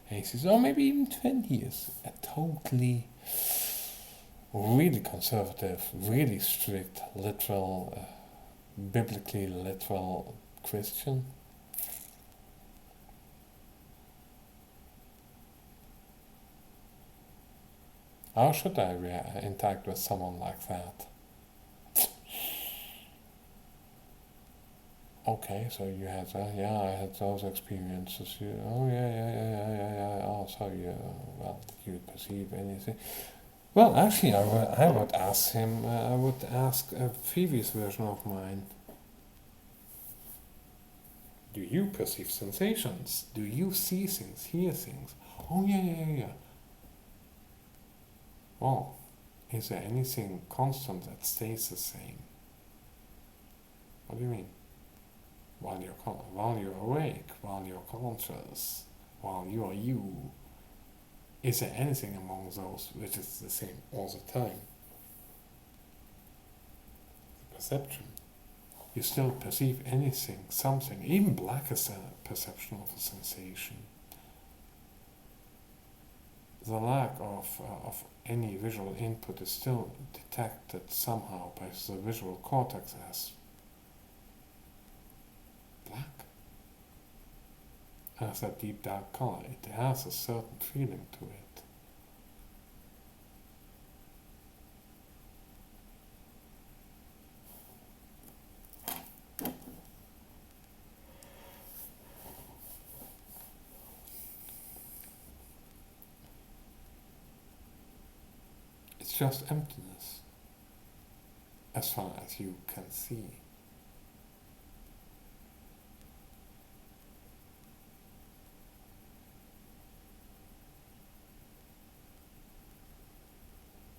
aces, or maybe even 20 years, a totally, really conservative, really strict, literal, biblically literal Christian. How should I interact with someone like that? Okay, so you had that. Yeah, I had those experiences. Oh, yeah. Oh, so well, you perceive anything? Well, actually, I would ask him. I would ask a previous version of mine. Do you perceive sensations? Do you see things, hear things? Oh, yeah. Well, is there anything constant that stays the same? What do you mean? While you're awake, while you're conscious, while you are you, is there anything among those which is the same all the time? Perception. You still perceive anything, something. Even black is a perception of a sensation. The lack of any visual input is still detected somehow by the visual cortex as black. It has a deep dark color. It has a certain feeling to it. It's just emptiness, as far as you can see.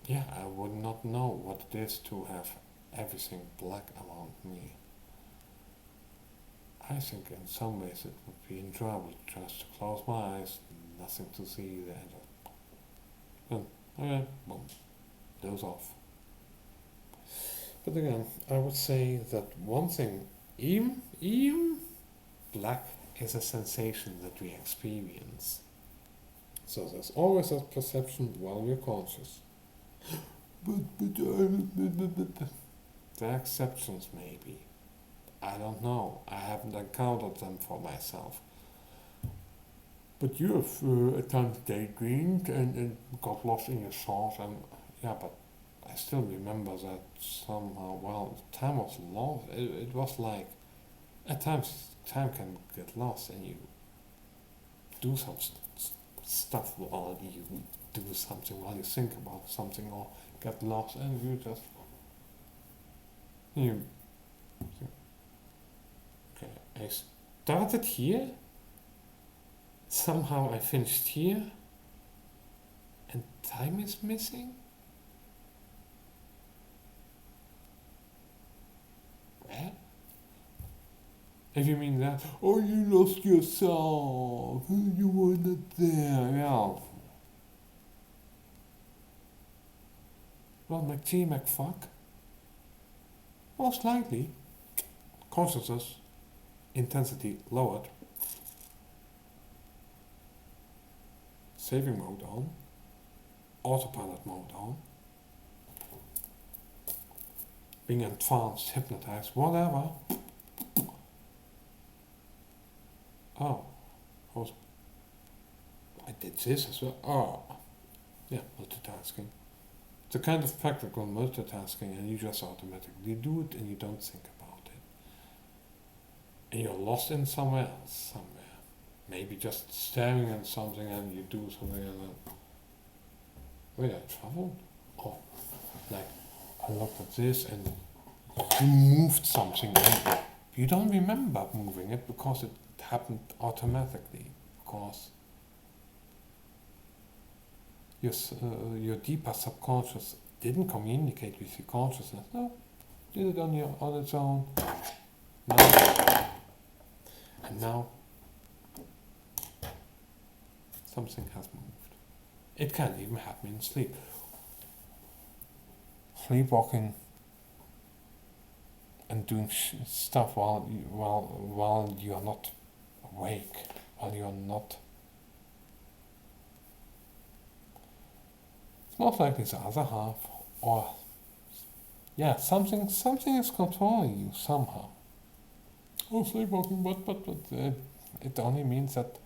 Yeah, I would not know what it is to have everything black around me. I think in some ways it would be enjoyable just to close my eyes, nothing to see there. Okay, boom, doze off. But again, I would say that one thing, even black is a sensation that we experience. So there's always a perception while we're conscious. But there are exceptions maybe. I don't know. I haven't encountered them for myself. But you have at times daydreamed and got lost in your thoughts, and yeah, but I still remember that somehow. Well, time was lost. It was like at times time can get lost, and you do some stuff while you do something, while you think about something, or get lost, and you okay. I started here. Somehow I finished here, and time is missing? Where? If you mean that, oh, you lost yourself, you were not there, well, Well, McGee, McFuck. Most likely, consciousness intensity lowered, saving mode on, autopilot mode on, being entranced, hypnotized, whatever. Oh, I did this as well. Oh, yeah, multitasking. It's a kind of practical multitasking, and you just automatically do it and you don't think about it. And you're lost in somewhere else, somewhere. Maybe just staring at something and you do something and then, wait, I traveled? Oh, like, I looked at this and you moved something and you don't remember moving it because it happened automatically, because your deeper subconscious didn't communicate with your consciousness. No, did it on its own. And now something has moved. It can even happen in sleep. Sleepwalking and doing stuff while you are not awake, while you are not. It's most likely the other half, or yeah, something is controlling you somehow. Oh, sleepwalking, but it only means that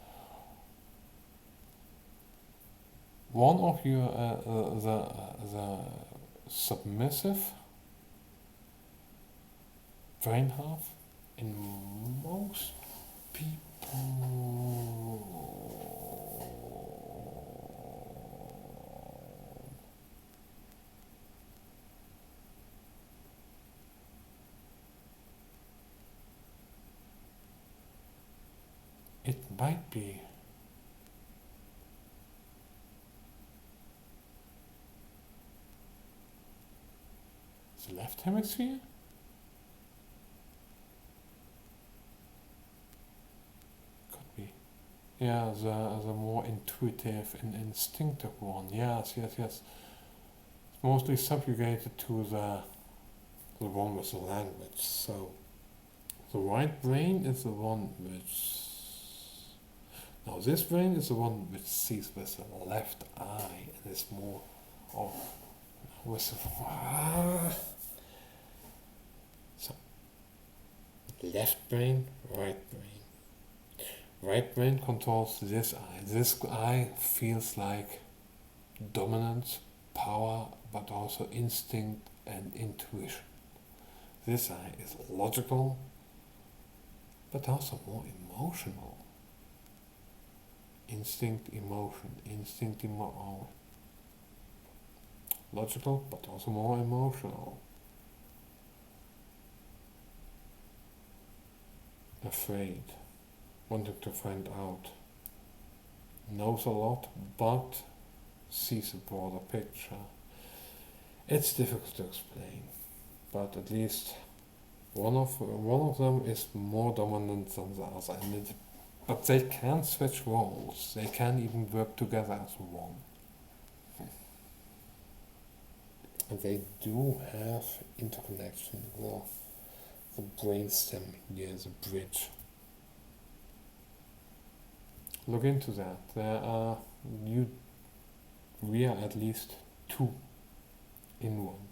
one of you, the submissive brain half, in most people, it might be the left hemisphere. Yeah, the more intuitive and instinctive one. Yes. It's mostly subjugated to the one with the language. So the right brain is the one which. Now this brain is the one which sees with the left eye and is more of with the so left brain, right brain. Right brain controls this eye. This eye feels like dominance, power, but also instinct and intuition. This eye is logical, but also more emotional. Instinct, emotion. Logical, but also more emotional. Afraid. Wanting to find out, knows a lot, but sees a broader picture. It's difficult to explain, but at least one of them is more dominant than the other, but they can switch roles. They can even work together as one. And they do have interconnection with the brainstem near the bridge. Look into that. We are at least two in one,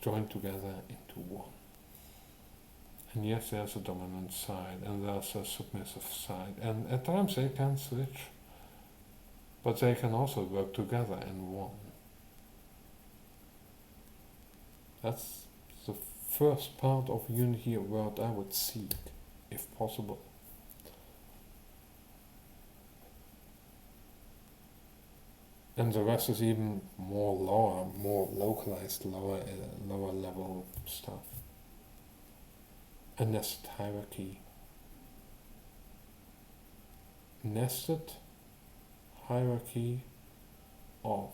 joined together into one. And yes, there's a dominant side and there's a submissive side, and at times they can switch, but they can also work together in one. That's the first part of unity what I would seek, if possible. And the rest is even more localized, lower level stuff. A nested hierarchy. Nested hierarchy of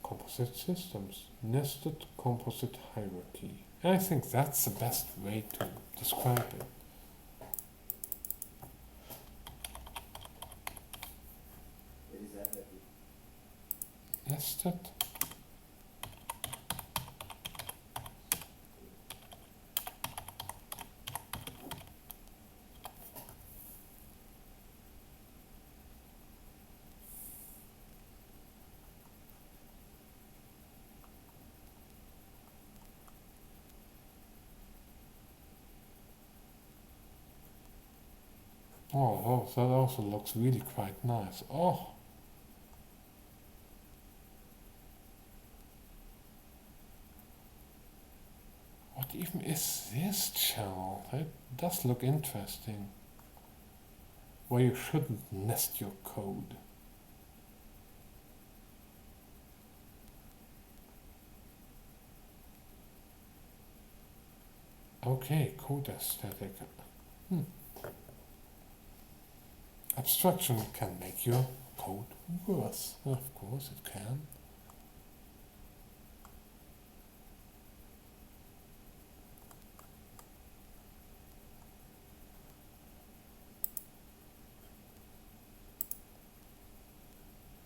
composite systems. Nested composite hierarchy. And I think that's the best way to describe it. guessed it. Oh, that also looks really quite nice. Oh, what even is this channel? It does look interesting. Where you shouldn't nest your code. Okay, code aesthetic. Abstraction can make your code worse. Of course it can.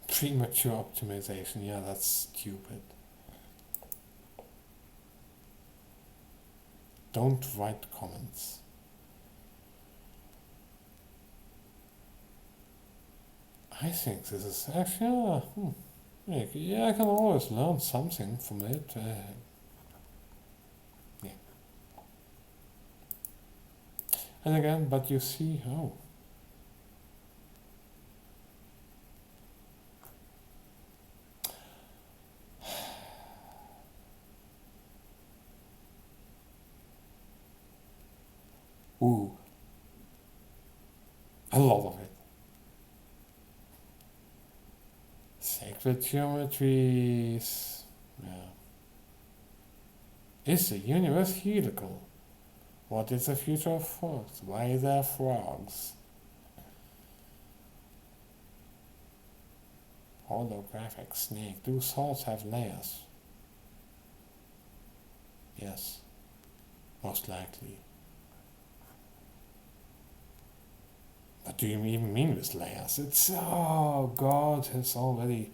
Premature optimization, yeah, that's stupid. Don't write comments. I think this is actually, yeah, I can always learn something from it. Yeah. And again, but you see, oh. Ooh. A lot of it. Sacred geometries. Yeah. Is the universe helical? What is the future of frogs? Why are there frogs? Holographic snake. Do swords have layers? Yes. Most likely. What do you even mean with layers? It's, oh god, it's already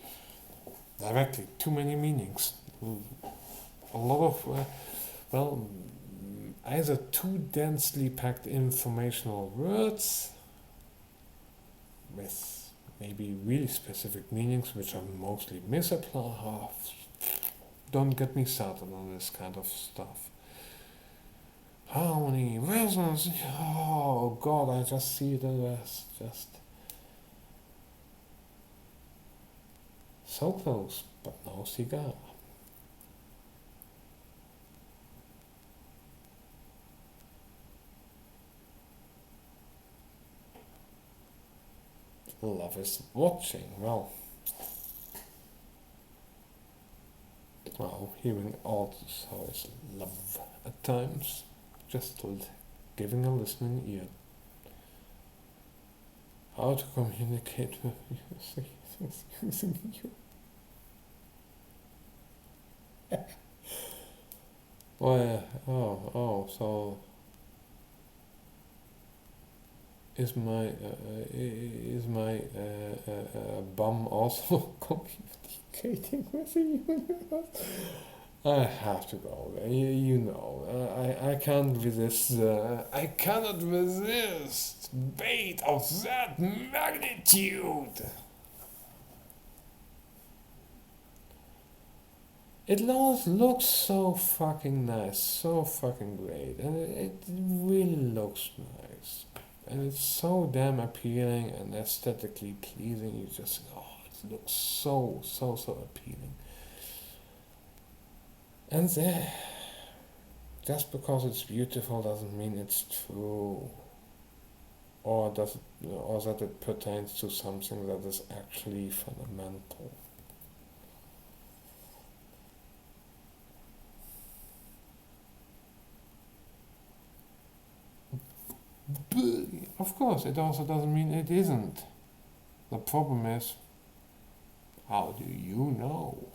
directly too many meanings. A lot of, either too densely packed informational words with maybe really specific meanings which are mostly misapplied. Oh, don't get me started on this kind of stuff. Harmony, resonance, oh god, I just see it as just so close, but no cigar. Love is watching. Well, hearing also is love at times. Just giving a listening ear. How to communicate with using you. Oh yeah. So is my bum also communicating with the universe? I have to go there. You know, I can't resist. I cannot resist bait of that magnitude. It looks so fucking nice, so fucking great, and it really looks nice, and it's so damn appealing and aesthetically pleasing. You just think, oh, it looks so appealing. And just because it's beautiful doesn't mean it's true, or that it pertains to something that is actually fundamental. But of course, it also doesn't mean it isn't. The problem is, how do you know?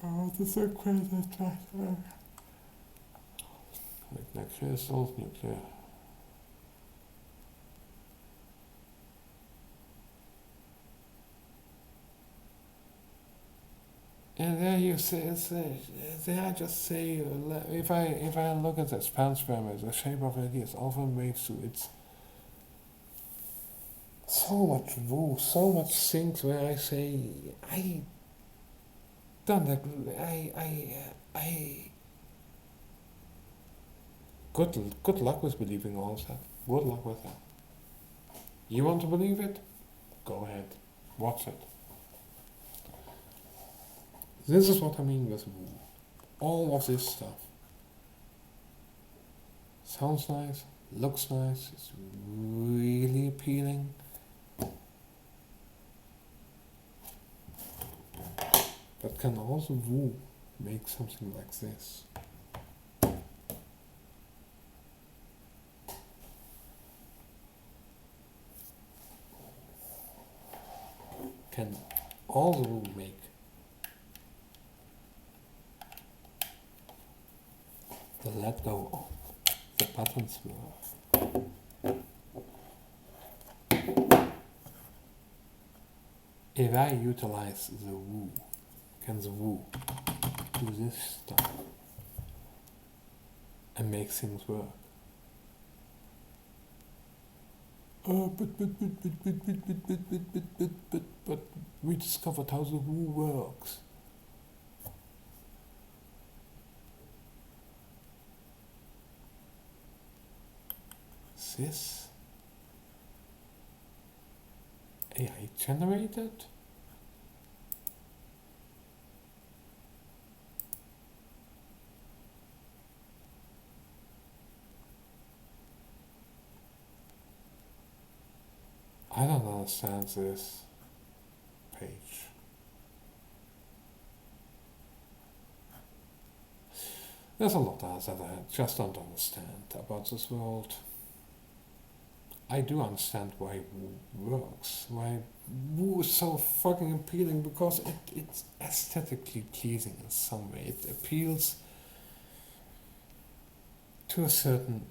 Oh, this is a crazy track. nuclear crystals, nuclear. And there you say, there I just say, if I look at the span pyramid, the shape of it is often waves to it's so much woo, so much things where I say I don't agree, I good luck with believing all of that. Good luck with that. You want to believe it? Go ahead, watch it. This is what I mean with woo. All of this stuff sounds nice, looks nice, it's really appealing. But can also woo make something like this. Can also woo make the let go of the buttons work. If I utilize the woo, can the woo do this stuff and make things work? But we discovered how the woo works. This AI generated? I don't understand this page. There's a lot else that I just don't understand about this world. I do understand why woo works, why woo is so fucking appealing, because it's aesthetically pleasing in some way. It appeals to a certain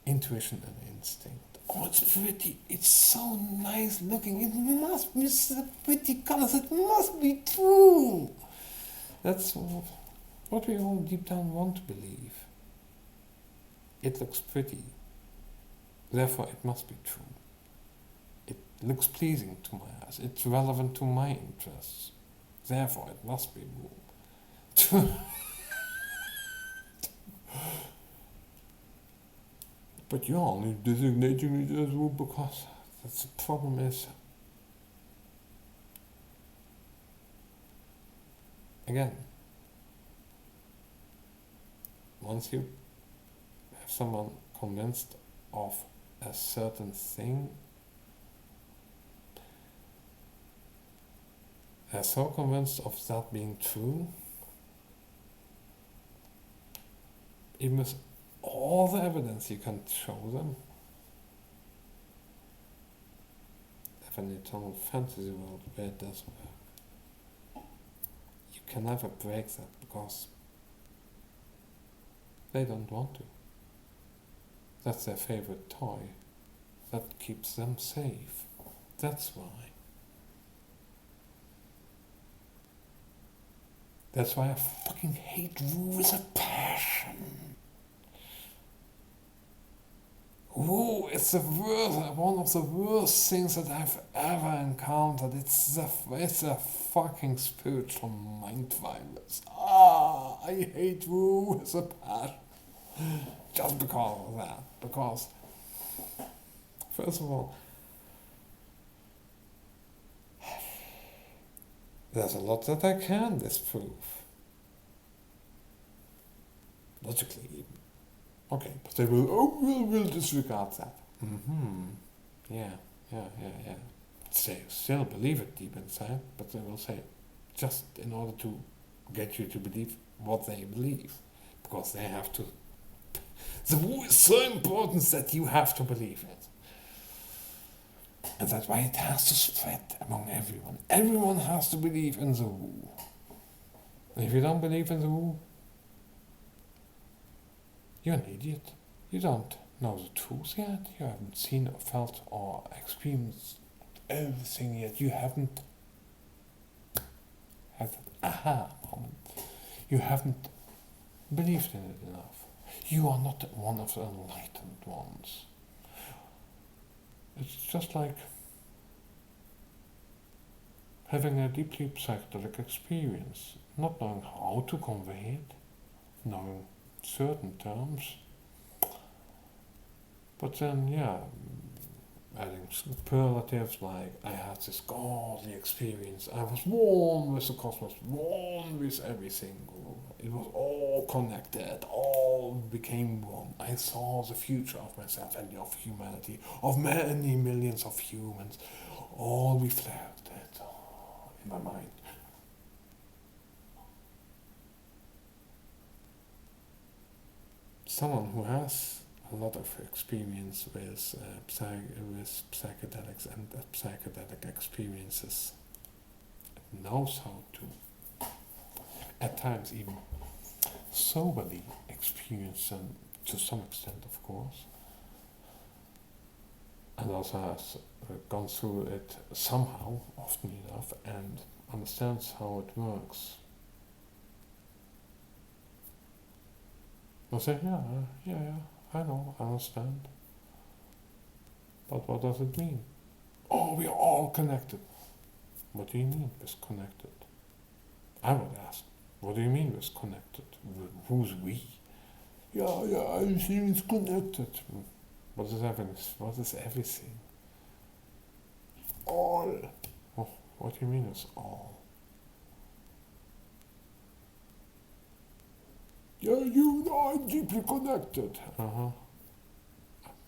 intuition and instinct. Oh, it's pretty, it's so nice looking, it must be so pretty colors, it must be true. That's what we all deep down want to believe. It looks pretty, therefore it must be true. It looks pleasing to my eyes, it's relevant to my interests, therefore it must be woo. But you're only designating it as woo because that's the problem is, again, once you have someone convinced of a certain thing, they're so convinced of that being true, even with all the evidence you can show them, have an eternal fantasy world where it does work. You can never break that because they don't want to. That's their favorite toy. That keeps them safe. That's why. That's why I fucking hate woo with a passion. Woo is the worst, one of the worst things that I've ever encountered. It's a fucking spiritual mind virus. I hate woo with a passion. Just because of that. Because, first of all, there's a lot that I can disprove. Logically, even. Okay, but they will, we'll disregard that. Yeah. They still believe it deep inside, but they will say, just in order to get you to believe what they believe. Because they have to. The woo is so important that you have to believe it. And that's why it has to spread among everyone. Everyone has to believe in the woo. And if you don't believe in the woo, You're an idiot. You don't know the truth yet. You haven't seen or felt or experienced everything yet. You haven't had that aha moment. You haven't believed in it enough. You are not one of the enlightened ones. It's just like having a deeply psychedelic experience, not knowing how to convey it, knowing certain terms, but then, yeah, adding superlatives like I had this godly experience, I was one with the cosmos, one with everything, it was all connected, all became one. I saw the future of myself and of humanity, of many millions of humans, all reflected in my mind. Someone who has a lot of experience with psychedelics and psychedelic experiences knows how to, at times even soberly, experience them to some extent, of course, and also has gone through it somehow, often enough, and understands how it works. They'll say, yeah, I know, I understand. But what does it mean? Oh, we are all connected. What do you mean with connected? I would ask, what do you mean with connected? Who's we? Yeah, everything is connected. What is everything? What is everything? All. Oh, what do you mean with all? Yeah, you are deeply connected.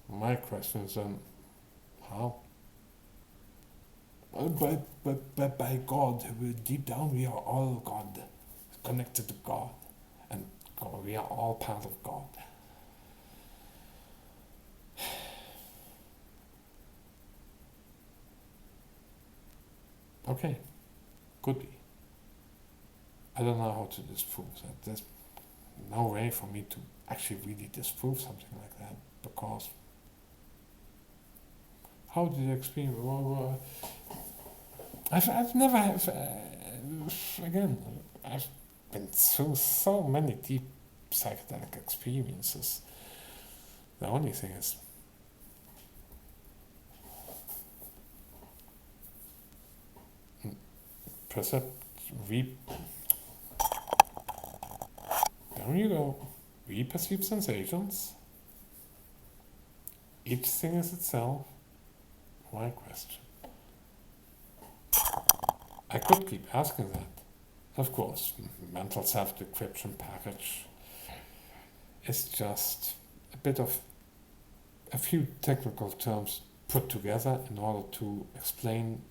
My question is then, how? By God, deep down we are all God, connected to God, and God, we are all part of God. Okay, could be. I don't know how to disprove that. There's no way for me to actually really disprove something like that, because how did you experience? I've never have. Again, I've been through so many deep psychedelic experiences. The only thing is, there you go. We perceive sensations. Each thing is itself. My question. I could keep asking that. Of course, mental self-decryption package is just a few technical terms put together in order to explain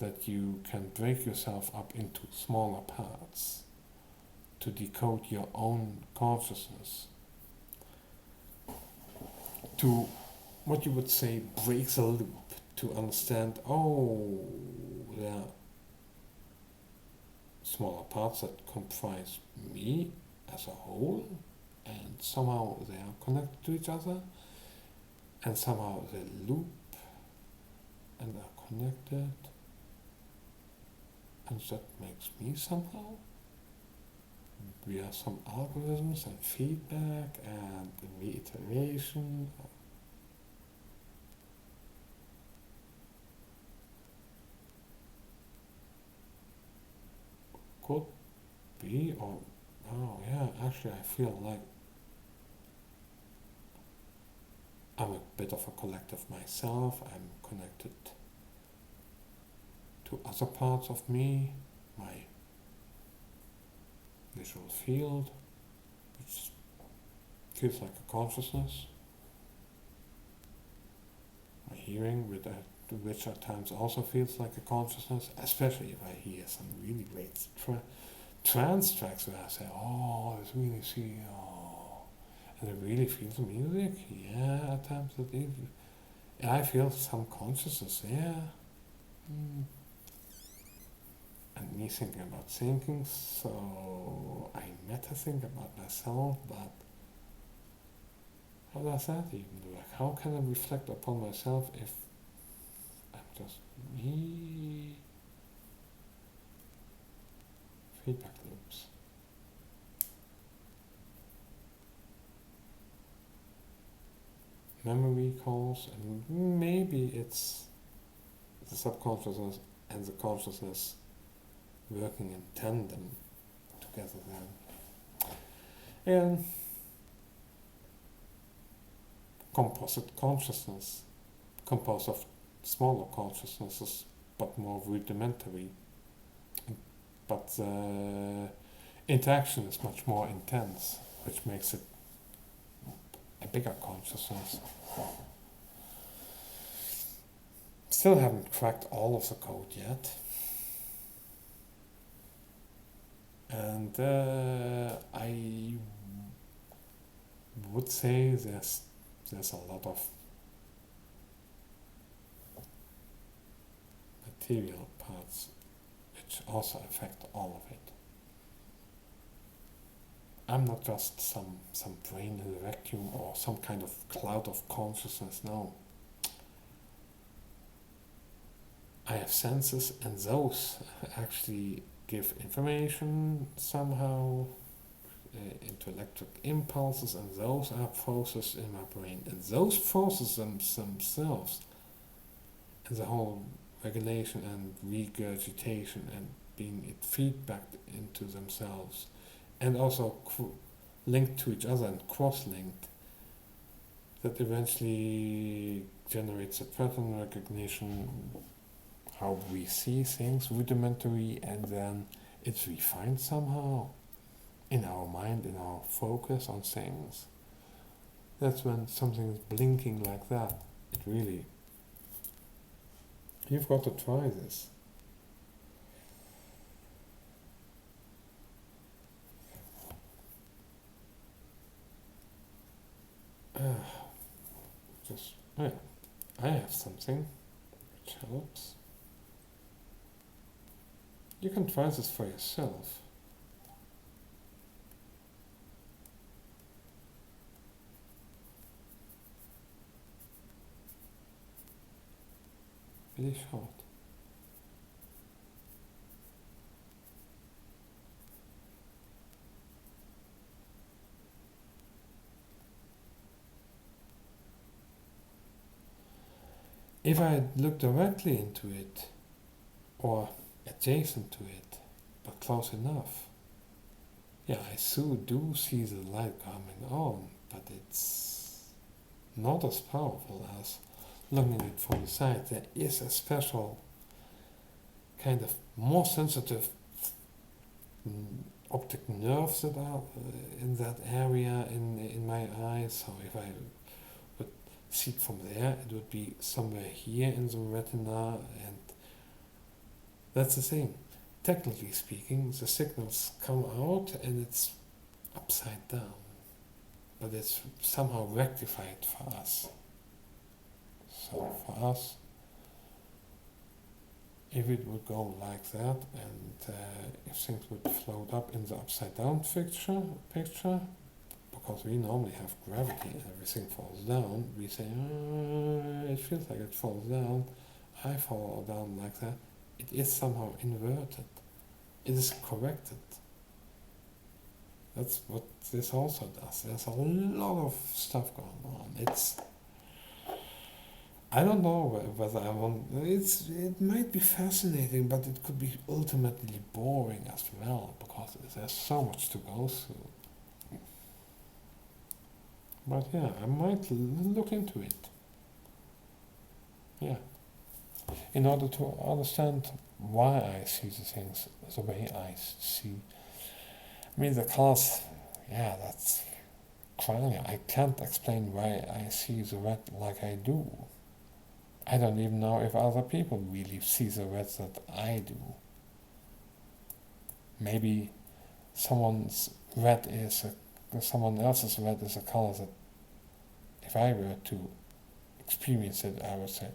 that you can break yourself up into smaller parts to decode your own consciousness, to what you would say break the loop, to understand, oh, there are smaller parts that comprise me as a whole, and somehow they are connected to each other, and somehow they loop and are connected, and that makes me somehow. We have some algorithms and feedback and reiteration. Could be, or oh yeah, actually I feel like I'm a bit of a collective myself. I'm connected to other parts of me, my visual field, which feels like a consciousness, my hearing, which at times also feels like a consciousness, especially if I hear some really great trance tracks where I say, oh, it's really sweet, oh, and I really feel the music, yeah, at times I feel some consciousness there. And me thinking about thinking, so I meta think about myself, but How does that even work? How can I reflect upon myself if I'm just me? Feedback loops. Memory calls, and maybe it's the subconsciousness and the consciousness working in tandem together then. And composite consciousness, composed of smaller consciousnesses, but more rudimentary. But the interaction is much more intense, which makes it a bigger consciousness. Still haven't cracked all of the code yet. And I would say there's a lot of material parts which also affect all of it. I'm not just some brain in a vacuum or some kind of cloud of consciousness, no. I have senses, and those actually give information somehow into electric impulses, and those are processed in my brain. And those processes themselves, and the whole regulation and regurgitation and being it feedback into themselves, and also linked to each other and cross-linked, that eventually generates a pattern recognition, how we see things, rudimentary, and then it's refined somehow in our mind, in our focus on things. That's when something is blinking like that. It really... You've got to try this. I have something which helps. You can try this for yourself. Really short. If I look directly into it, or adjacent to it, but close enough, yeah, I do see the light coming on, but it's not as powerful as looking at it from the side. There is a special kind of more sensitive optic nerves that are in that area in my eyes. So if I would see it from there, it would be somewhere here in the retina, and that's the thing. Technically speaking, the signals come out and it's upside down, but it's somehow rectified for us. So for us, if it would go like that, and if things would float up in the upside down picture, because we normally have gravity and everything falls down, we say, it feels like it falls down, I fall down like that. It is somehow inverted. It is corrected. That's what this also does. There's a lot of stuff going on. I don't know whether I want. It might be fascinating, but it could be ultimately boring as well, because there's so much to go through. But yeah, I might look into it. Yeah. In order to understand why I see the things the way I see. I mean, the colors, yeah, that's clearly. I can't explain why I see the red like I do. I don't even know if other people really see the red that I do. Maybe someone else's red is a color that, if I were to experience it, I would say,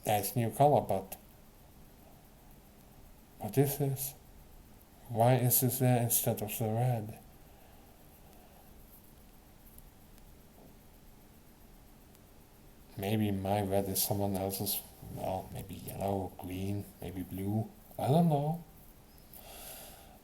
nice new color, but what is this? Why is this there instead of the red? maybe my red is someone else's, well, maybe yellow, green, maybe blue. I don't know.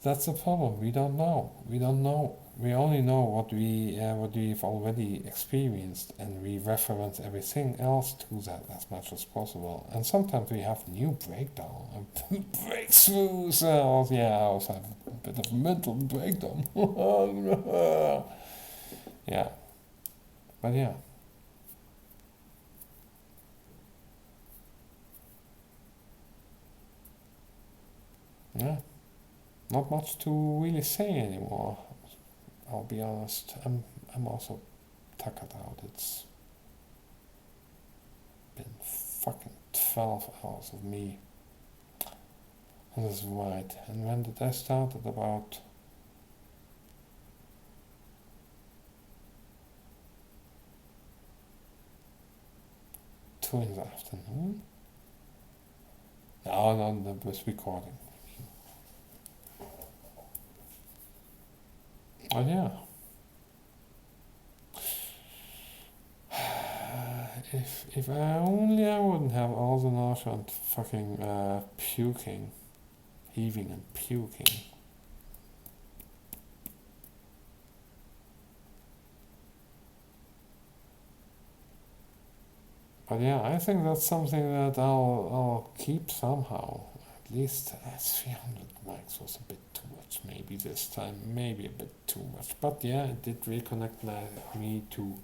That's the problem. We don't know. We don't know. We only know what we've already experienced, and we reference everything else to that as much as possible. And sometimes we have new breakdown, breakthroughs. Yeah, I also have a bit of mental breakdown. Yeah, but yeah. Yeah, not much to really say anymore. I'll be honest. I'm also tuckered out. It's been fucking 12 hours of me. And this is right. And when did I start? At about 2 in the afternoon? No, that was recording. Oh yeah. If I only I wouldn't have all the nausea and fucking puking, heaving and puking. But yeah, I think that's something that I'll keep somehow. At least 300 mics was a bit too much. Maybe this time, maybe a bit too much. But yeah, it did reconnect me to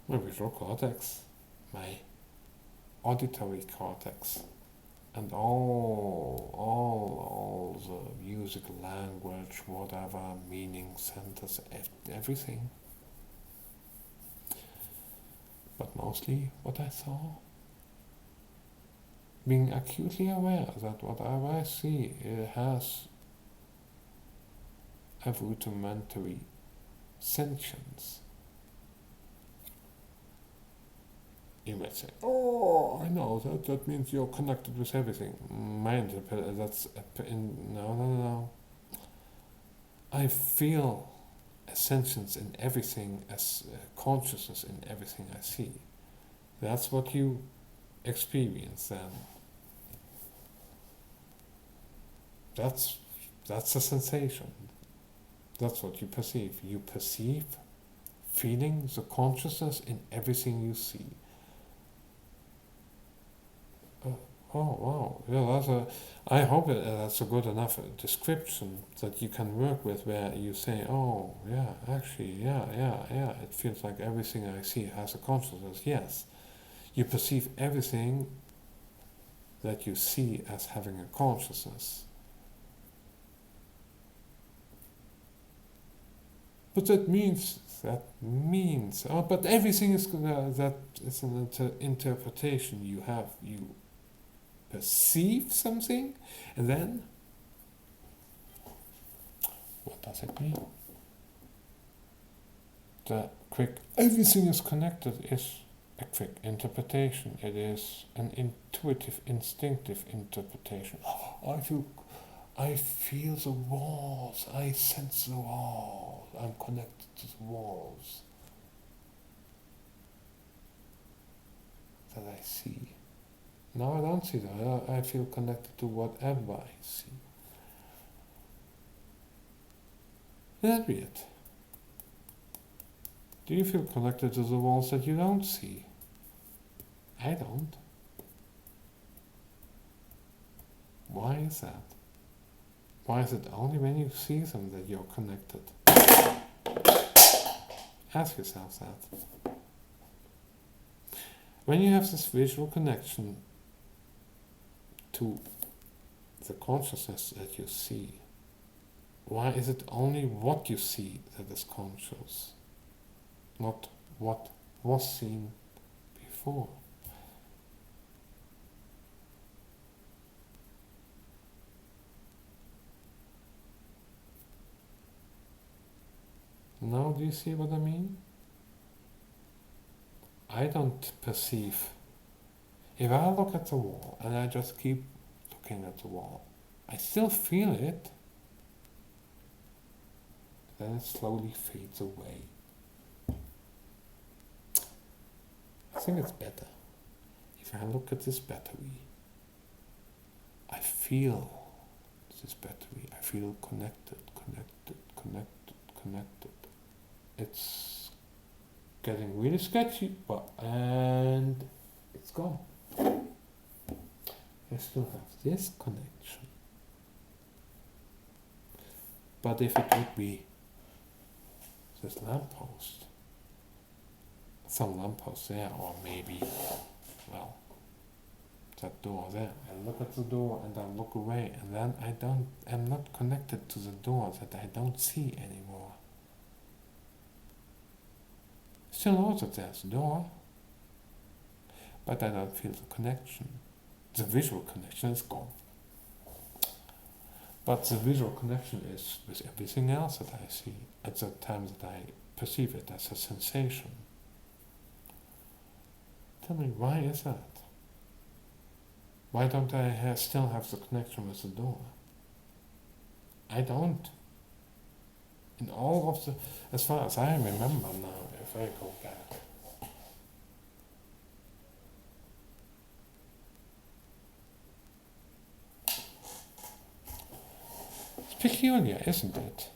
my visual cortex, my auditory cortex, and all the music, language, whatever, meaning, centers, everything. But mostly what I saw. Being acutely aware that whatever I see, it has a rudimentary sentience. You might say, "Oh, I know that means you're connected with everything." My interpretation, no. I feel a sentience in everything, as consciousness in everything I see. That's what you experience then. That's a sensation. That's what you perceive. You perceive feeling the consciousness in everything you see. Oh wow! Yeah, I hope that's a good enough description that you can work with, where you say, "Oh yeah, actually, yeah. It feels like everything I see has a consciousness." Yes, you perceive everything that you see as having a consciousness. But that means, but everything is that is an interpretation you have. You perceive something, and then what does it mean? The quick everything is connected is a quick interpretation. It is an intuitive, instinctive interpretation. Oh, I feel the walls. I sense the walls. I'm connected to the walls that I see. No, I don't see that. I feel connected to whatever I see. Isn't that weird? Do you feel connected to the walls that you don't see? I don't. Why is that? Why is it only when you see them that you're connected? Ask yourself that. When you have this visual connection to the consciousness that you see, why is it only what you see that is conscious, not what was seen before? Now do you see what I mean? I don't perceive. If I look at the wall and I just keep looking at the wall, I still feel it. Then it slowly fades away. think it's better. If I look at this battery, I feel this battery. I feel connected. It's getting really sketchy, and it's gone. I still have this connection. But if it would be this lamppost, some lamppost there, or maybe, well, that door there. I look at the door and I look away, and then I'm not connected to the door that I don't see anymore. Still know that there's a door, but I don't feel the connection. The visual connection is gone. But the visual connection is with everything else that I see at the time that I perceive it as a sensation. Tell me, why is that? Why don't I still have the connection with the door? I don't. In all of the, as far as I remember now, if I go back, it's peculiar, isn't it?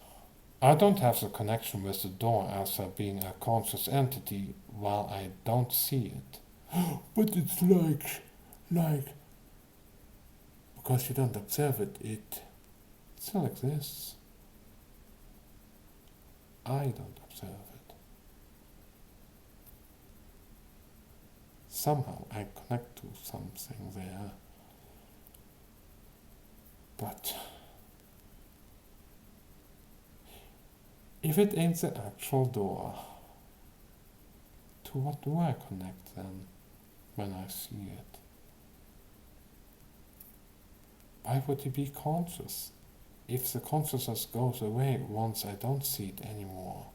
I don't have the connection with the door as being a conscious entity while I don't see it. But it's like, because you don't observe it, it still exists. I don't observe it. Somehow I connect to something there. But if it ain't the actual door, to what do I connect then when I see it? Why would it be conscious? If the consciousness goes away once I don't see it anymore.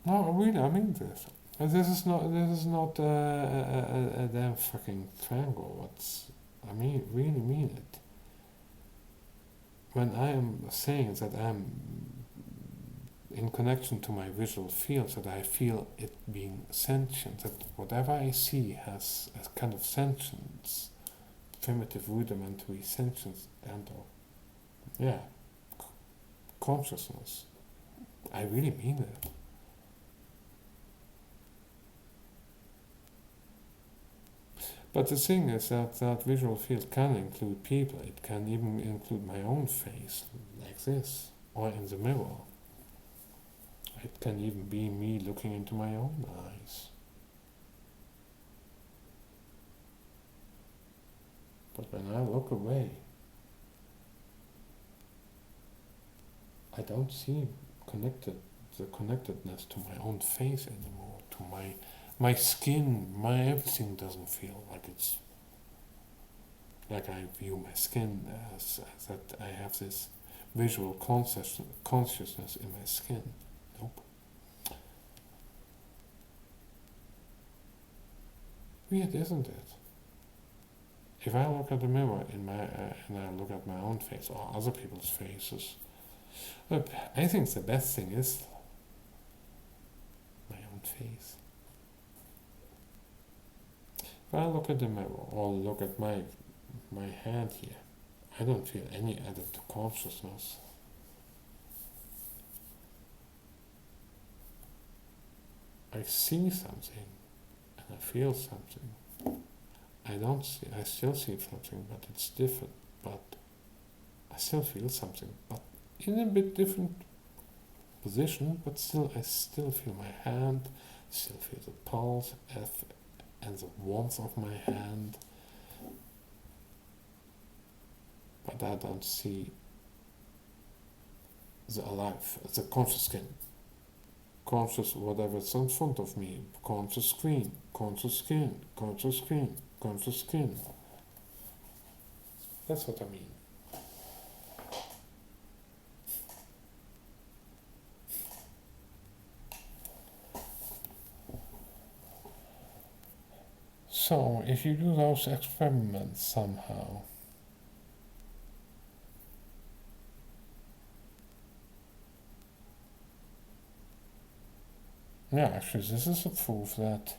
No, really, I mean this. This is not a damn fucking triangle. I really mean it. When I am saying that I'm in connection to my visual field, that I feel it being sentient, that whatever I see has a kind of sentience, primitive rudimentary sentience, and consciousness. I really mean it. But the thing is that visual field can include people. It can even include my own face, like this, or in the mirror. It can even be me looking into my own eyes. But when I look away, I don't see the connectedness to my own face anymore, to my skin, my everything doesn't feel like it's like I view my skin as that I have this visual consciousness in my skin. Nope. Weird, isn't it? If I look at the mirror and I look at my own face or other people's faces, look, I think the best thing is my own face. If I look at the mirror or look at my hand here, I don't feel any added consciousness. I see something and I feel something. I still see something, but it's different. But I still feel something, but in a bit different position, but still, I still feel my hand, still feel the pulse and the warmth of my hand. But I don't see the alive, the conscious skin. Conscious whatever's in front of me, conscious screen, conscious skin, conscious screen, conscious skin. That's what I mean. So, if you do those experiments somehow, Yeah, actually, this is a proof that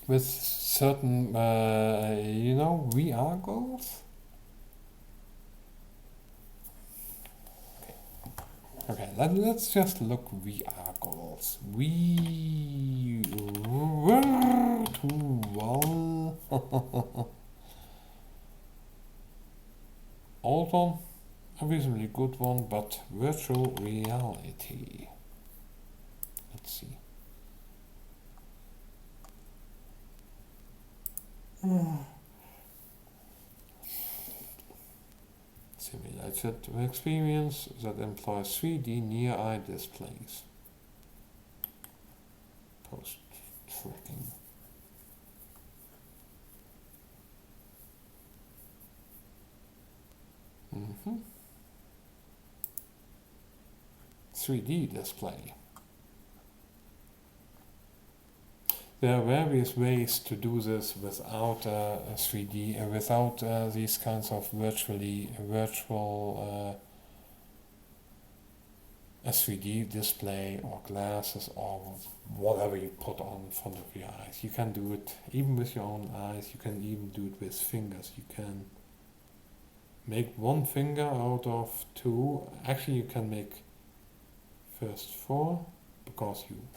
with certain, VR goals. Okay, let's just look VR goals. We were too well. Old one, a reasonably good one, but virtual reality. Let's see. Simulated experience that employs 3D near eye displays. Post tracking. Mm-hmm. 3D display. There are various ways to do this without a 3D, without these kinds of virtual a 3D display or glasses or whatever you put on in front of your eyes. You can do it even with your own eyes. You can even do it with fingers. You can make one finger out of two. Actually, you can make first four because you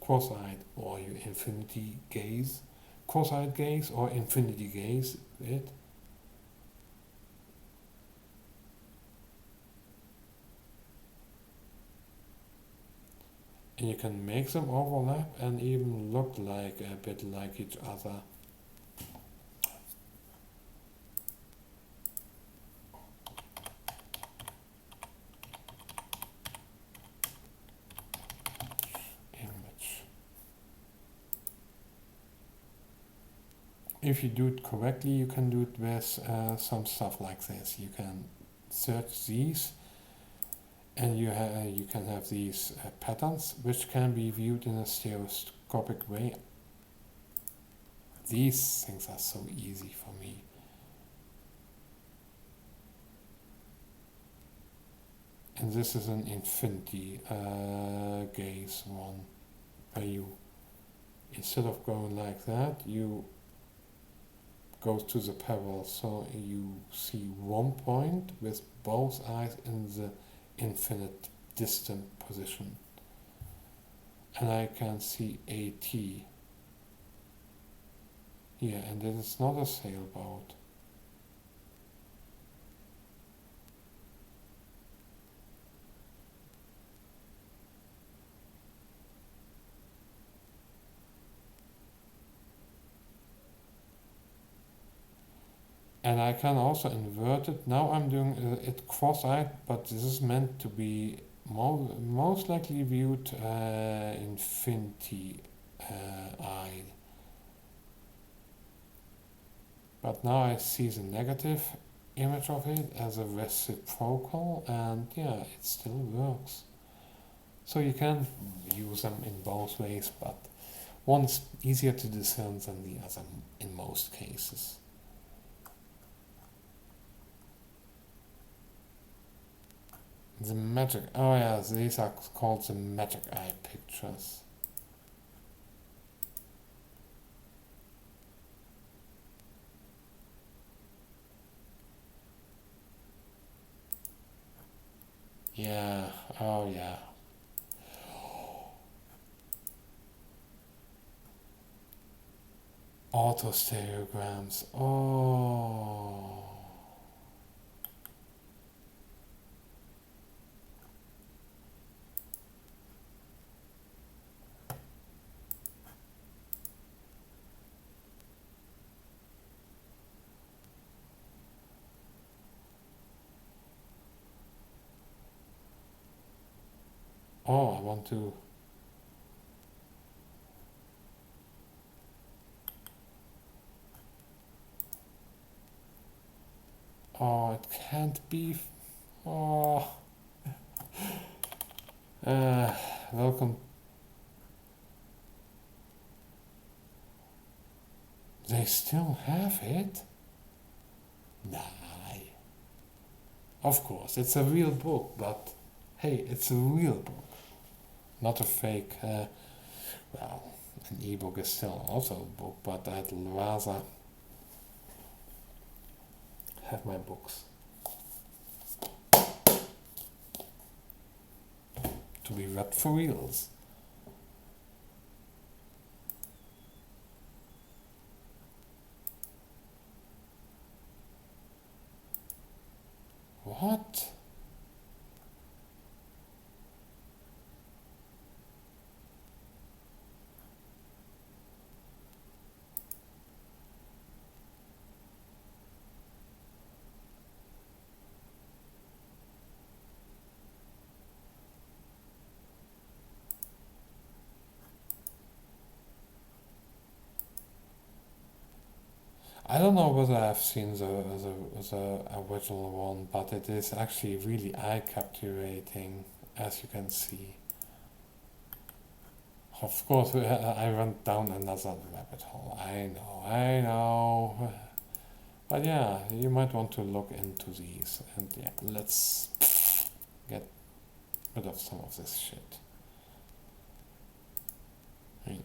cross-eyed or you infinity gaze, cross-eyed gaze or infinity gaze it. And you can make them overlap and even look like a bit like each other. Image. If you do it correctly, you can do it with some stuff like this. You can search these and you can have these patterns which can be viewed in a stereoscopic way. These things are so easy for me. And this is an infinity gaze one, where you, instead of going like that, you go to the parallel, so you see one point with both eyes in the infinite distant position. And I can see AT here, and it is not a sailboat. And I can also invert it. Now I'm doing it cross-eyed, but this is meant to be most likely viewed infinity eye. But now I see the negative image of it as a reciprocal, and yeah, it still works. So you can use them in both ways, but one's easier to discern than the other in most cases. The magic, oh yeah, these are called the magic eye pictures. Yeah, oh yeah. Autostereograms, oh. Oh, I want to. Oh, it can't be. Oh. Welcome. They still have it? Nah. Of course, it's a real book, but hey, it's a real book, not a fake. Well, an ebook is still also a book, but I'd rather have my books to be read for reals. What? I don't know whether I've seen the original one, but it is actually really eye-captivating, as you can see. Of course, I went down another rabbit hole. I know. But yeah, you might want to look into these. And yeah, let's get rid of some of this shit. I mean,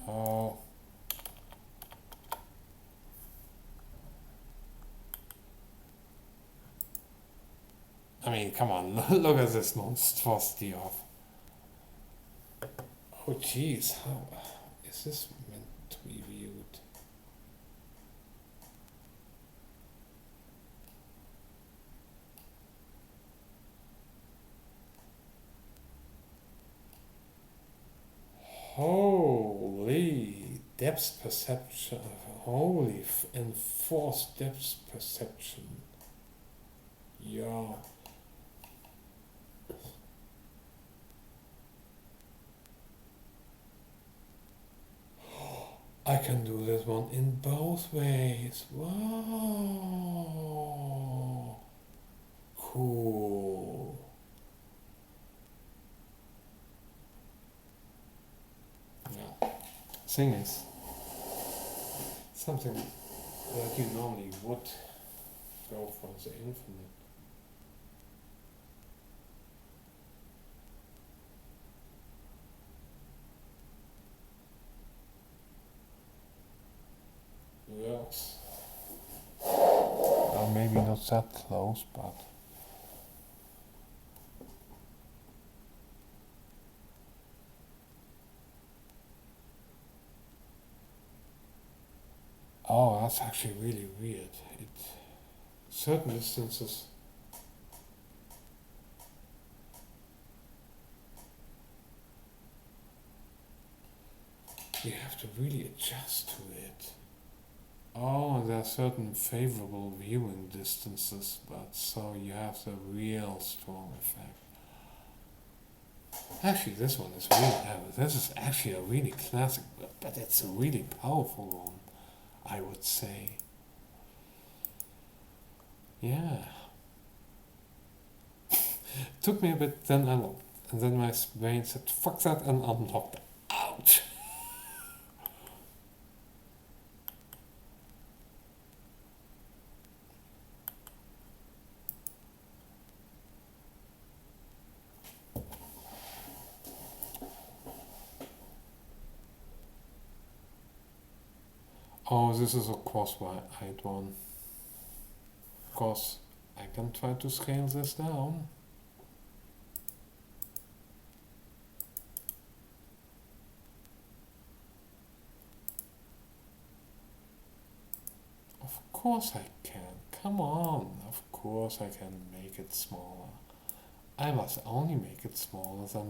oh. I mean, come on, look at this monstrosity of. Oh, jeez, how is this meant to be viewed? Holy depth perception! Holy enforced depth perception! Yeah. I can do this one in both ways. Wow. Cool. Yeah. Thing is, something that you normally would go for the infinite. Yes. Well, maybe not that close, but. Oh, that's actually really weird. Certain distances. You have to really adjust to it. Oh, there are certain favorable viewing distances, but so you have the real strong effect. Actually, this one is really, this is actually a really classic, but it's a really powerful one, I would say. Yeah. Took me a bit, then I looked, and then my brain said, fuck that, and unlocked it. Ouch! Oh, this is a cross-eyed one. Of course, I can try to scale this down. Of course I can. Come on. Of course I can make it smaller. I must only make it smaller than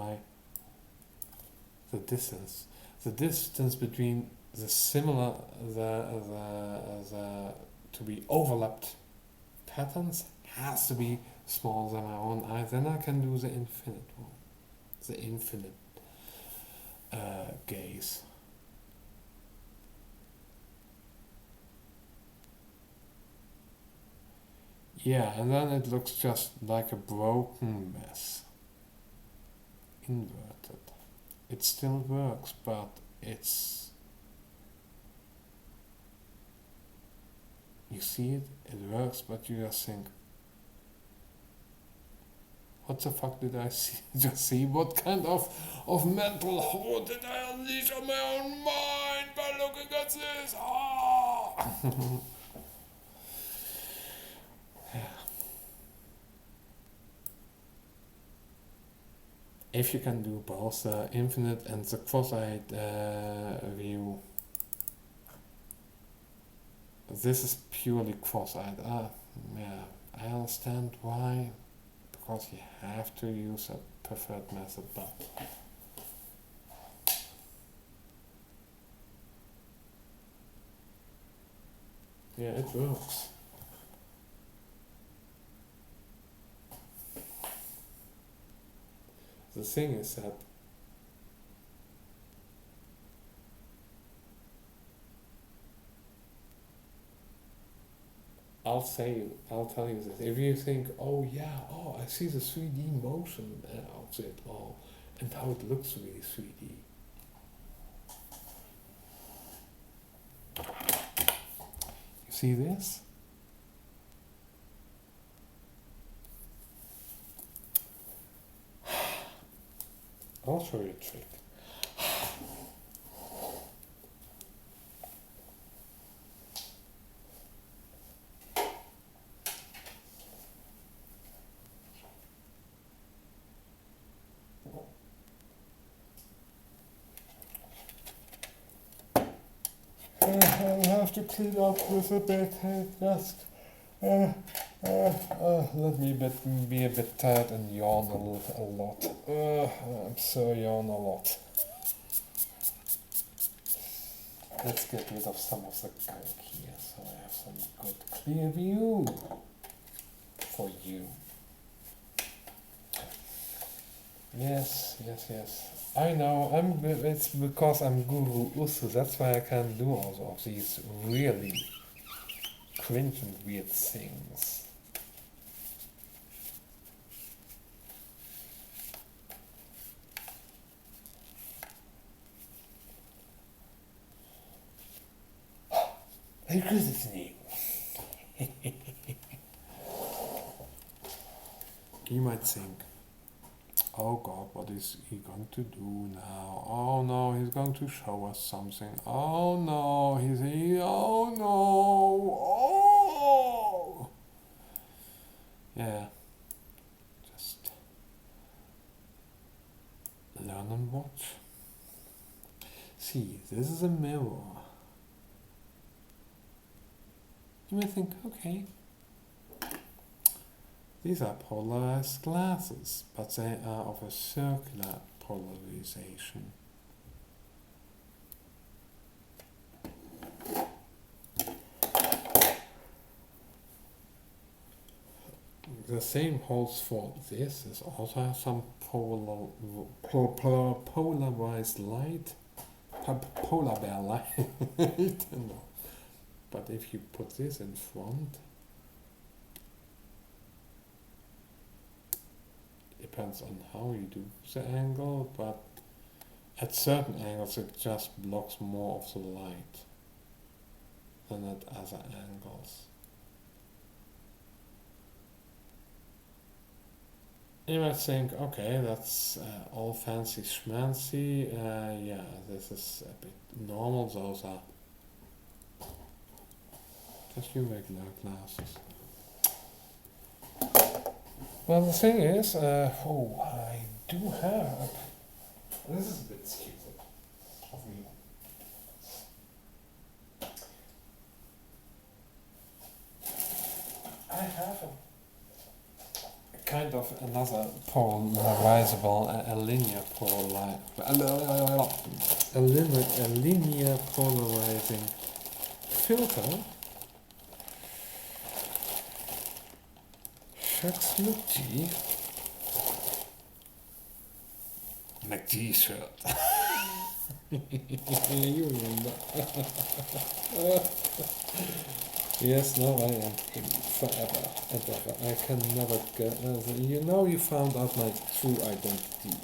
the distance. The distance between the similar the to be overlapped patterns has to be smaller than my own eye. Then I can do the infinite one. The infinite gaze. Yeah, and then it looks just like a broken mess. inverted. It still works, but it's... You see it? It works, but you just think, what the fuck did I see? Just see? What kind of mental horror did I unleash on my own mind by looking at this? Ah! If you can do both the infinite and the cross-eyed view, this is purely cross-eyed. Yeah, I understand why, because you have to use a preferred method, but yeah, it works. The thing is that I'll tell you this. If you think, oh yeah, oh I see the 3D motion of it, oh, and how it looks really 3D. You see this? I'll show you a trick. I'll have to clean up this a bit. Just let me be a bit tired and yawn a lot. I'm so yawn a lot. Let's get rid of some of the gunk here, so I have some good clear view for you. Yes. I know. It's because I'm Guru Usu. That's why I can do all of these really cringe and weird things. Merry Christmas, Nick. You might think, oh God, what is he going to do now? Oh no, he's going to show us something. Oh no, oh no, oh! Yeah, just learn and watch. See, this is a mirror. You may think, okay, these are polarized glasses, but they are of a circular polarization. The same holds for this. This also has some polarized light, polar bear light. No. But if you put this in front, depends on how you do the angle, but at certain angles it just blocks more of the light than at other angles. You might think, okay, that's all fancy schmancy. Yeah, this is a bit normal. Those are just your regular glasses. Well, the thing is, I do have. This is a bit stupid of me. I have a kind of another polarizable, a linear linear polarizing filter. Shucks McGee. McGee shirt. You remember. Yes, now I am him forever and ever. I can never get. You found out my true identity.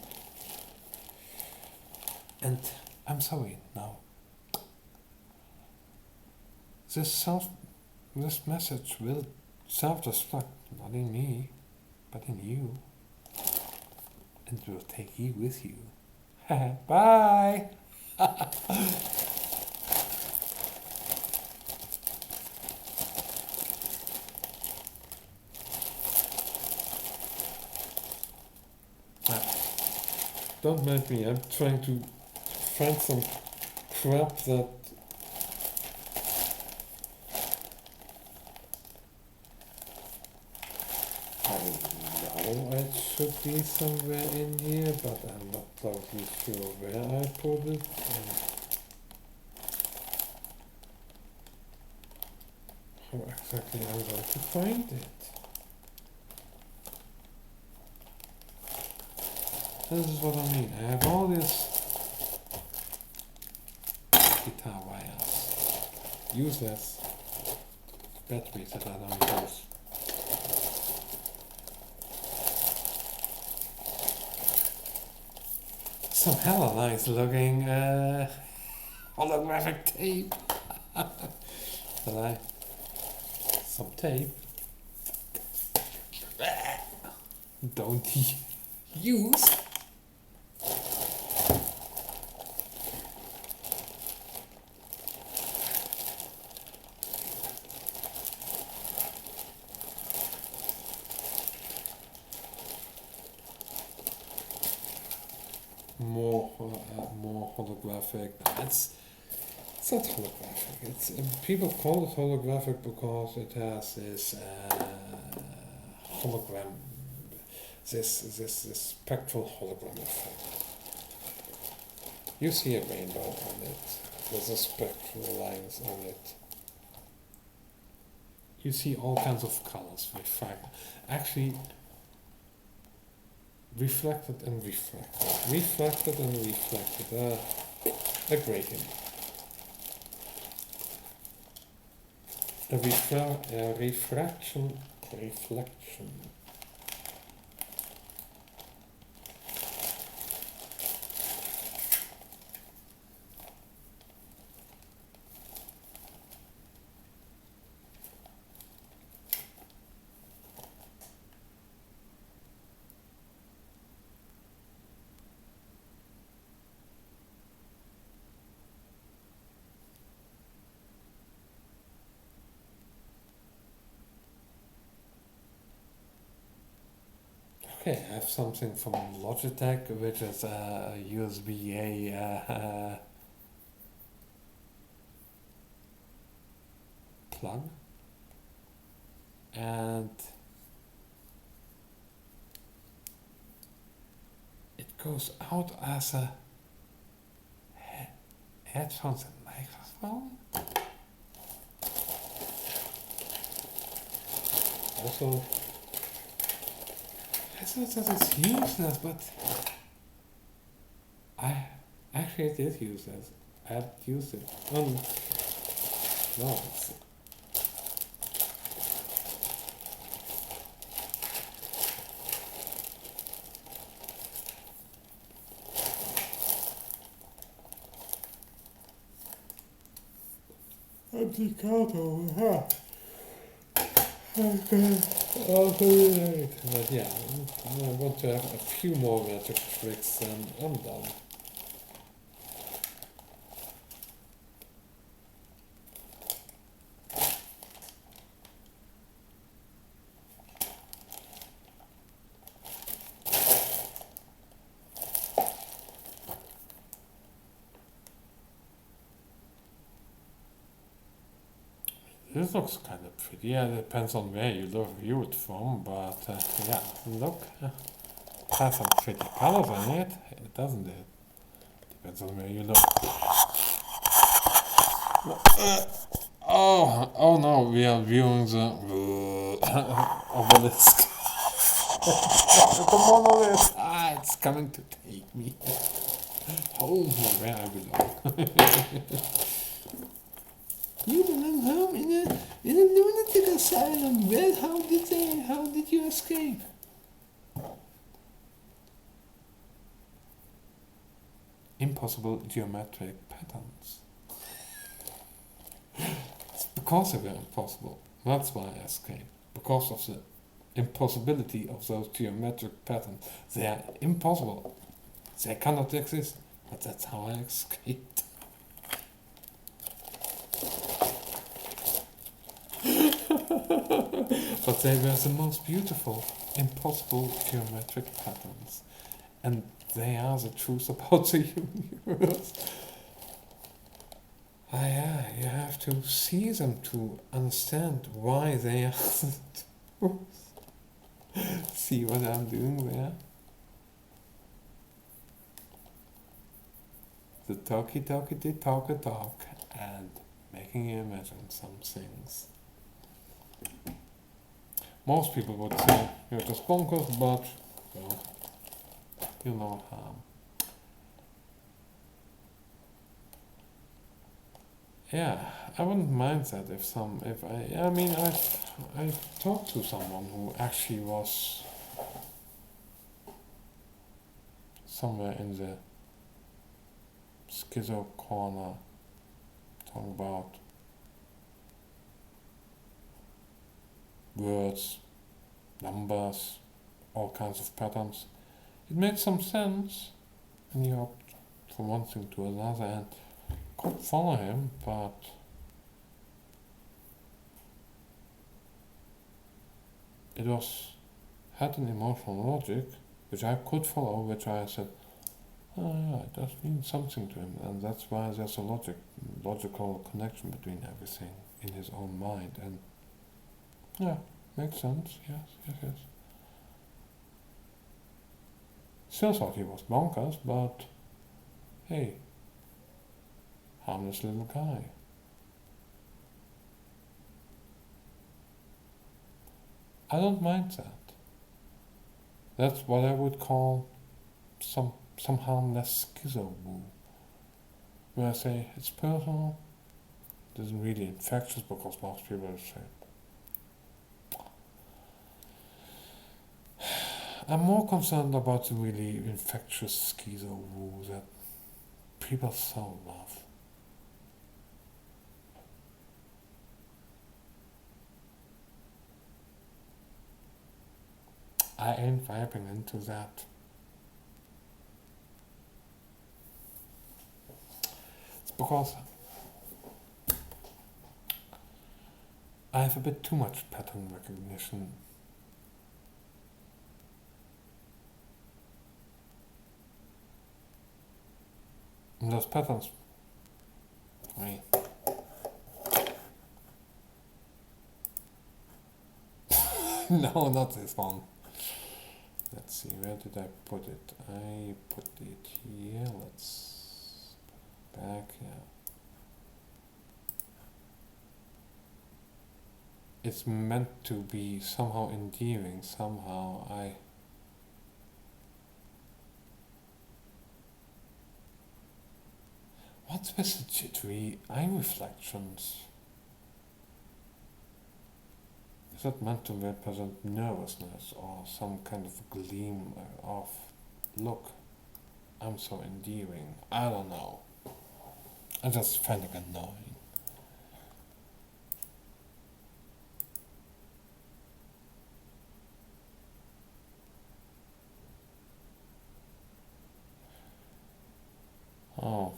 And I'm sorry now. This message will self-destruct, not in me, but in you. And will take you with you. Bye! Don't mind me, I'm trying to find some crap that I know it should be somewhere in here, but I'm not totally sure where I put it. And how exactly I'm going to find it. This is what I mean. I have all these guitar wires, useless batteries that I don't use. Some hella nice looking holographic tape. Some tape. Don't use. More holographic. It's not holographic. It's people call it holographic because it has this hologram, this spectral hologram effect. You see a rainbow on it. There's a spectral lines on it. You see all kinds of colors actually reflected and refracted. Reflected and reflected. A grating. A reflection. Okay, I have something from Logitech, which is a USB-A plug, and it goes out as a headphones and microphone. Also, I thought that it's useless, but I actually did use it. I've used it. No, it's empty carton, huh? Okay, I'll do it. But yeah, I want to have a few more magic tricks and I'm done. This looks kind of pretty. Yeah, it depends on where you view it from, but yeah, look. It has some pretty colors in it. It doesn't it? Depends on where you look. Oh no, we are viewing the obelisk. The monolith. It's coming to take me. Hold me where I belong. You belong home in a lunatic asylum. Well, how did you escape? impossible geometric patterns. It's because they were impossible. That's why I escaped. Because of the impossibility of those geometric patterns. They are impossible. They cannot exist. But that's how I escaped. But they were the most beautiful, impossible geometric patterns. And they are the truth about the universe. Yeah, you have to see them to understand why they are the truth. See what I'm doing there? The talky talk and making you imagine some things. Most people would say you're just bonkers, but well, you know harm. Yeah, I wouldn't mind that I've talked to someone who actually was somewhere in the schizo corner, talking about words, numbers, all kinds of patterns. It made some sense, and you hopped from one thing to another and could follow him, but it had an emotional logic which I could follow, which I said, oh yeah, it does mean something to him, and that's why there's a logical connection between everything in his own mind, and yeah, makes sense, yes. Still thought he was bonkers, but hey, harmless little guy. I don't mind that. That's what I would call some harmless schizo woo. Where I say it's personal, it isn't really infectious because most people say. I'm more concerned about the really infectious schizo woo that people so love. I ain't vibing into that. It's because I have a bit too much pattern recognition. And those patterns, wait. No, not this one. Let's see, where did I put it? I put it here, let's put it back, yeah. It's meant to be somehow endearing, What's with the jittery eye reflections? Is that meant to represent nervousness or some kind of gleam of, look, I'm so endearing? I don't know. I just find it annoying. Oh,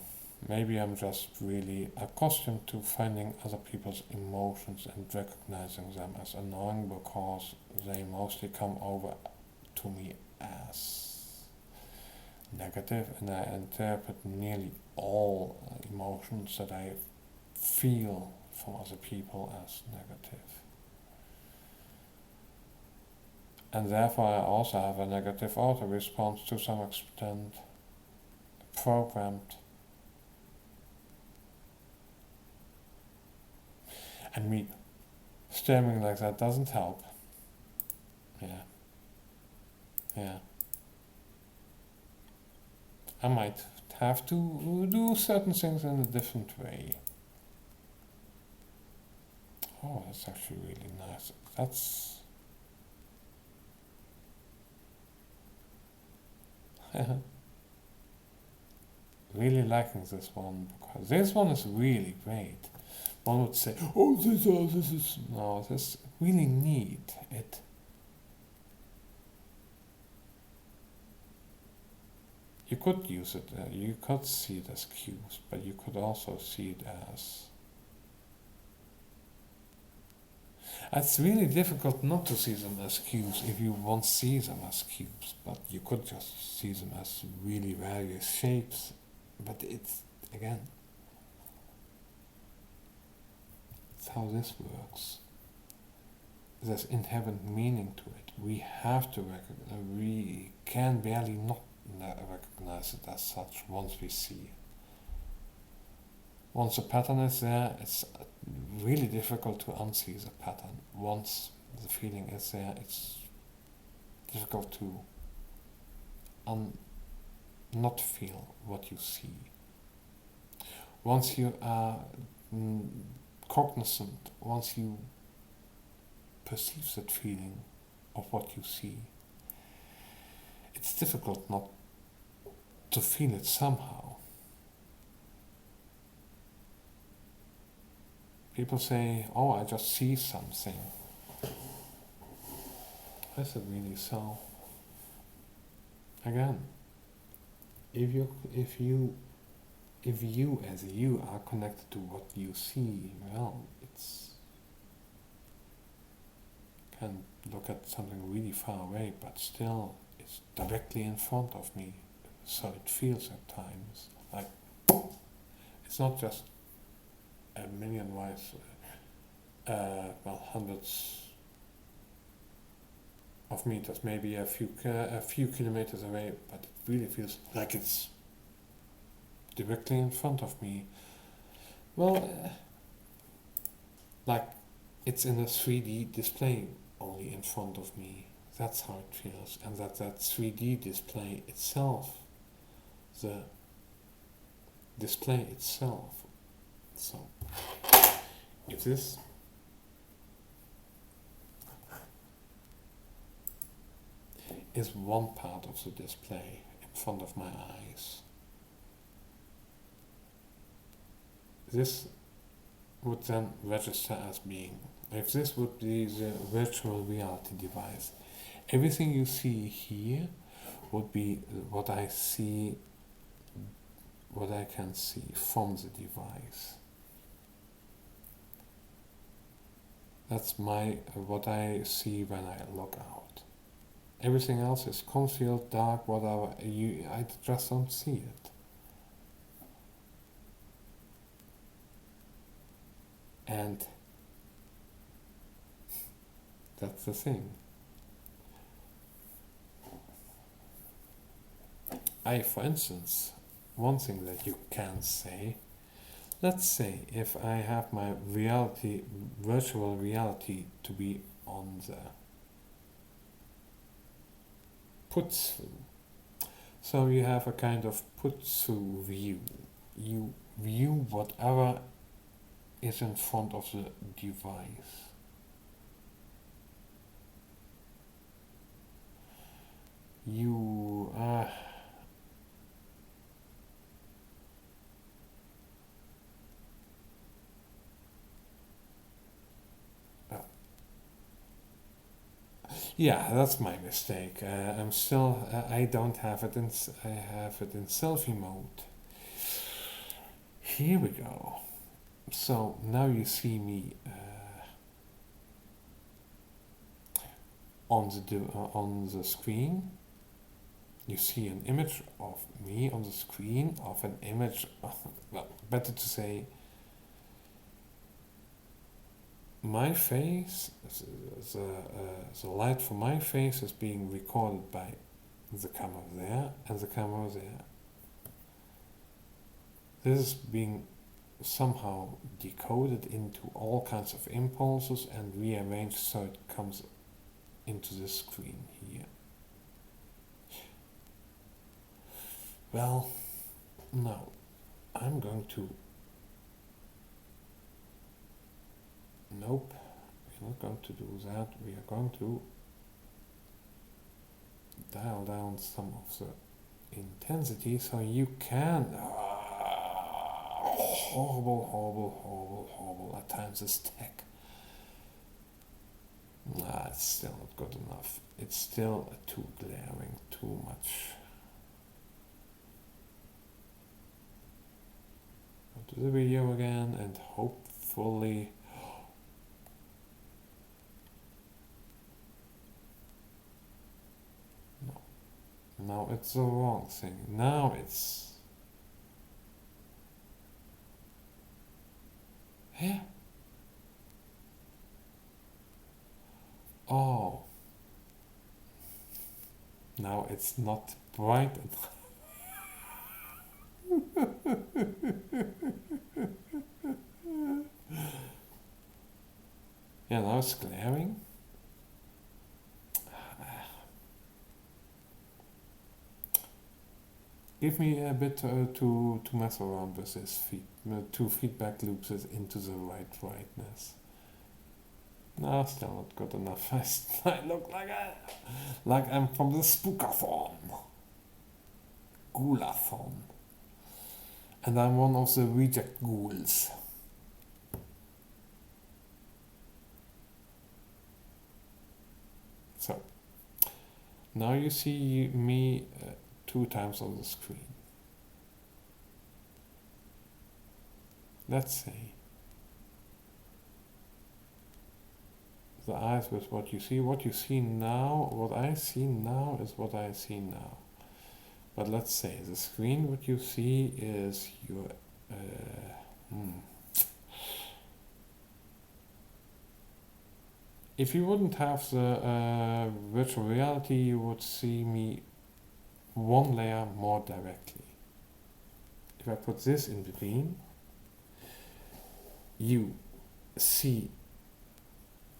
maybe I'm just really accustomed to finding other people's emotions and recognizing them as annoying because they mostly come over to me as negative, and I interpret nearly all emotions that I feel from other people as negative. And therefore I also have a negative auto response to some extent, programmed. And me staring like that doesn't help. Yeah. I might have to do certain things in a different way. Oh, that's actually really nice. That's really liking this one because this one is really great. One would say, oh, this is no, this is really neat. You could use it. You could see it as cubes, but you could also see it as. It's really difficult not to see them as cubes if you won't see them as cubes, but you could just see them as really various shapes. But it's, again, it's how this works. There's inherent meaning to it. We have to recognize, we can barely not recognize it as such once we see it. Once a pattern is there, it's really difficult to unsee the pattern. Once the feeling is there, it's difficult to not feel what you see. Once you are cognizant, once you perceive that feeling of what you see, it's difficult not to feel it somehow. People say, oh, I just see something. Is it really so? Again, if you as you are connected to what you see, well, it's can look at something really far away, but still it's directly in front of me. So it feels at times like it's not just a million miles, hundreds of meters, maybe a few kilometers away, but it really feels like it's directly in front of me. Well, like it's in a 3D display only in front of me. That's how it feels, and that 3D display itself, the display itself. So, if this is one part of the display in front of my eyes, this would then register as being. If this would be the virtual reality device, everything you see here would be what I see, what I can see from the device. That's what I see when I look out. Everything else is concealed, dark, whatever. I just don't see it. And that's the thing. For instance, one thing that you can say, let's say if I have my virtual reality to be on the put through. So you have a kind of put through view. You view whatever is in front of the device. You yeah, that's my mistake. I'm still. I don't have it in. I have it in selfie mode. Here we go. So now you see me on the screen. You see an image of me on the screen of an image. Well, better to say. My face, the light from my face is being recorded by the camera there and the camera there. This is being somehow decoded into all kinds of impulses and rearranged so it comes into the screen here. Well, no, I'm going to. Nope, we're not going to do that. We are going to dial down some of the intensity so you can. horrible at times is tech. Nah, it's still not good enough. It's still too glaring, too much. Go to the video again and hopefully. No. Now it's the wrong thing. Now it's. Yeah. Oh. Now it's not bright enough. Yeah, now it's glaring. Give me a bit to mess around with this two feedback loops into the right brightness. No, still not good enough. I look like I'm from the Spookathon. Ghulathon. And I'm one of the reject ghouls. So, now you see me 2 times on the screen. Let's say the eyes with what you see now, what I see now is what I see now. But let's say the screen, what you see is your If you wouldn't have the virtual reality, you would see me 1 layer more directly. If I put this in between, you see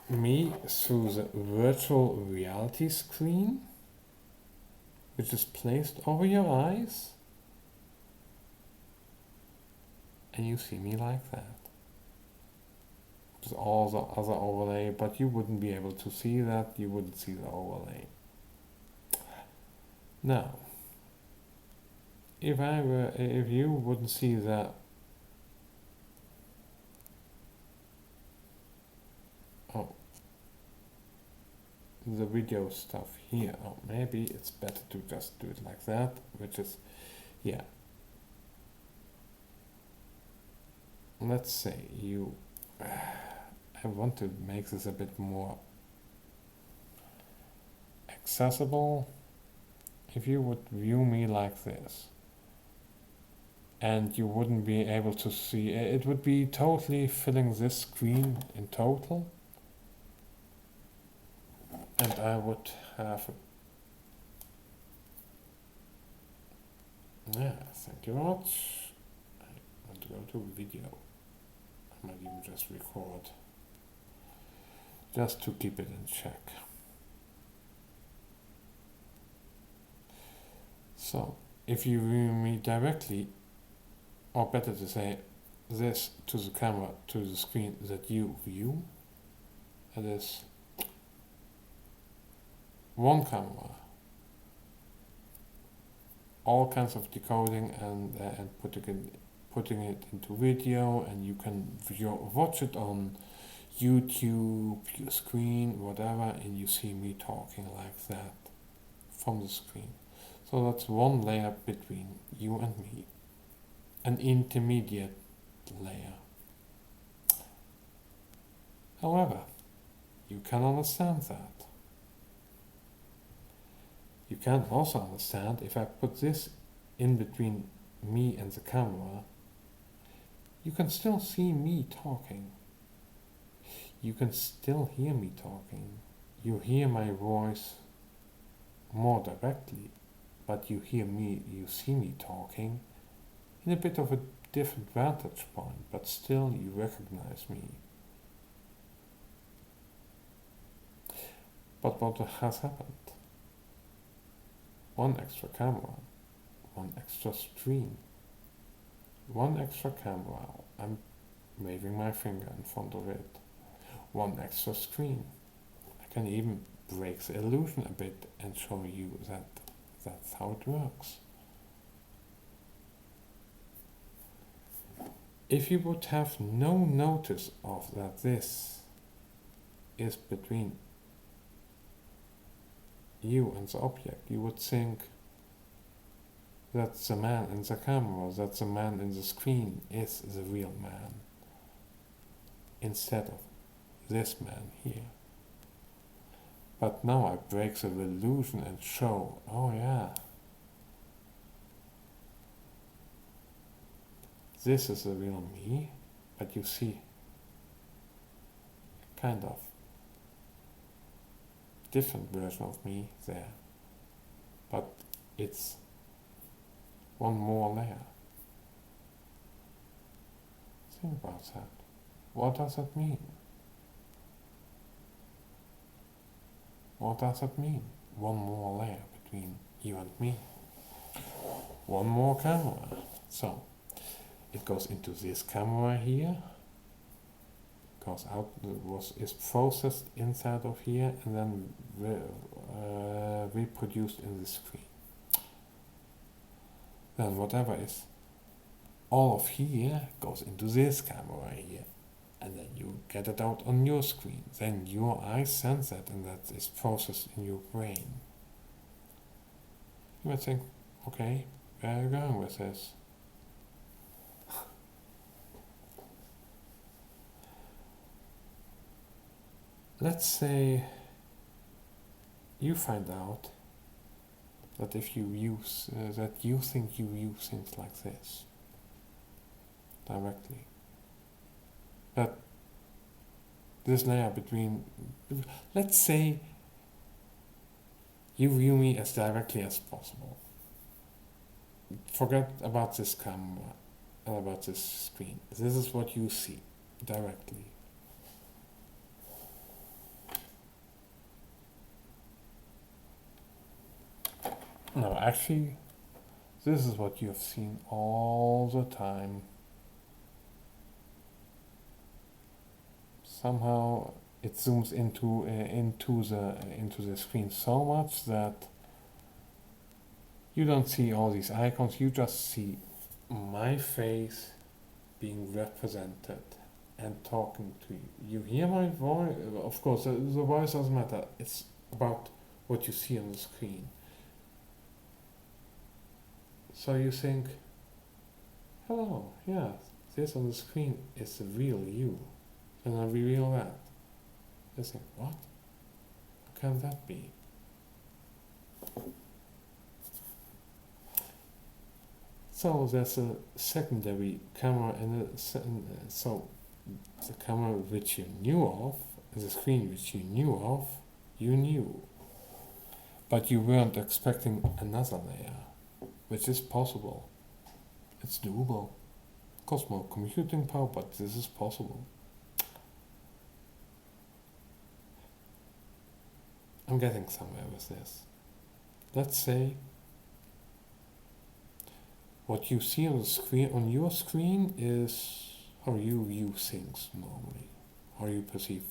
me through the virtual reality screen, which is placed over your eyes, and you see me like that. With all the other overlay, but you wouldn't be able to see that, you wouldn't see the overlay. Now, if you wouldn't see that, the video stuff here, maybe it's better to just do it like that, which is, yeah. Let's say I want to make this a bit more accessible. If you would view me like this, and you wouldn't be able to see, it would be totally filling this screen in total, and I would have thank you very much. I want to go to video. I might even just record, just to keep it in check. So, if you view me directly, or better to say, this to the camera, to the screen that you view, it is 1 camera, all kinds of decoding and putting it into video, and you can watch it on YouTube, your screen, whatever, and you see me talking like that from the screen. So that's 1 layer between you and me, an intermediate layer. However, you can understand that. You can also understand if I put this in between me and the camera, you can still see me talking. You can still hear me talking. You hear my voice more directly, but you see me talking in a bit of a different vantage point, but still you recognize me. But what has happened? 1 extra camera, 1 extra screen, 1 extra camera, I'm waving my finger in front of it, 1 extra screen. I can even break the illusion a bit and show you that that's how it works. if you would have no notice of that this is between you and the object, you would think that the man in the camera, that the man in the screen is the real man, instead of this man here. But now I break the illusion and show, oh yeah, this is the real me, but you see kind of different version of me there. But it's one more layer. Think about that. What does that mean? What does that mean? One more layer between you and me. One more camera. So, it goes into this camera here, goes out, is processed inside of here, and then reproduced in the screen. Then whatever is all of here goes into this camera here, and then you get it out on your screen. Then your eyes sense that, and that is processed in your brain. You might think, okay, where are you going with this? Let's say you find out that if you use, that you think you use things like this directly, that this layer between, let's say you view me as directly as possible. Forget about this camera and about this screen. This is what you see directly. No, actually, this is what you have seen all the time. Somehow it zooms into the screen so much that you don't see all these icons. You just see my face being represented and talking to you. You hear my voice. Of course, the voice doesn't matter. It's about what you see on the screen. So you think, hello, yeah, this on the screen is the real you. And I reveal that. You think, what? How can that be? So there's a secondary camera and so the camera which you knew of, and the screen which you knew. But you weren't expecting another layer. Which is possible. It's doable. Costs more computing power, but this is possible. I'm getting somewhere with this. Let's say what you see on the screen, on your screen, is how you view things normally, how you perceive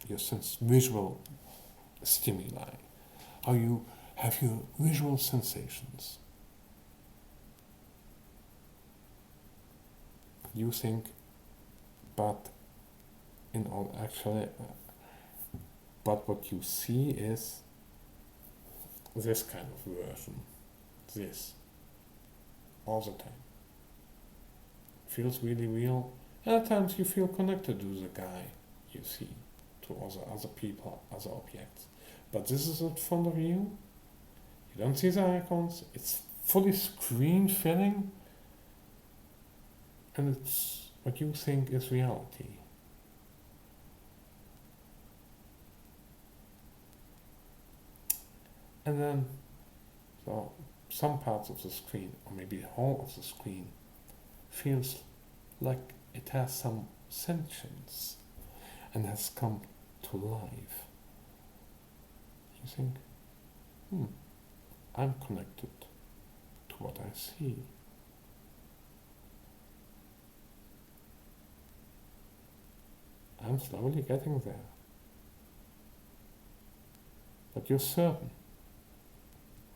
your visual stimuli, how you have your visual sensations. You think, but in all actually, but what you see is this kind of version, this, all the time. Feels really real, and at times you feel connected to the guy you see, to other people, other objects. But this is in front of you. You don't see the icons, it's fully screen filling, and it's what you think is reality. And then, so some parts of the screen, or maybe the whole of the screen, feels like it has some sentience and has come to life. You think, I'm connected to what I see. I'm slowly getting there. But you're certain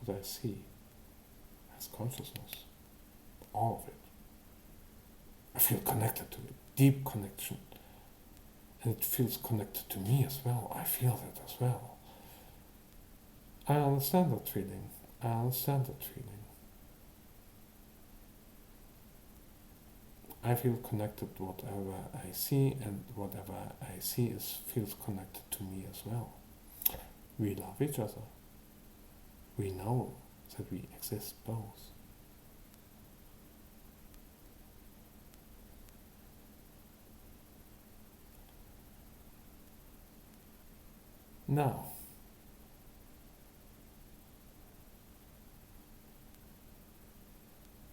what I see has consciousness. All of it. I feel connected to it, deep connection. And it feels connected to me as well. I feel that as well. I understand that feeling. I understand that feeling. I feel connected to whatever I see, and whatever I see feels connected to me as well. We love each other. We know that we exist both. Now,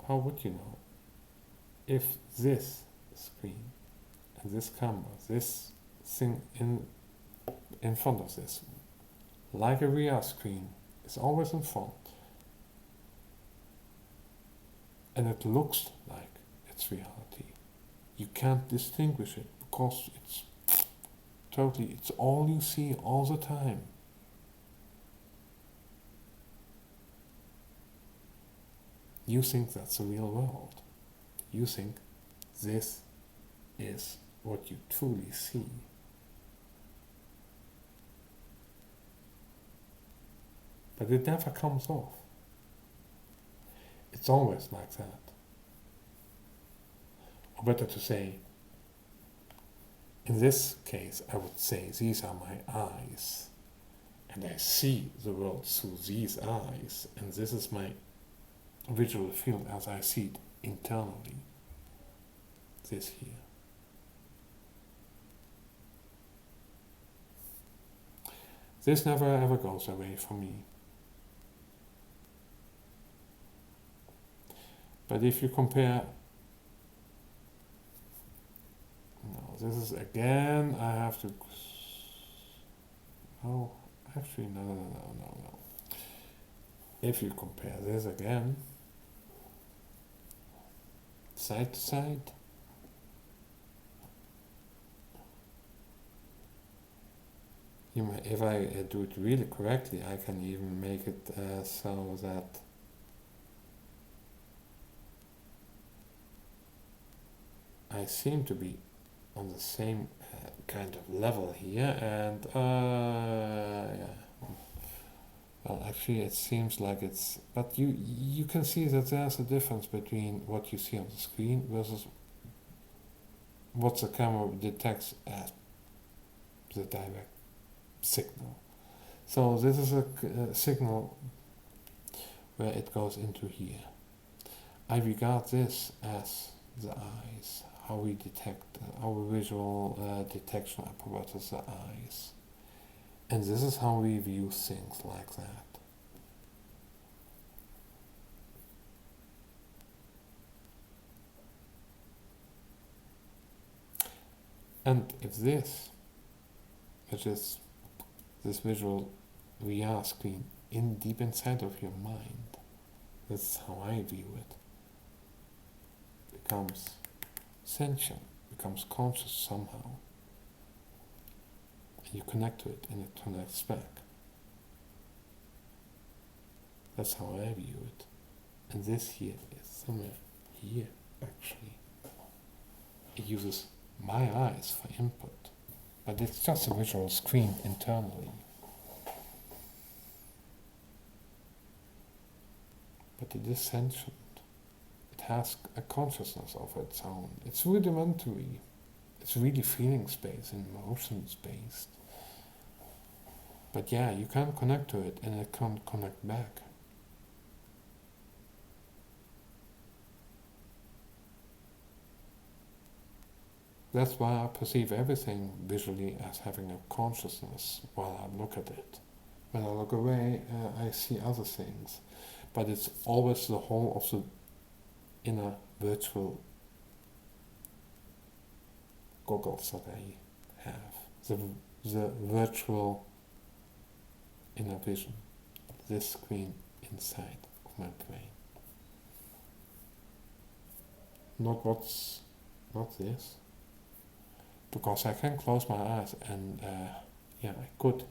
how would you know if this screen and this camera, this thing in front of this, like a VR screen, is always in front, and it looks like it's reality? You can't distinguish it because it's all you see all the time. You think that's the real world. You think this is what you truly see. But it never comes off. It's always like that. Or better to say, in this case, I would say these are my eyes. And I see the world through these eyes. And this is my visual field as I see it internally. This here. This never ever goes away from me. But if you compare, no, this is again, I have to, oh, actually, no. If you compare this again, side to side, if I do it really correctly, I can even make it so that I seem to be on the same kind of level here, and yeah. Well, actually, it seems like it's, but you can see that there's a difference between what you see on the screen versus what the camera detects as the direct signal. So this is a signal where it goes into here. I regard this as the eyes, how we detect, our visual detection apparatus, the eyes. And this is how we view things like that. And if this, which is this visual VR screen deep inside of your mind, that's how I view it, becomes sentient, becomes conscious somehow. And you connect to it and it connects back. That's how I view it. And this here is somewhere here, actually. It uses my eyes for input, but it's just a visual screen internally. But it is sentient. It has a consciousness of its own. It's rudimentary. It's really feelings-based and emotions-based. But yeah, you can connect to it and it can't connect back. That's why I perceive everything visually as having a consciousness while I look at it. When I look away, I see other things. But it's always the whole of the inner virtual goggles that I have. The virtual inner vision. This screen inside of my brain. Not this. Because I can close my eyes and yeah, I could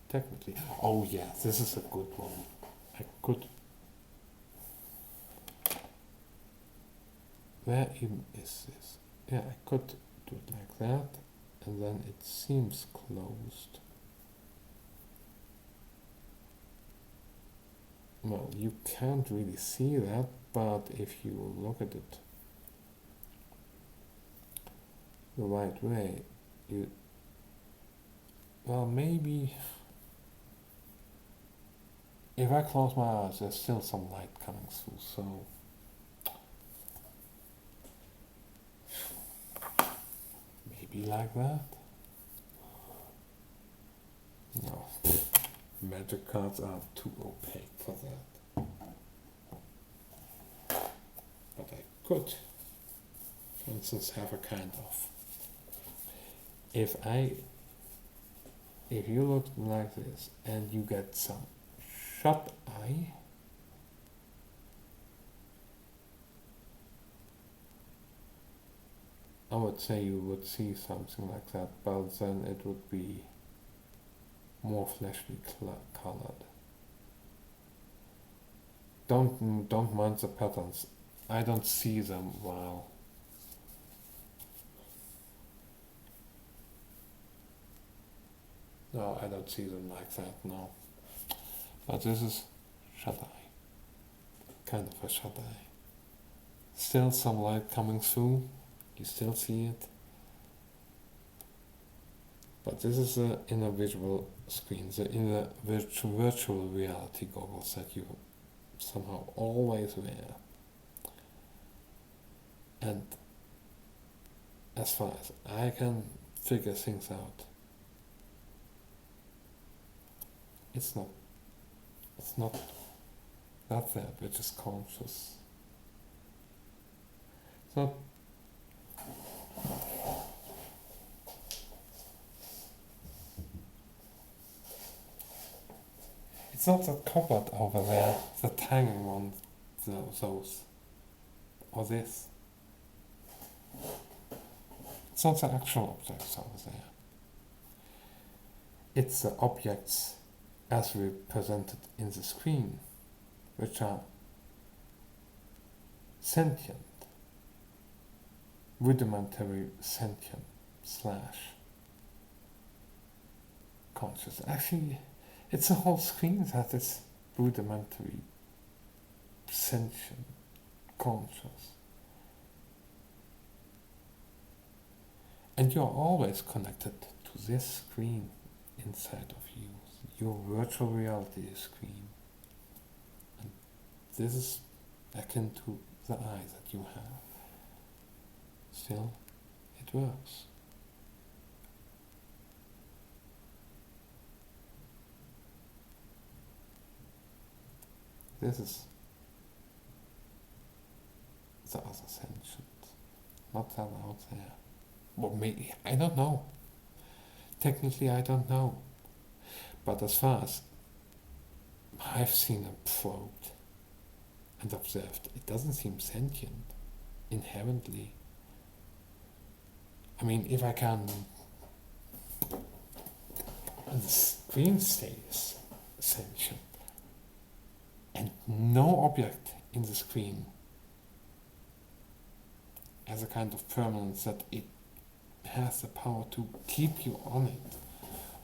technically. Oh yeah, this is a good one. I could where even is this? Yeah, I could do it like that, and then it seems closed. Well, you can't really see that, but if you look at it the right way, you, well, maybe if I close my eyes, there's still some light coming through, so maybe like that. No, magic cards are too opaque for that. But I could, for instance, have a kind of, if you look like this and you get some shut eye, I would say you would see something like that, but then it would be more fleshly colored. Don't mind the patterns. I don't see them while no, I don't see them like that, no. But this is shut eye. Kind of a shut eye. Still some light coming through. You still see it. But this is the inner visual screen, the inner virtual reality goggles that you somehow always wear. And as far as I can figure things out, it's not that which is conscious. It's not It's not that cupboard over there, the hanging on those, or this. It's not the actual objects over there. It's the objects as represented in the screen, which are sentient, rudimentary sentient / conscious. Actually, it's the whole screen that is rudimentary, sentient, conscious. And you're always connected to this screen inside of you, your virtual reality screen. And this is akin to the eye that you have. Still, it works. This is the other sentient, not that out there. Well, maybe, I don't know. Technically, I don't know. But as far as I've seen and probed and observed, it doesn't seem sentient, inherently. I mean, if I can, the screen stays sentient, and no object in the screen has a kind of permanence that it has the power to keep you on it,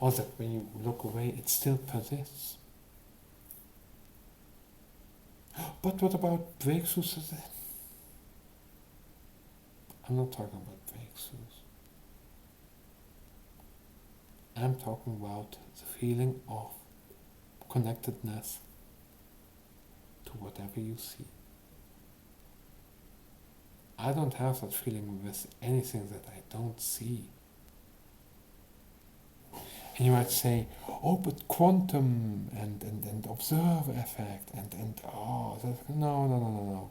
or that when you look away it still persists. But what about breakthroughs? I'm not talking about breakthroughs. I'm talking about the feeling of connectedness to whatever you see. I don't have that feeling with anything that I don't see. And you might say, oh, but quantum and observer effect and oh, that, no.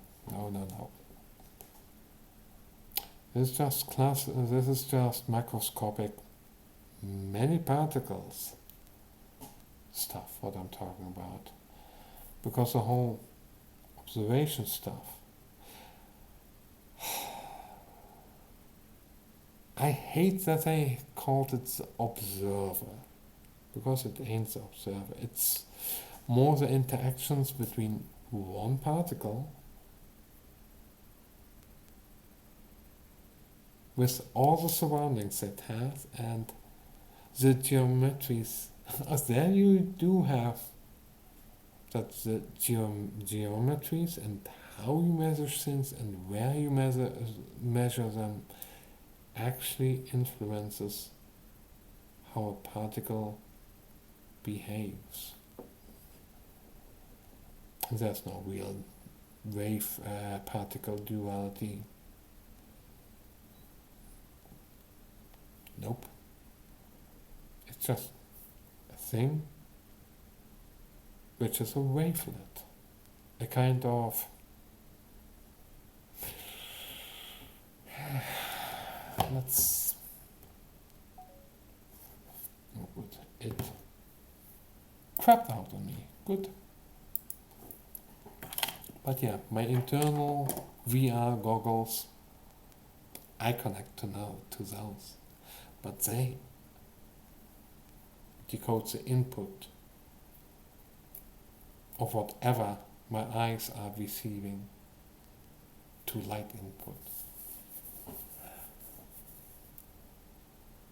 This is just macroscopic, many particles stuff, what I'm talking about. Because the whole observation stuff, I hate that they called it the observer, because it ain't the observer. It's more the interactions between one particle with all the surroundings it has and the geometries. There you do have that the geometries and how you measure things and where you measure them actually influences how a particle behaves. There's no real wave particle duality. Nope. It's just a thing which is a wavelet. A kind of let's oh good. It crapped out on me. Good. But yeah, my internal VR goggles, I connect to those. But they decode the input of whatever my eyes are receiving to light input.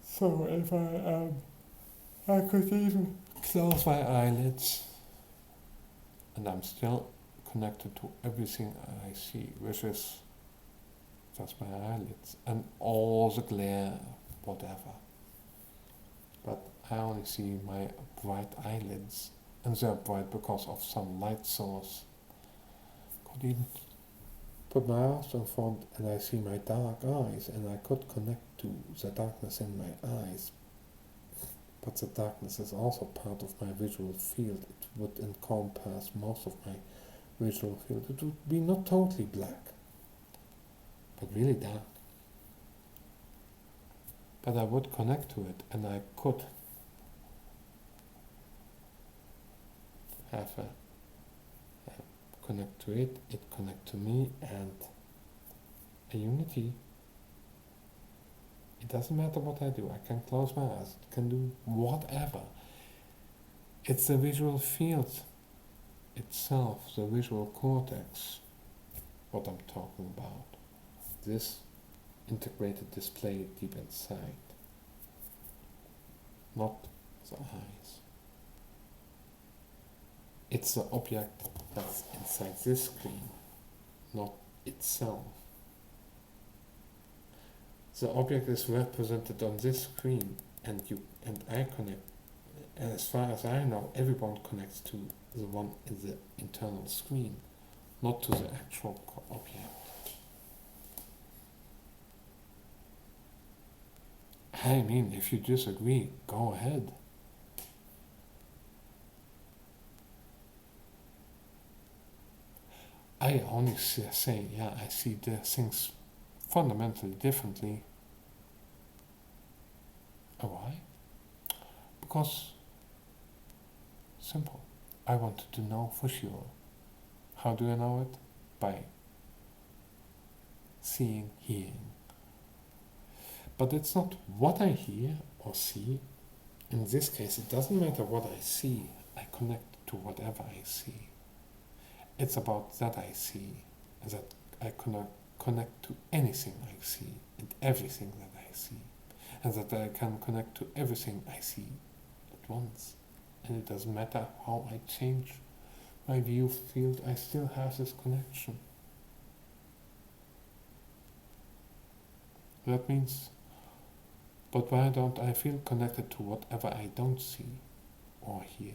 So if I could even close my eyelids and I'm still connected to everything I see, which is just my eyelids and all the glare, whatever. But I only see my bright eyelids, and they're bright because of some light source. Could even put my eyes in front and I see my dark eyes, and I could connect to the darkness in my eyes. But the darkness is also part of my visual field. It would encompass most of my visual field. It would be not totally black, but really dark. But I would connect to it, and I could have connect to it, it connect to me, and a unity. It doesn't matter what I do. I can close my eyes. It can do whatever. It's the visual field itself, the visual cortex, what I'm talking about. This integrated display deep inside, not the eyes. It's the object that's inside this screen, not itself. The object is represented on this screen, and I connect. And as far as I know, everyone connects to the one in the internal screen, not to the actual object. I mean, if you disagree, go ahead. I only say, yeah, I see the things fundamentally differently. Why? Because, simple. I wanted to know for sure. How do I know it? By seeing, hearing. But it's not what I hear or see. In this case, it doesn't matter what I see. I connect to whatever I see. It's about that I see, that I connect to anything I see and everything that I see, and that I can connect to everything I see at once. And it doesn't matter how I change my view field, I still have this connection. That means, but why don't I feel connected to whatever I don't see or hear?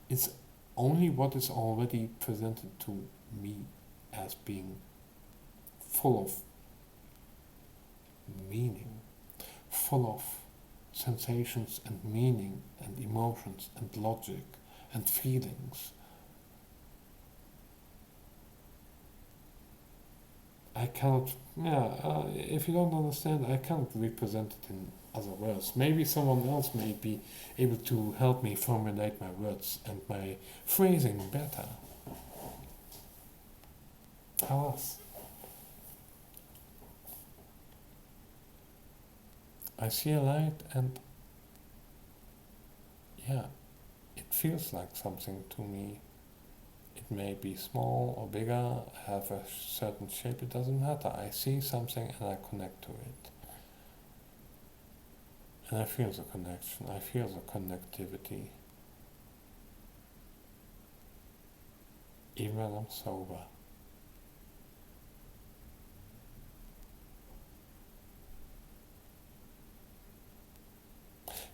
It's only what is already presented to me as being full of meaning, full of sensations and meaning and emotions and logic and feelings. I cannot, if you don't understand, I cannot represent it in other words. Maybe someone else may be able to help me formulate my words and my phrasing better. How else? I see a light and yeah, it feels like something to me. It may be small or bigger, have a certain shape, it doesn't matter. I see something and I connect to it. And I feel the connection, I feel the connectivity. Even when I'm sober.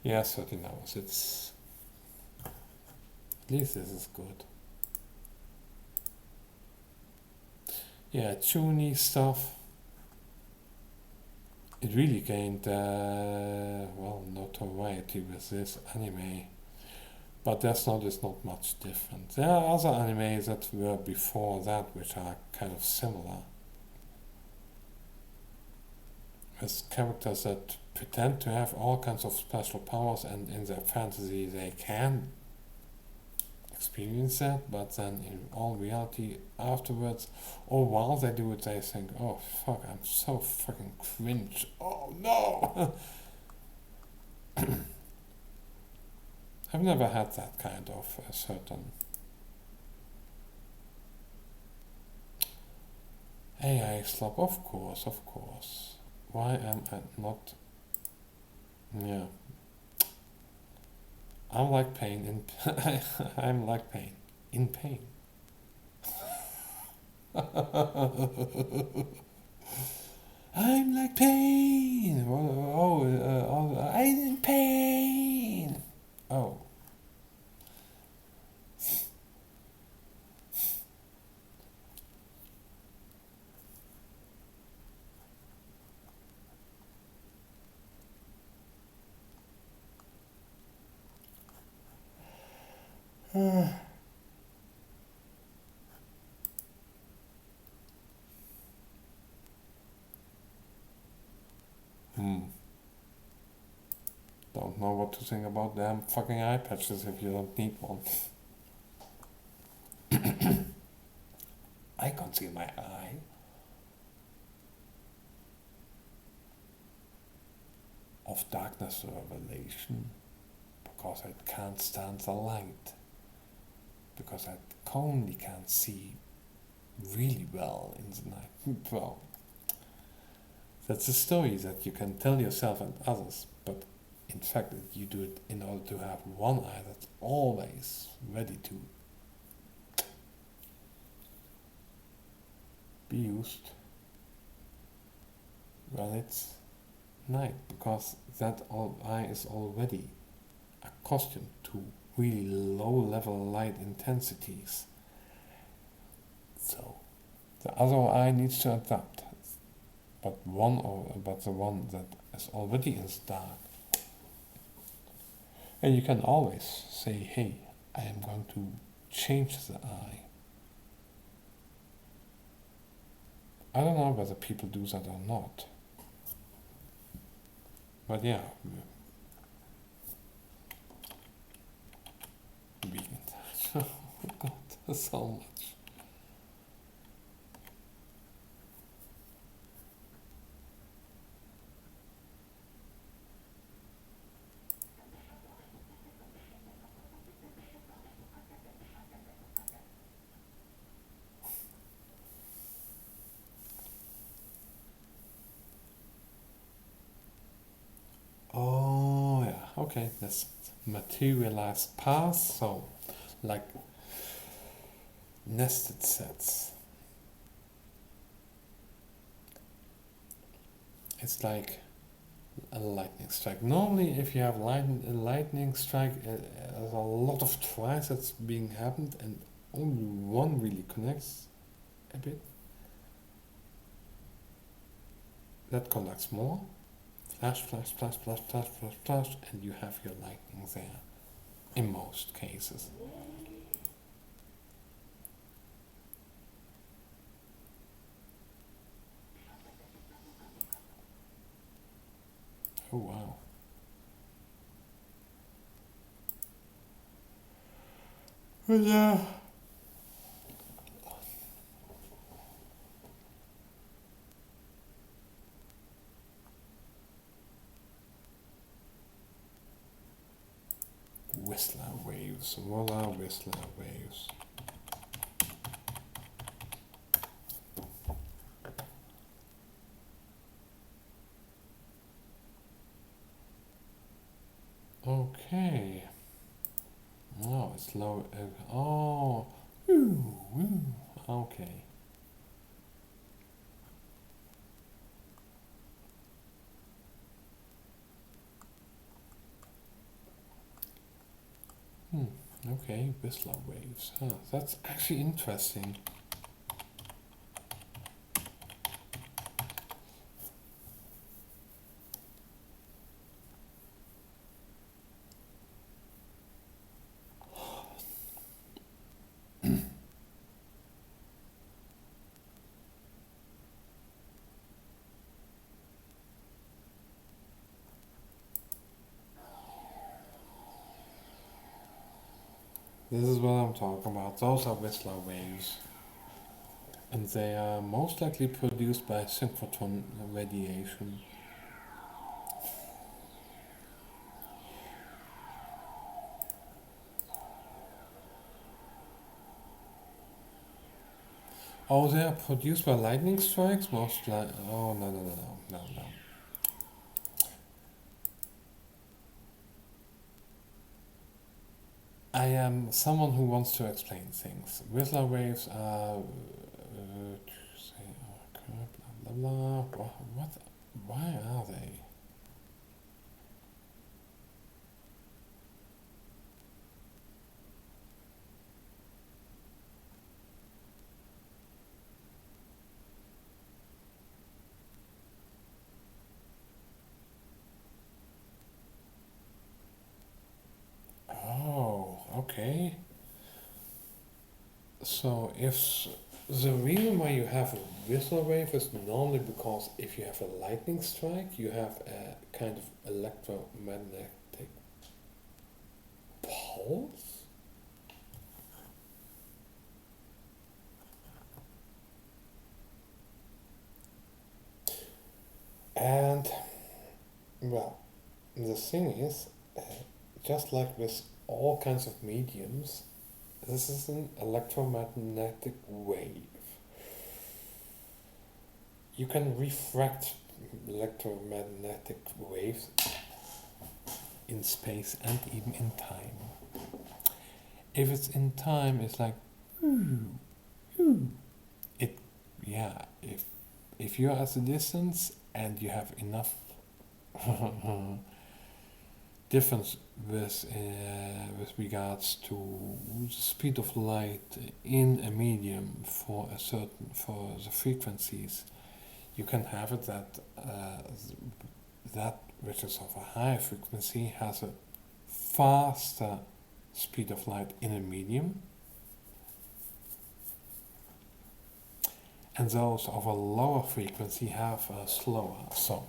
Yeah, 13 hours. It's at least this is good. Yeah, Chuni stuff. It really gained well, notoriety with this anime, but there's not much different. There are other animes that were before that which are kind of similar, with characters that pretend to have all kinds of special powers, and in their fantasy they can experience that, but then in all reality afterwards, or while they do it, they think, oh fuck, I'm so fucking cringe, oh no. I've never had that kind of a certain AI slop, of course. Why am I not? Yeah. I'm like pain in I'm like pain in pain. I'm like pain. I'm in pain. Oh. Don't know what to think about damn fucking eye patches if you don't need one. I can't see my eye. Of darkness revelation, because I can't stand the light, because I only can't see really well in the night. Well, that's a story that you can tell yourself and others, but in fact you do it in order to have one eye that's always ready to be used when it's night, because that eye is already accustomed to really low level light intensities. So the other eye needs to adapt. But the one that is already in the dark. And you can always say, hey, I am going to change the eye. I don't know whether people do that or not. But yeah, be in touch. Oh God, so much. Oh yeah, okay, that's materialized paths, so like nested sets. It's like a lightning strike. Normally if you have a lightning strike, there's a lot of tries that's being happened and only one really connects a bit. That connects more. Flash, flash, flash, flash, flash, flash, flash, and you have your lightning there, in most cases. Oh wow. But yeah. Whistler waves, what are Whistler waves? slow. Oh, ooh, ooh, okay. Hmm. Okay, Whistler waves. Huh, that's actually interesting. This is what I'm talking about. Those are Whistler waves. And they are most likely produced by synchrotron radiation. Oh, they are produced by lightning strikes? Most like. Oh, no, no, no, no, no, no. I am someone who wants to explain things. Whistler waves are. Say, blah, blah, blah. What? Why are they? Oh, okay. So if the reason why you have a Whistler wave is normally because if you have a lightning strike, you have a kind of electromagnetic pulse. And well, the thing is, just like with all kinds of mediums, this is an electromagnetic wave. You can refract electromagnetic waves in space and even in time. If it's in time, it's like, it, yeah. If you're at a distance and you have enough difference with regards to the speed of light in a medium for the frequencies, you can have it that that which is of a higher frequency has a faster speed of light in a medium, and those of a lower frequency have a slower. So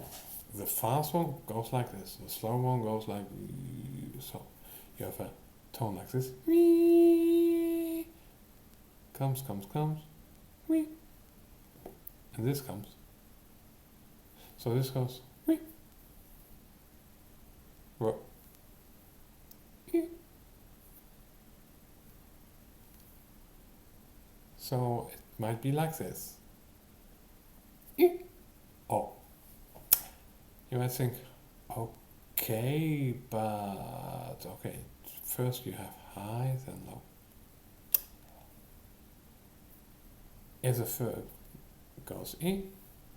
the fast one goes like this, the slow one goes like so. You have a tone like this. Comes, and this comes. So this goes. So it might be like this. Oh, you might think, okay, but okay. First you have high, then low. If the third goes and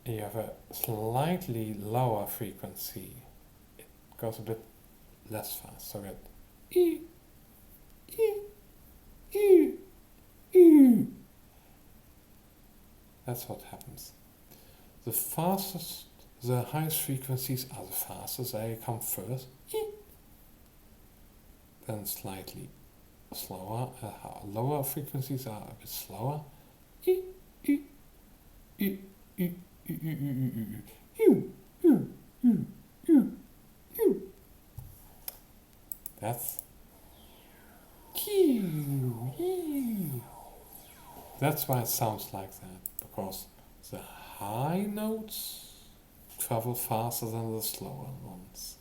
you have a slightly lower frequency, it goes a bit less fast. So that that's what happens. The highest frequencies are the fastest. They come first, then slightly slower. Lower frequencies are a bit slower. That's that's why it sounds like that, because the high notes travel faster than the slower ones.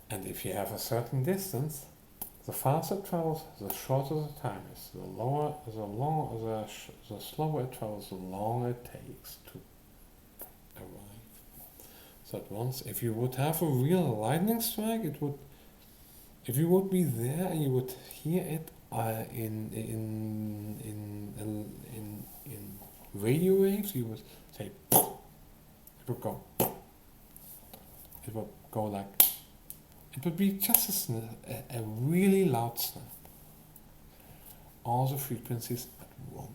And if you have a certain distance, the faster it travels, the shorter the time is. The slower it travels, the longer it takes to arrive. So at once, if you would have a real lightning strike, if you would be there and you would hear it in radio waves, you would say it would go. It would go like it would be just a snap, a really loud snap. All the frequencies at once.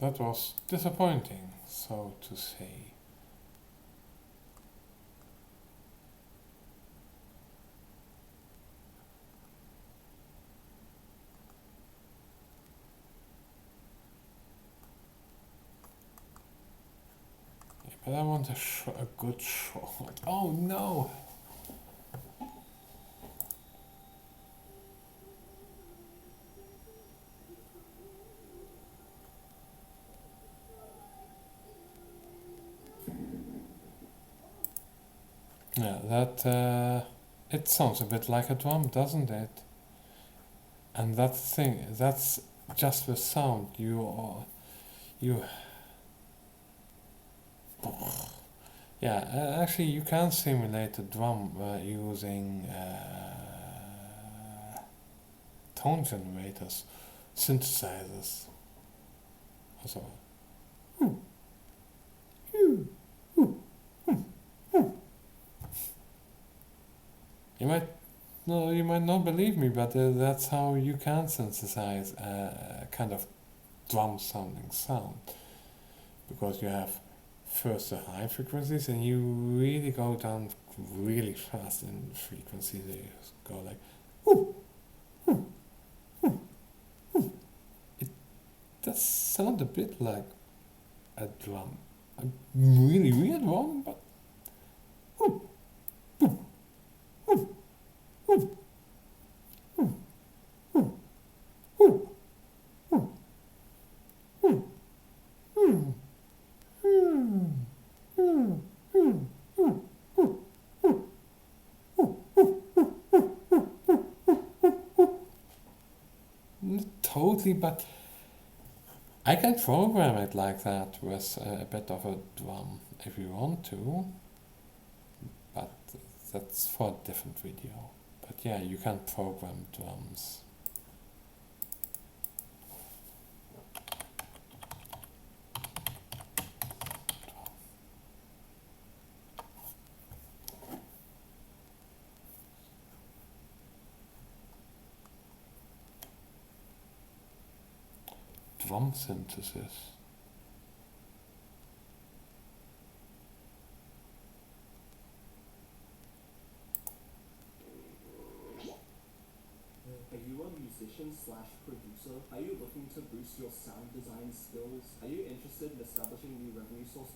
That was disappointing, so to say. Yeah, but I want a good shot. Oh no! Yeah, that it sounds a bit like a drum, doesn't it? And that thing, that's just the sound. You, yeah. Actually, you can simulate a drum using tone generators, synthesizers. Also, you might no, you might not believe me, but that's how you can synthesize a kind of drum sounding sound, because you have first the high frequencies and you really go down really fast in frequency. They go like it does sound a bit like a drum, a really weird one, but not totally. But I can program it like that with a bit of a drum if you want to, but that's for a different video. But yeah, you can program drums. Drum synthesis. Are you a musician slash producer? Are you looking to boost your sound design skills? Are you interested in establishing new revenue source?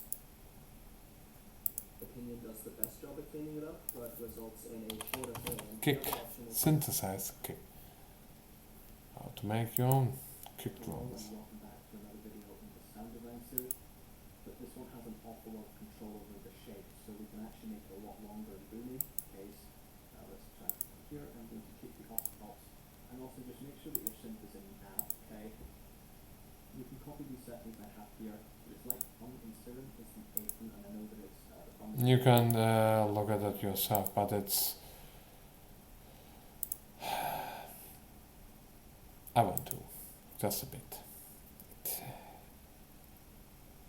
Opinion does the best job at cleaning it up, but results in a shorter film. Kick. Synthesize kick. How to make your own kick drums. Welcome back to another video in the sound design series, but this one has an awful lot of control over the shape, so we can actually make it a lot longer and boomy. Case. Let's try it from here. I'm going to kick the off tops, and also just make sure that your synth is in now. Okay. You can copy these settings I have here. It's like on inserting is the apron, and I know that it's the bump. You can look at it yourself, but it's. I want to, just a bit.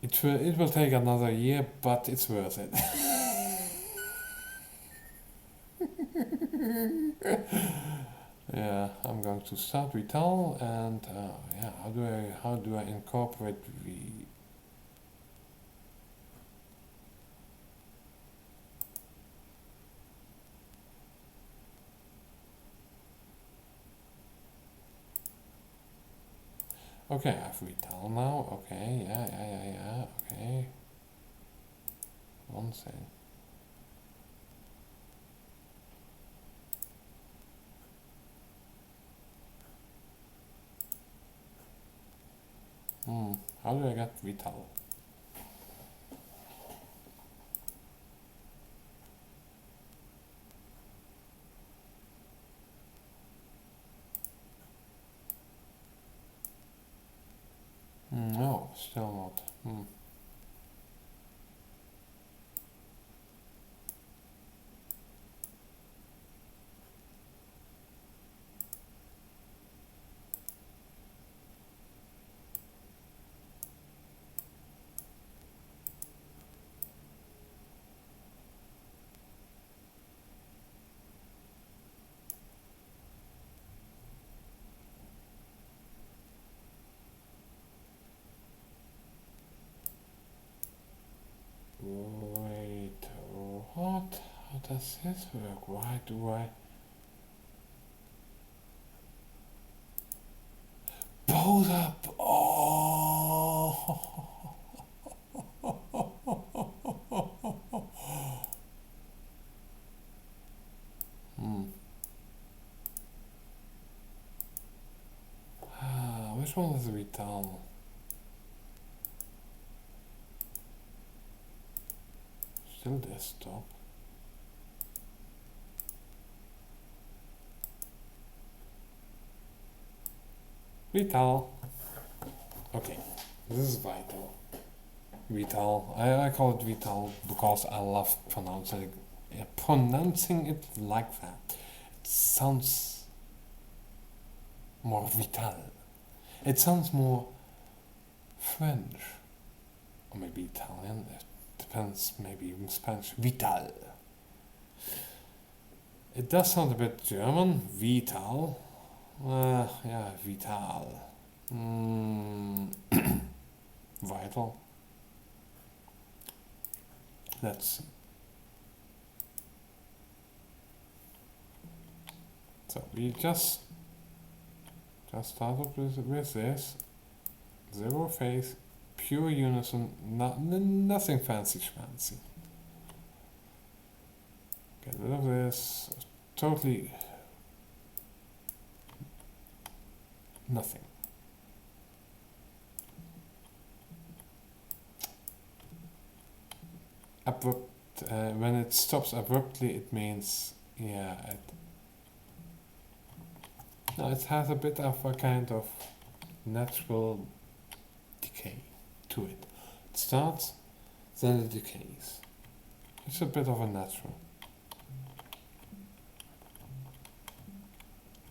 It will take another year, but it's worth it. Yeah, I'm going to start Vital, and yeah, how do I incorporate the Okay, I have vital now. Okay, yeah. Okay. One thing. How do I get vital? No, still not. Wait, what? How does this work? Why do I... Both up! Oh! Which one is vital? Still desktop. Vital. Okay, this is vital. Vital. I call it vital because I love pronouncing it like that. It sounds more vital. It sounds more French. Or maybe Italian. It depends, maybe even Spanish. Vital. It does sound a bit German. Vital. Yeah, vital. Vital. Let's see. So we just started with this. Zero phase, pure unison, nothing fancy schmancy. Get rid of this. Totally nothing. Abrupt. When it stops abruptly, it means it has a bit of a kind of natural decay to it. It starts, then it decays. It's a bit of a natural.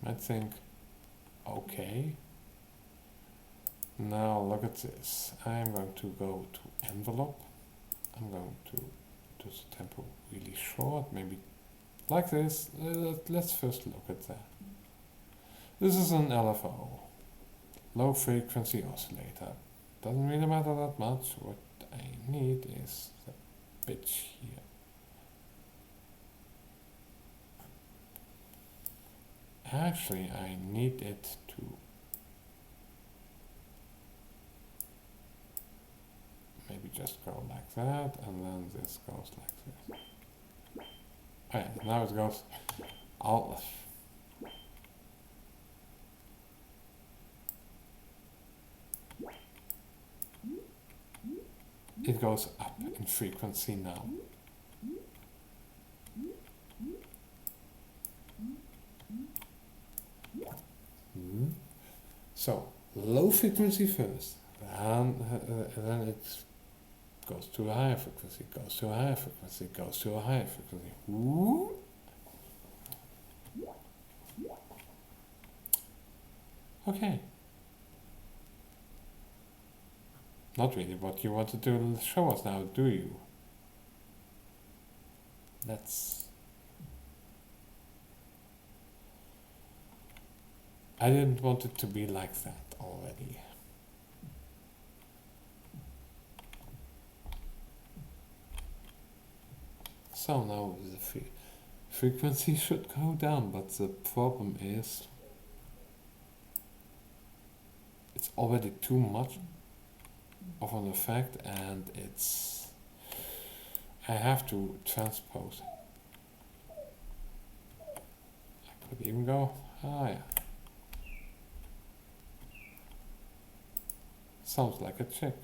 I think, okay. Now look at this. I'm going to go to envelope. I'm going to do the tempo really short, maybe like this. Let's first look at that. This is an LFO, low frequency oscillator. Doesn't really matter that much. What I need is the pitch here. Actually, I need it to maybe just go like that, and then this goes like this. Okay, now it goes out. It goes up in frequency now. So, low frequency first, then it goes to a higher frequency, goes to a higher frequency, goes to a higher frequency. Ooh. Okay. Not really what you wanted to show us now, do you? I didn't want it to be like that already. So now the frequency should go down, but the problem is it's already too much of an effect, and I have to transpose it. I could even go, yeah. Sounds like a chick.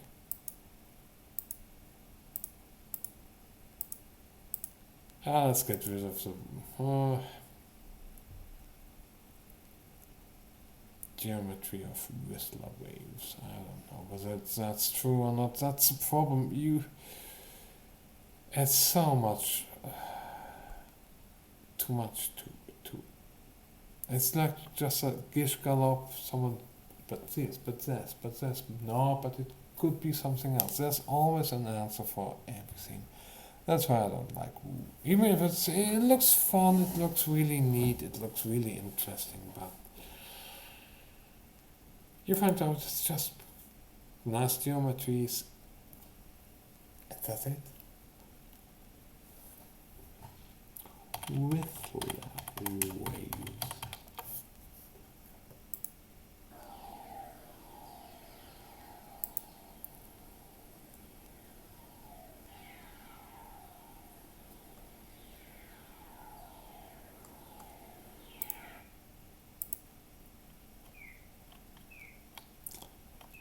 Let's get rid of the geometry of Whistler waves. I don't know whether that's true or not. That's the problem. It's so much, too much to. It's like just a gish gallop. Someone, but this. No, but it could be something else. There's always an answer for everything. That's why I don't like Woo. Even if it looks fun, it looks really neat, it looks really interesting, but you find out it's just nice geometries, and that's it. Whistler waves.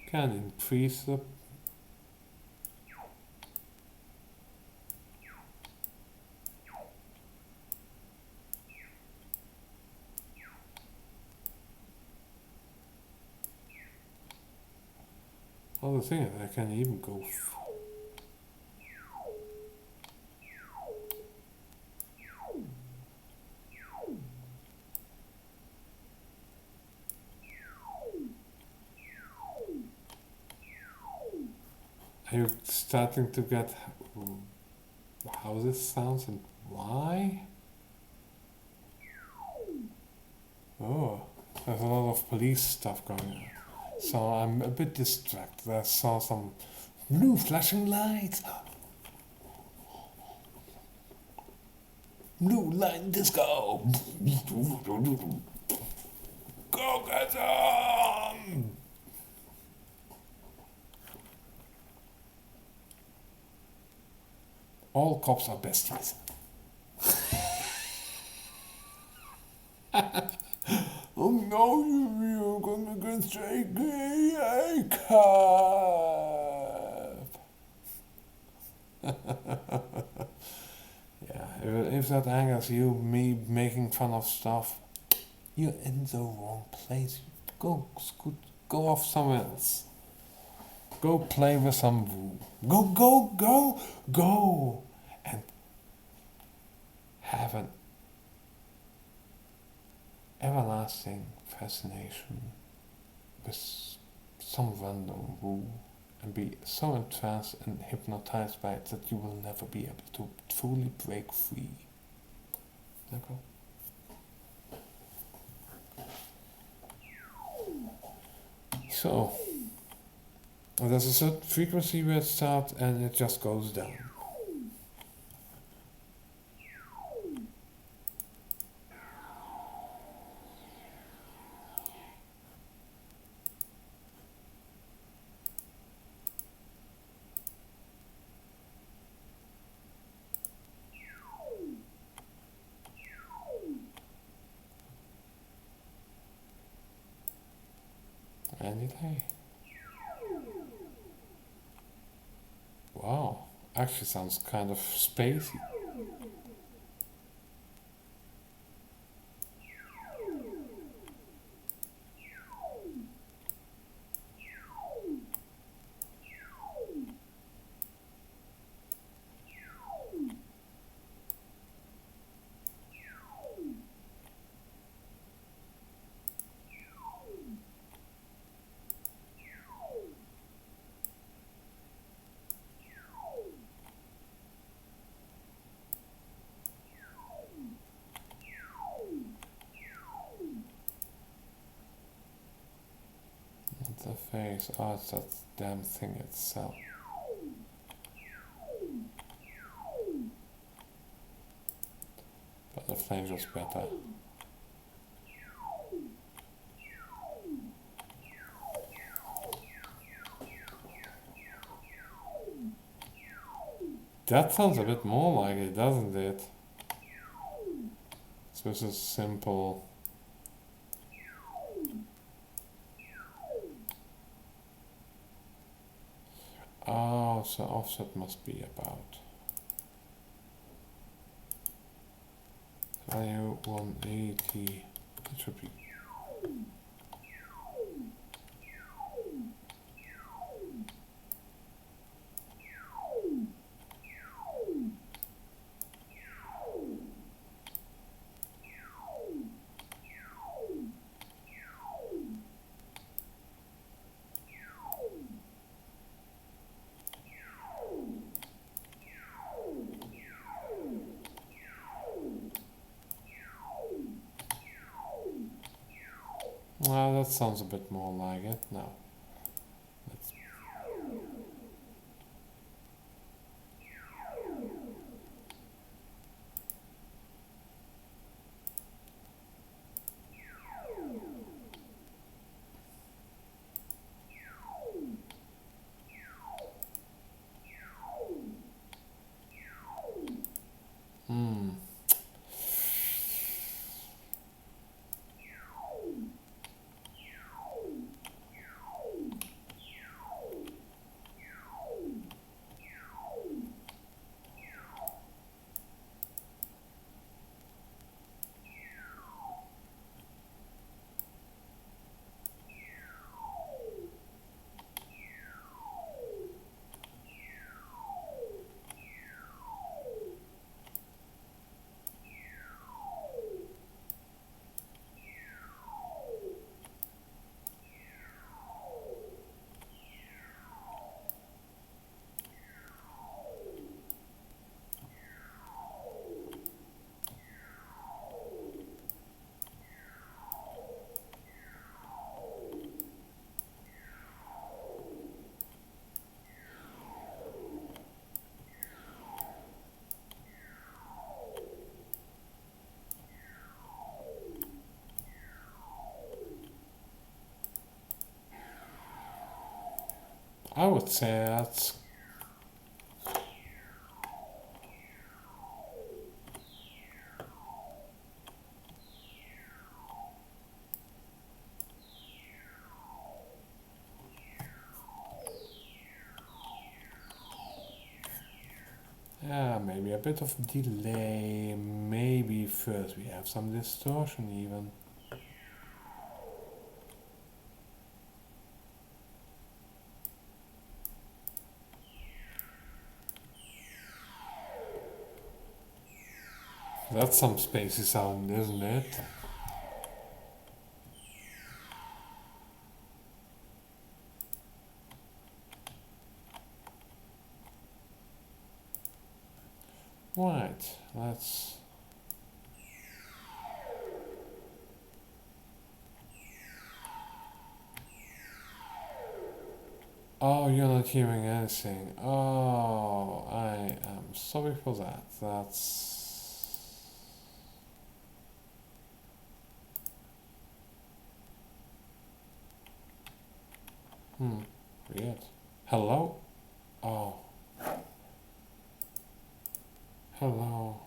Can increase the other thing is I can even go Are you starting to get how this sounds and why? Oh, there's a lot of police stuff going on. So I'm a bit distracted. I saw some blue flashing lights. Blue light disco. Go get them! All cops are besties. Oh no, you're gonna get a cab. Yeah, if that angers you, me making fun of stuff, you're in the wrong place. Go off somewhere else. Go play with some Woo. Go and have an everlasting fascination with some random Woo and be so entranced and hypnotized by it that you will never be able to fully break free. Okay? So, there's a certain frequency where it starts and it just goes down. Any day. Wow, actually sounds kind of spacey. The face, oh, it's that damn thing itself. But the flames was better. That sounds a bit more like it, doesn't it? So this is simple. Oh, so offset must be about value 180. It should be. Well, that sounds a bit more like it now. Let's Hmm. I would say that's yeah, maybe a bit of delay. Maybe first we have some distortion even. That's some spacey sound, isn't it? Right, let's. Oh, you're not hearing anything. Oh, I am sorry for that. That's. Weird. Hello? Oh. Hello.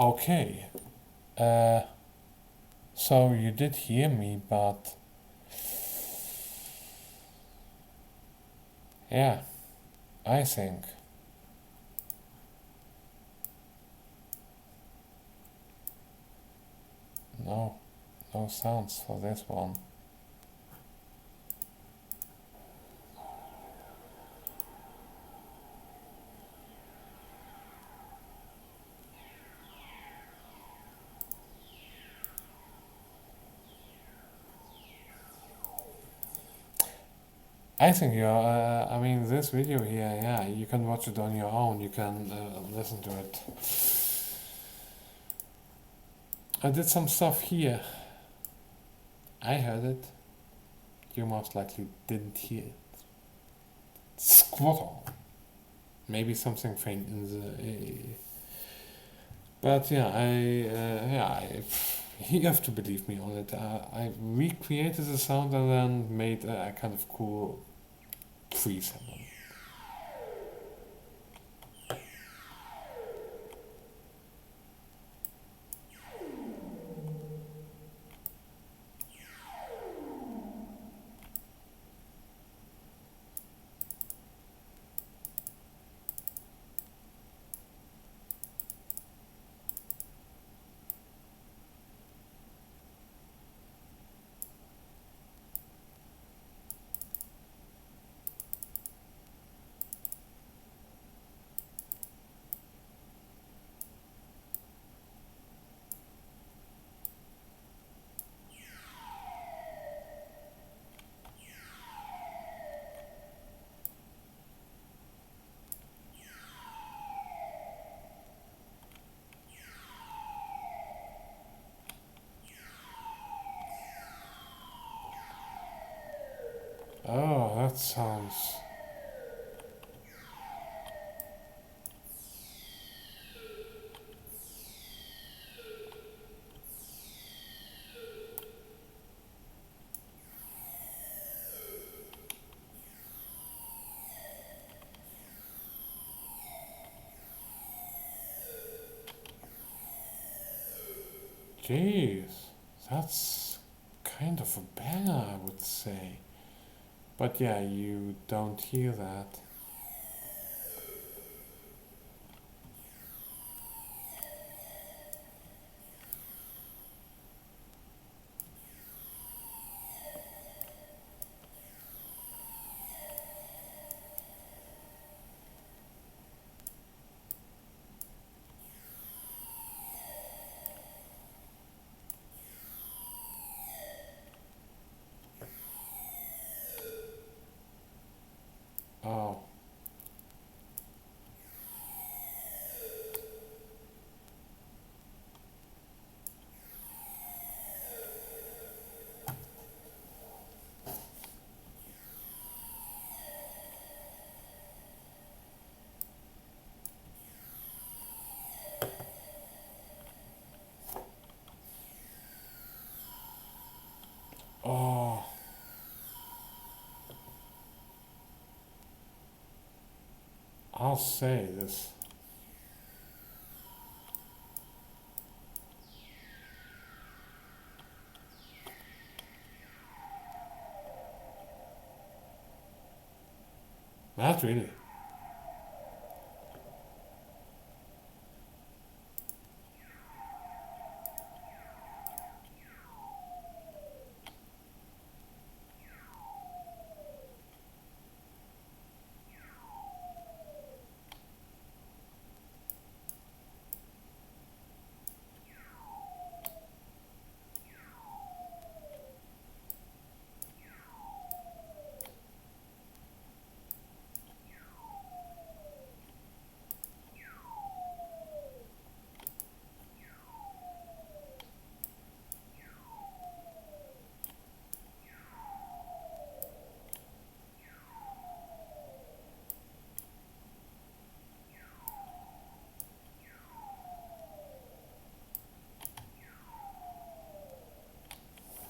Okay. So you did hear me, but yeah, I think no, no sounds for this one. I think I mean, this video here, yeah, you can watch it on your own, you can listen to it. I did some stuff here. I heard it. You most likely didn't hear it. Squat on. Maybe something faint in the. But yeah, you have to believe me on it. I recreated the sound and then made a kind of cool preset on it. that sounds... Jeez, that's kind of a banger, I would say. But yeah, you don't hear that. Oh. Oh. I'll say this. Not really.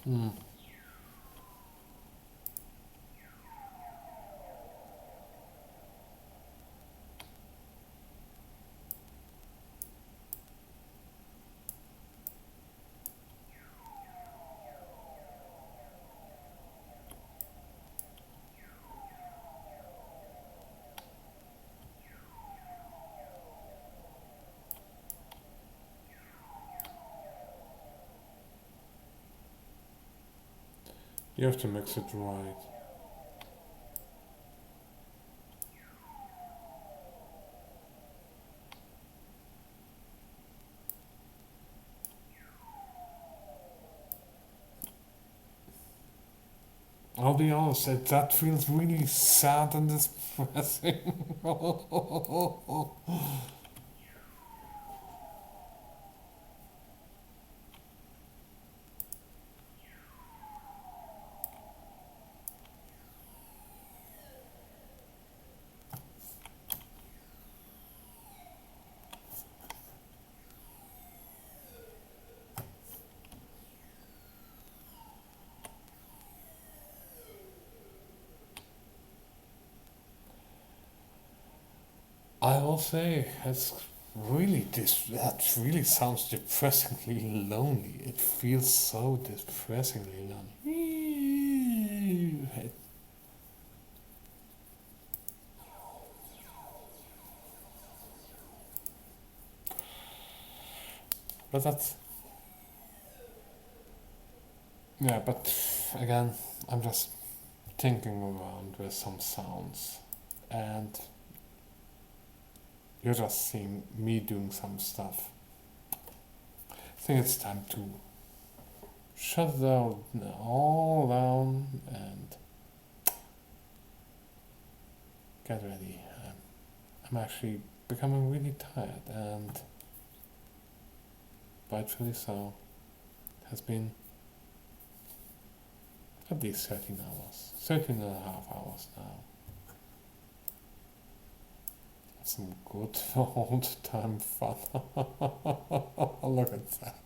Hmm. You have to mix it right. I'll be honest, that feels really sad and depressing. I will say, it's really that really sounds depressingly lonely. It feels so depressingly lonely. But that's yeah. But again, I'm just thinking around with some sounds, and you're just seeing me doing some stuff. I think it's time to shut it down, all down, and get ready. I'm actually becoming really tired, and rightfully so. It has been At least 13 hours. 13 and a half hours now. Some good old time fun. Look at that.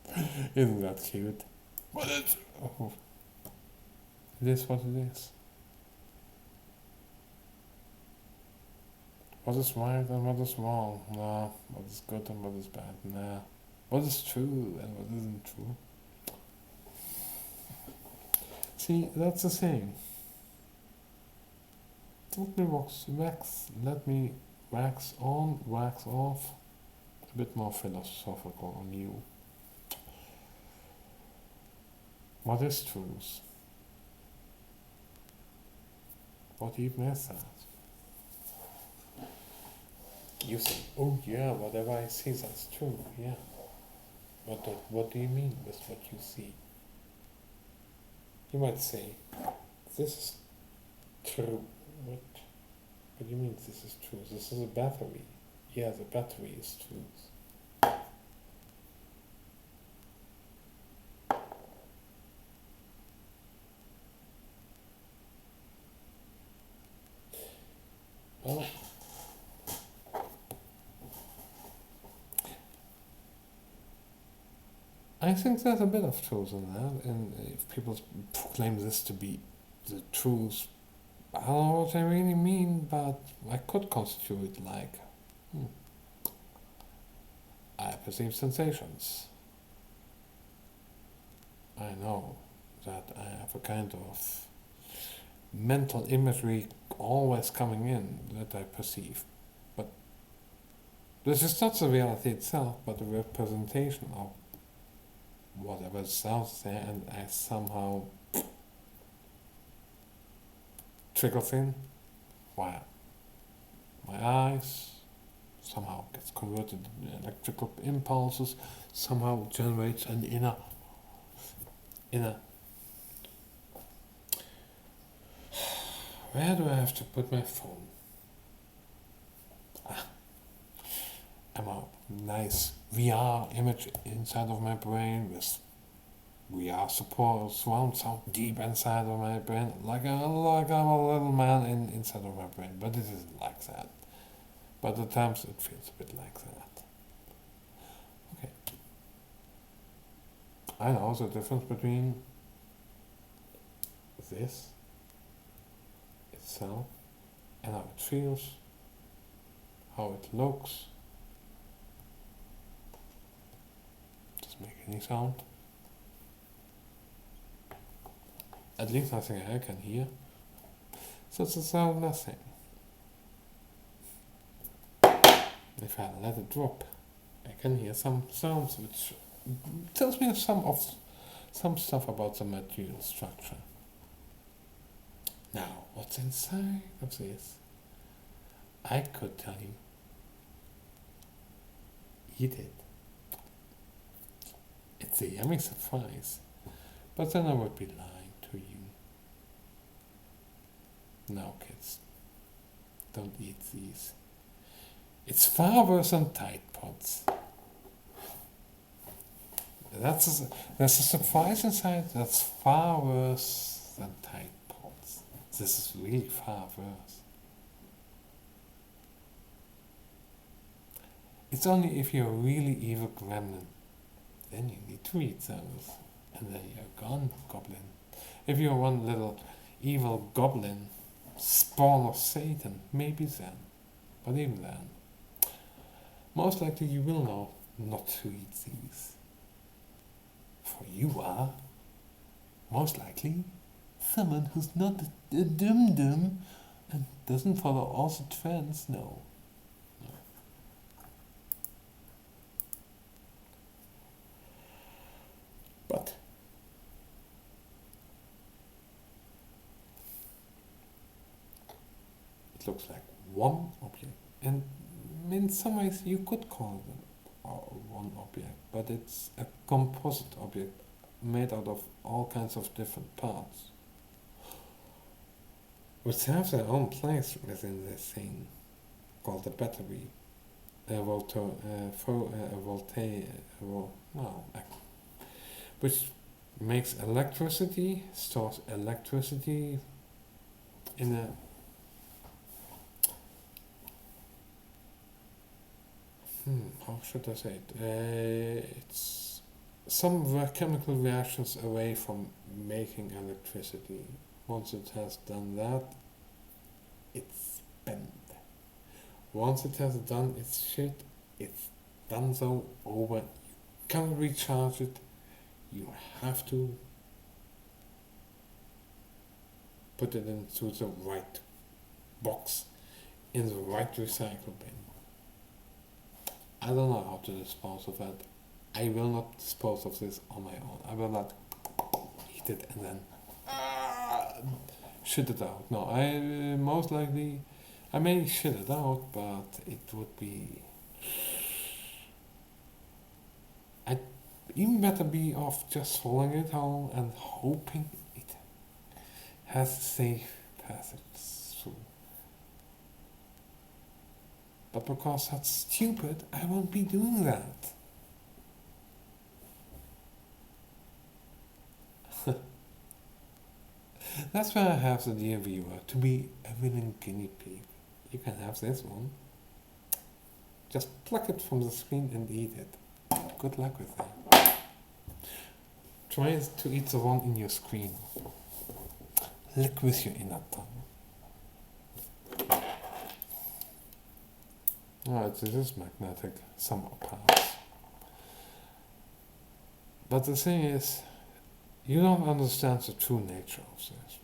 Isn't that cute? But it's, oh, it is what it is. What is right and what is wrong? Nah. What is good and what is bad? Nah. What is true and what isn't true? See, that's the thing. Let me wax on, wax off. A bit more philosophical on you. What is truth? What even is that? You say, oh yeah, whatever I see, that's true, yeah. What do you mean with what you see? You might say, this is true. What do you mean this is true? This is a battery. Yeah, the battery is truth. Well, I think there's a bit of truth in that, and if people proclaim this to be the truth, I don't know what I really mean, but I could construe it like, I perceive sensations. I know that I have a kind of mental imagery always coming in that I perceive, but this is not the reality itself, but a representation of whatever is out there, and I somehow trickles in via my eyes, somehow gets converted into electrical impulses, somehow generates an inner where do I have to put my phone? I'm a nice VR image inside of my brain with VR support surround sound deep inside of my brain, like I'm a little man inside of my brain, but it isn't like that. But at times it feels a bit like that. Okay. I know the difference between this itself and how it feels, how it looks. Does it make any sound? At least nothing I can hear. So it's a sound nothing. If I let it drop, I can hear some sounds which tells me some stuff about the material structure. Now, what's inside of this? I could tell you. Eat it. It's a yummy surprise. But then I would be lying to you. No, kids. Don't eat these. It's far worse than Tide Pods. There's a surprise inside that's far worse than Tide Pods. This is really far worse. It's only if you're a really evil gremlin, then you need to eat those. And then you're gone, goblin. If you're one little evil goblin, spawn of Satan, maybe then. But even then, most likely you will know not to eat these. For you are, most likely, someone who's not a dum-dum and doesn't follow all the trends, no. But it looks like one object, and in some ways you could call it one object, but it's a composite object made out of all kinds of different parts, which have their own place within this thing called the battery, which makes electricity, stores electricity in a how should I say it? It's some chemical reactions away from making electricity. Once it has done that, it's spent. Once it has done its shit, it's done so over. You can't recharge it. You have to put it into the right box in the right recycle bin. I don't know how to dispose of that. I will not dispose of this on my own. I will not eat it and then shit it out. No, I most likely I may shit it out, but it would be. I'd even better be off just swallowing it whole and hoping it has a safe passage through. But because that's stupid, I won't be doing that. That's why I have the dear viewer, to be a willing guinea pig. You can have this one. Just pluck it from the screen and eat it. Good luck with that. Try to eat the one in your screen. Lick with your inner tongue. Oh, it is magnetic, some parts. But the thing is, you don't understand the true nature of this.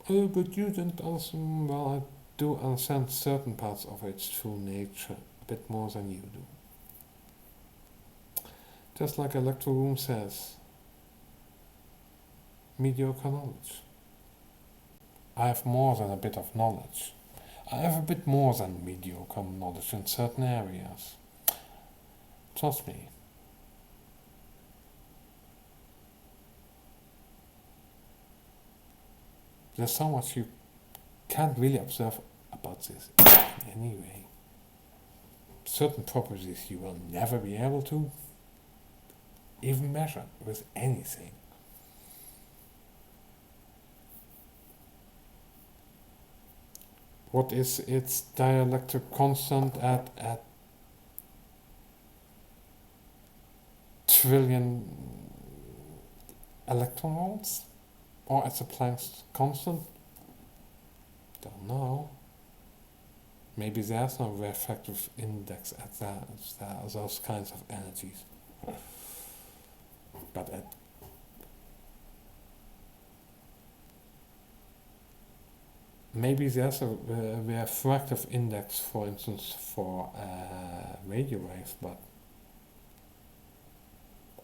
Oh, but you don't understand. Well, I do understand certain parts of its true nature a bit more than you do. Just like Electro Room says, mediocre knowledge. I have more than a bit of knowledge. I have a bit more than mediocre knowledge in certain areas. Trust me. There's so much you can't really observe about this in any way. Certain properties you will never be able to even measure with anything. What is its dielectric constant at trillion electron volts? Or at the Planck's constant? Don't know. Maybe there's no refractive index at those kinds of energies. But at maybe there's a refractive index, for instance, for radio waves, but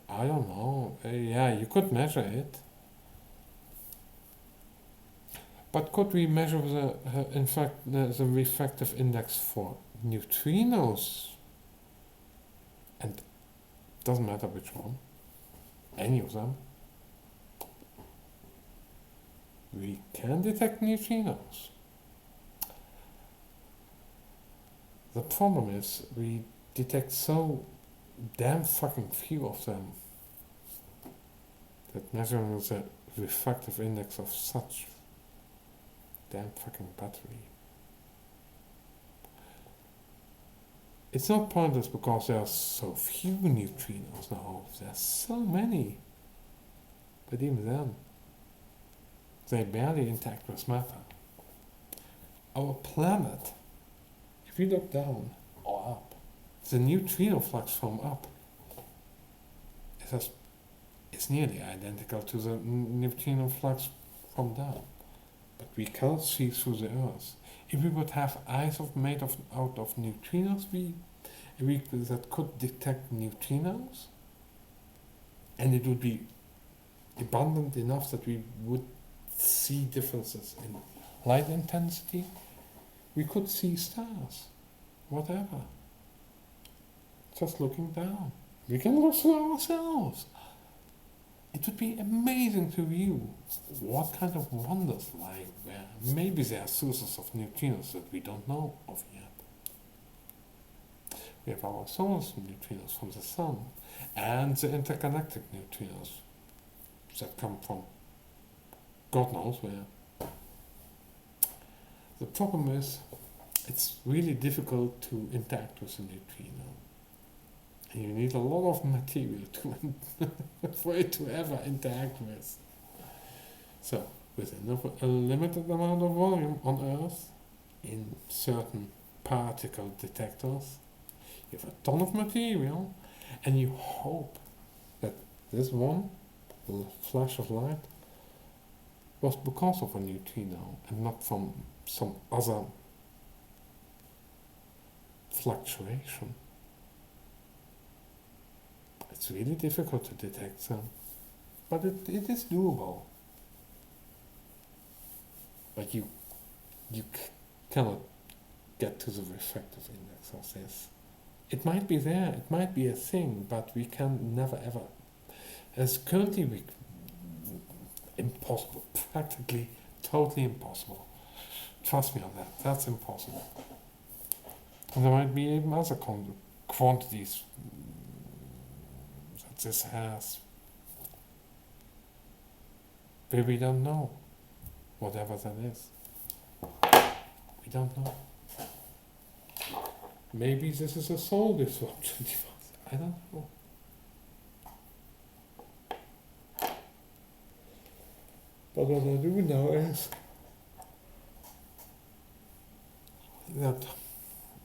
I don't know. Yeah, you could measure it. But could we measure the refractive index for neutrinos? And doesn't matter which one, any of them. We can detect neutrinos. The problem is we detect so damn fucking few of them that measuring the refractive index of such damn fucking battery. It's not pointless because there are so few neutrinos now. There's so many. But even then, they barely interact with matter. Our planet, if you look down or up, the neutrino flux from up is nearly identical to the neutrino flux from down. But we cannot see through the Earth. If we would have eyes made out of neutrinos, that could detect neutrinos, and it would be abundant enough that we would see differences in light intensity, we could see stars, whatever. Just looking down. We can look through ourselves. It would be amazing to view what kind of wonders lie there. Maybe there are sources of neutrinos that we don't know of yet. We have our source neutrinos from the sun, and the intergalactic neutrinos that come from God knows where. The problem is, it's really difficult to interact with a neutrino. And you need a lot of material to for it to ever interact with. So, with a limited amount of volume on Earth, in certain particle detectors, you have a ton of material, and you hope that this one flash of light was because of a neutrino and not from some other fluctuation. It's really difficult to detect them, but it is doable. But you cannot get to the refractive index of this. It might be there, it might be a thing, but we can never ever. As currently impossible, practically totally impossible. Trust me on that, that's impossible. And there might be even other quantities that this has. But we don't know, whatever that is. We don't know. Maybe this is a soul disruption device. I don't know. But what I do know is that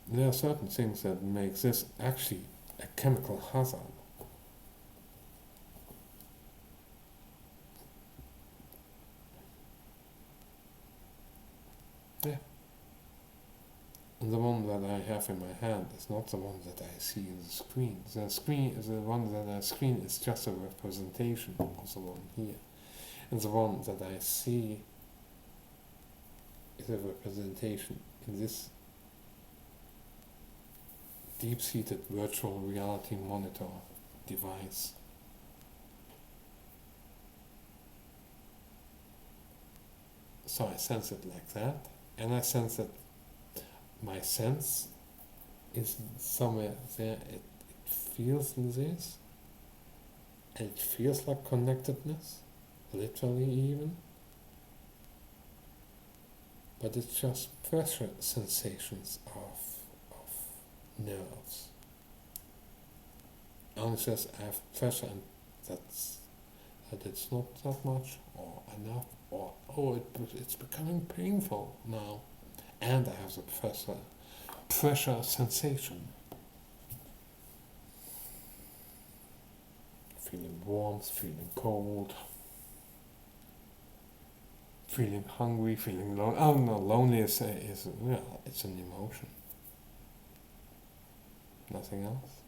there are certain things that make this actually a chemical hazard. Yeah. And the one that I have in my hand is not the one that I see in the screen. The one that I screen is just a representation of the one here. And the one that I see is a representation in this deep-seated virtual reality monitor device. So I sense it like that, and I sense that my sense is somewhere there. It feels in this, and it feels like connectedness, literally even. But it's just pressure sensations of nerves. Only says I have pressure and that it's not that much or enough, or it's becoming painful now, and I have the pressure sensation. Feeling warmth, feeling cold, feeling hungry, feeling lonely. Oh no, lonely is it's an emotion. Nothing else.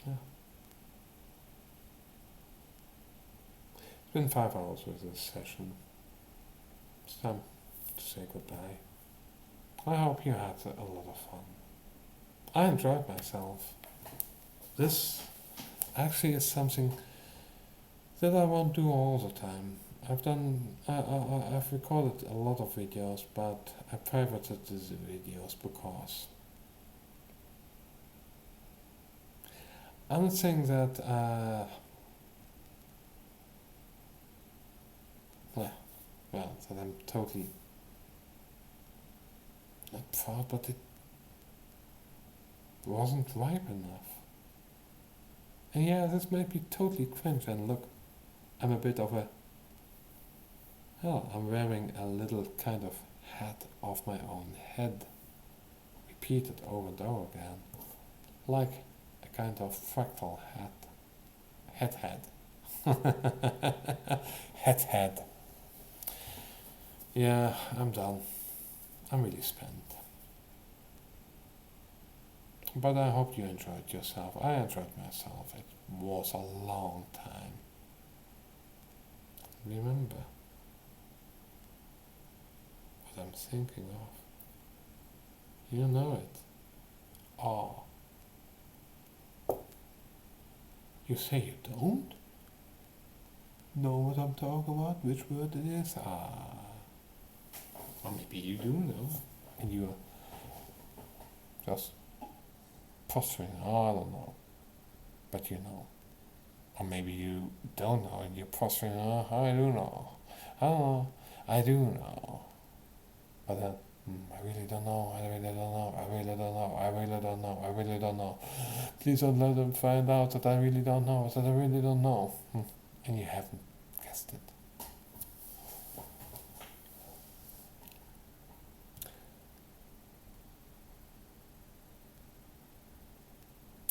Yeah. It's been 5 hours with this session. It's time to say goodbye. I hope you had a lot of fun. I enjoyed myself. This actually is something that I won't do all the time. I've recorded a lot of videos, but I privated these videos because I'm not saying that that I'm totally not proud, but it wasn't ripe enough. And yeah, this might be totally cringe, and look, I'm a bit of a I'm wearing a little kind of hat of my own head, repeated over and over again, like a kind of fractal hat. Head. Yeah, I'm done. I'm really spent. But I hope you enjoyed yourself. I enjoyed myself. It was a long time. Remember what I'm thinking of. You know it. Oh. You say you don't? Know what I'm talking about? Which word it is? Or maybe you do know. And you're just frustrating. Oh, I don't know. But you know. Or maybe you don't know and you're frustrating. Oh, I do know. Oh, I do know. But then, I really don't know. I really don't know. I really don't know. I really don't know. I really don't know. Please don't let them find out that I really don't know. That I really don't know. And you haven't guessed it.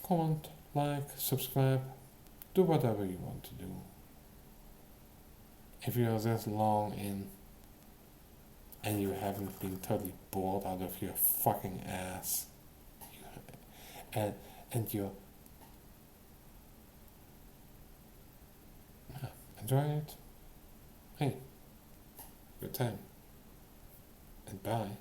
Comment, like, subscribe, do whatever you want to do. If you are this long in and you haven't been totally bored out of your fucking ass, and you're enjoying it, hey, good time, and bye.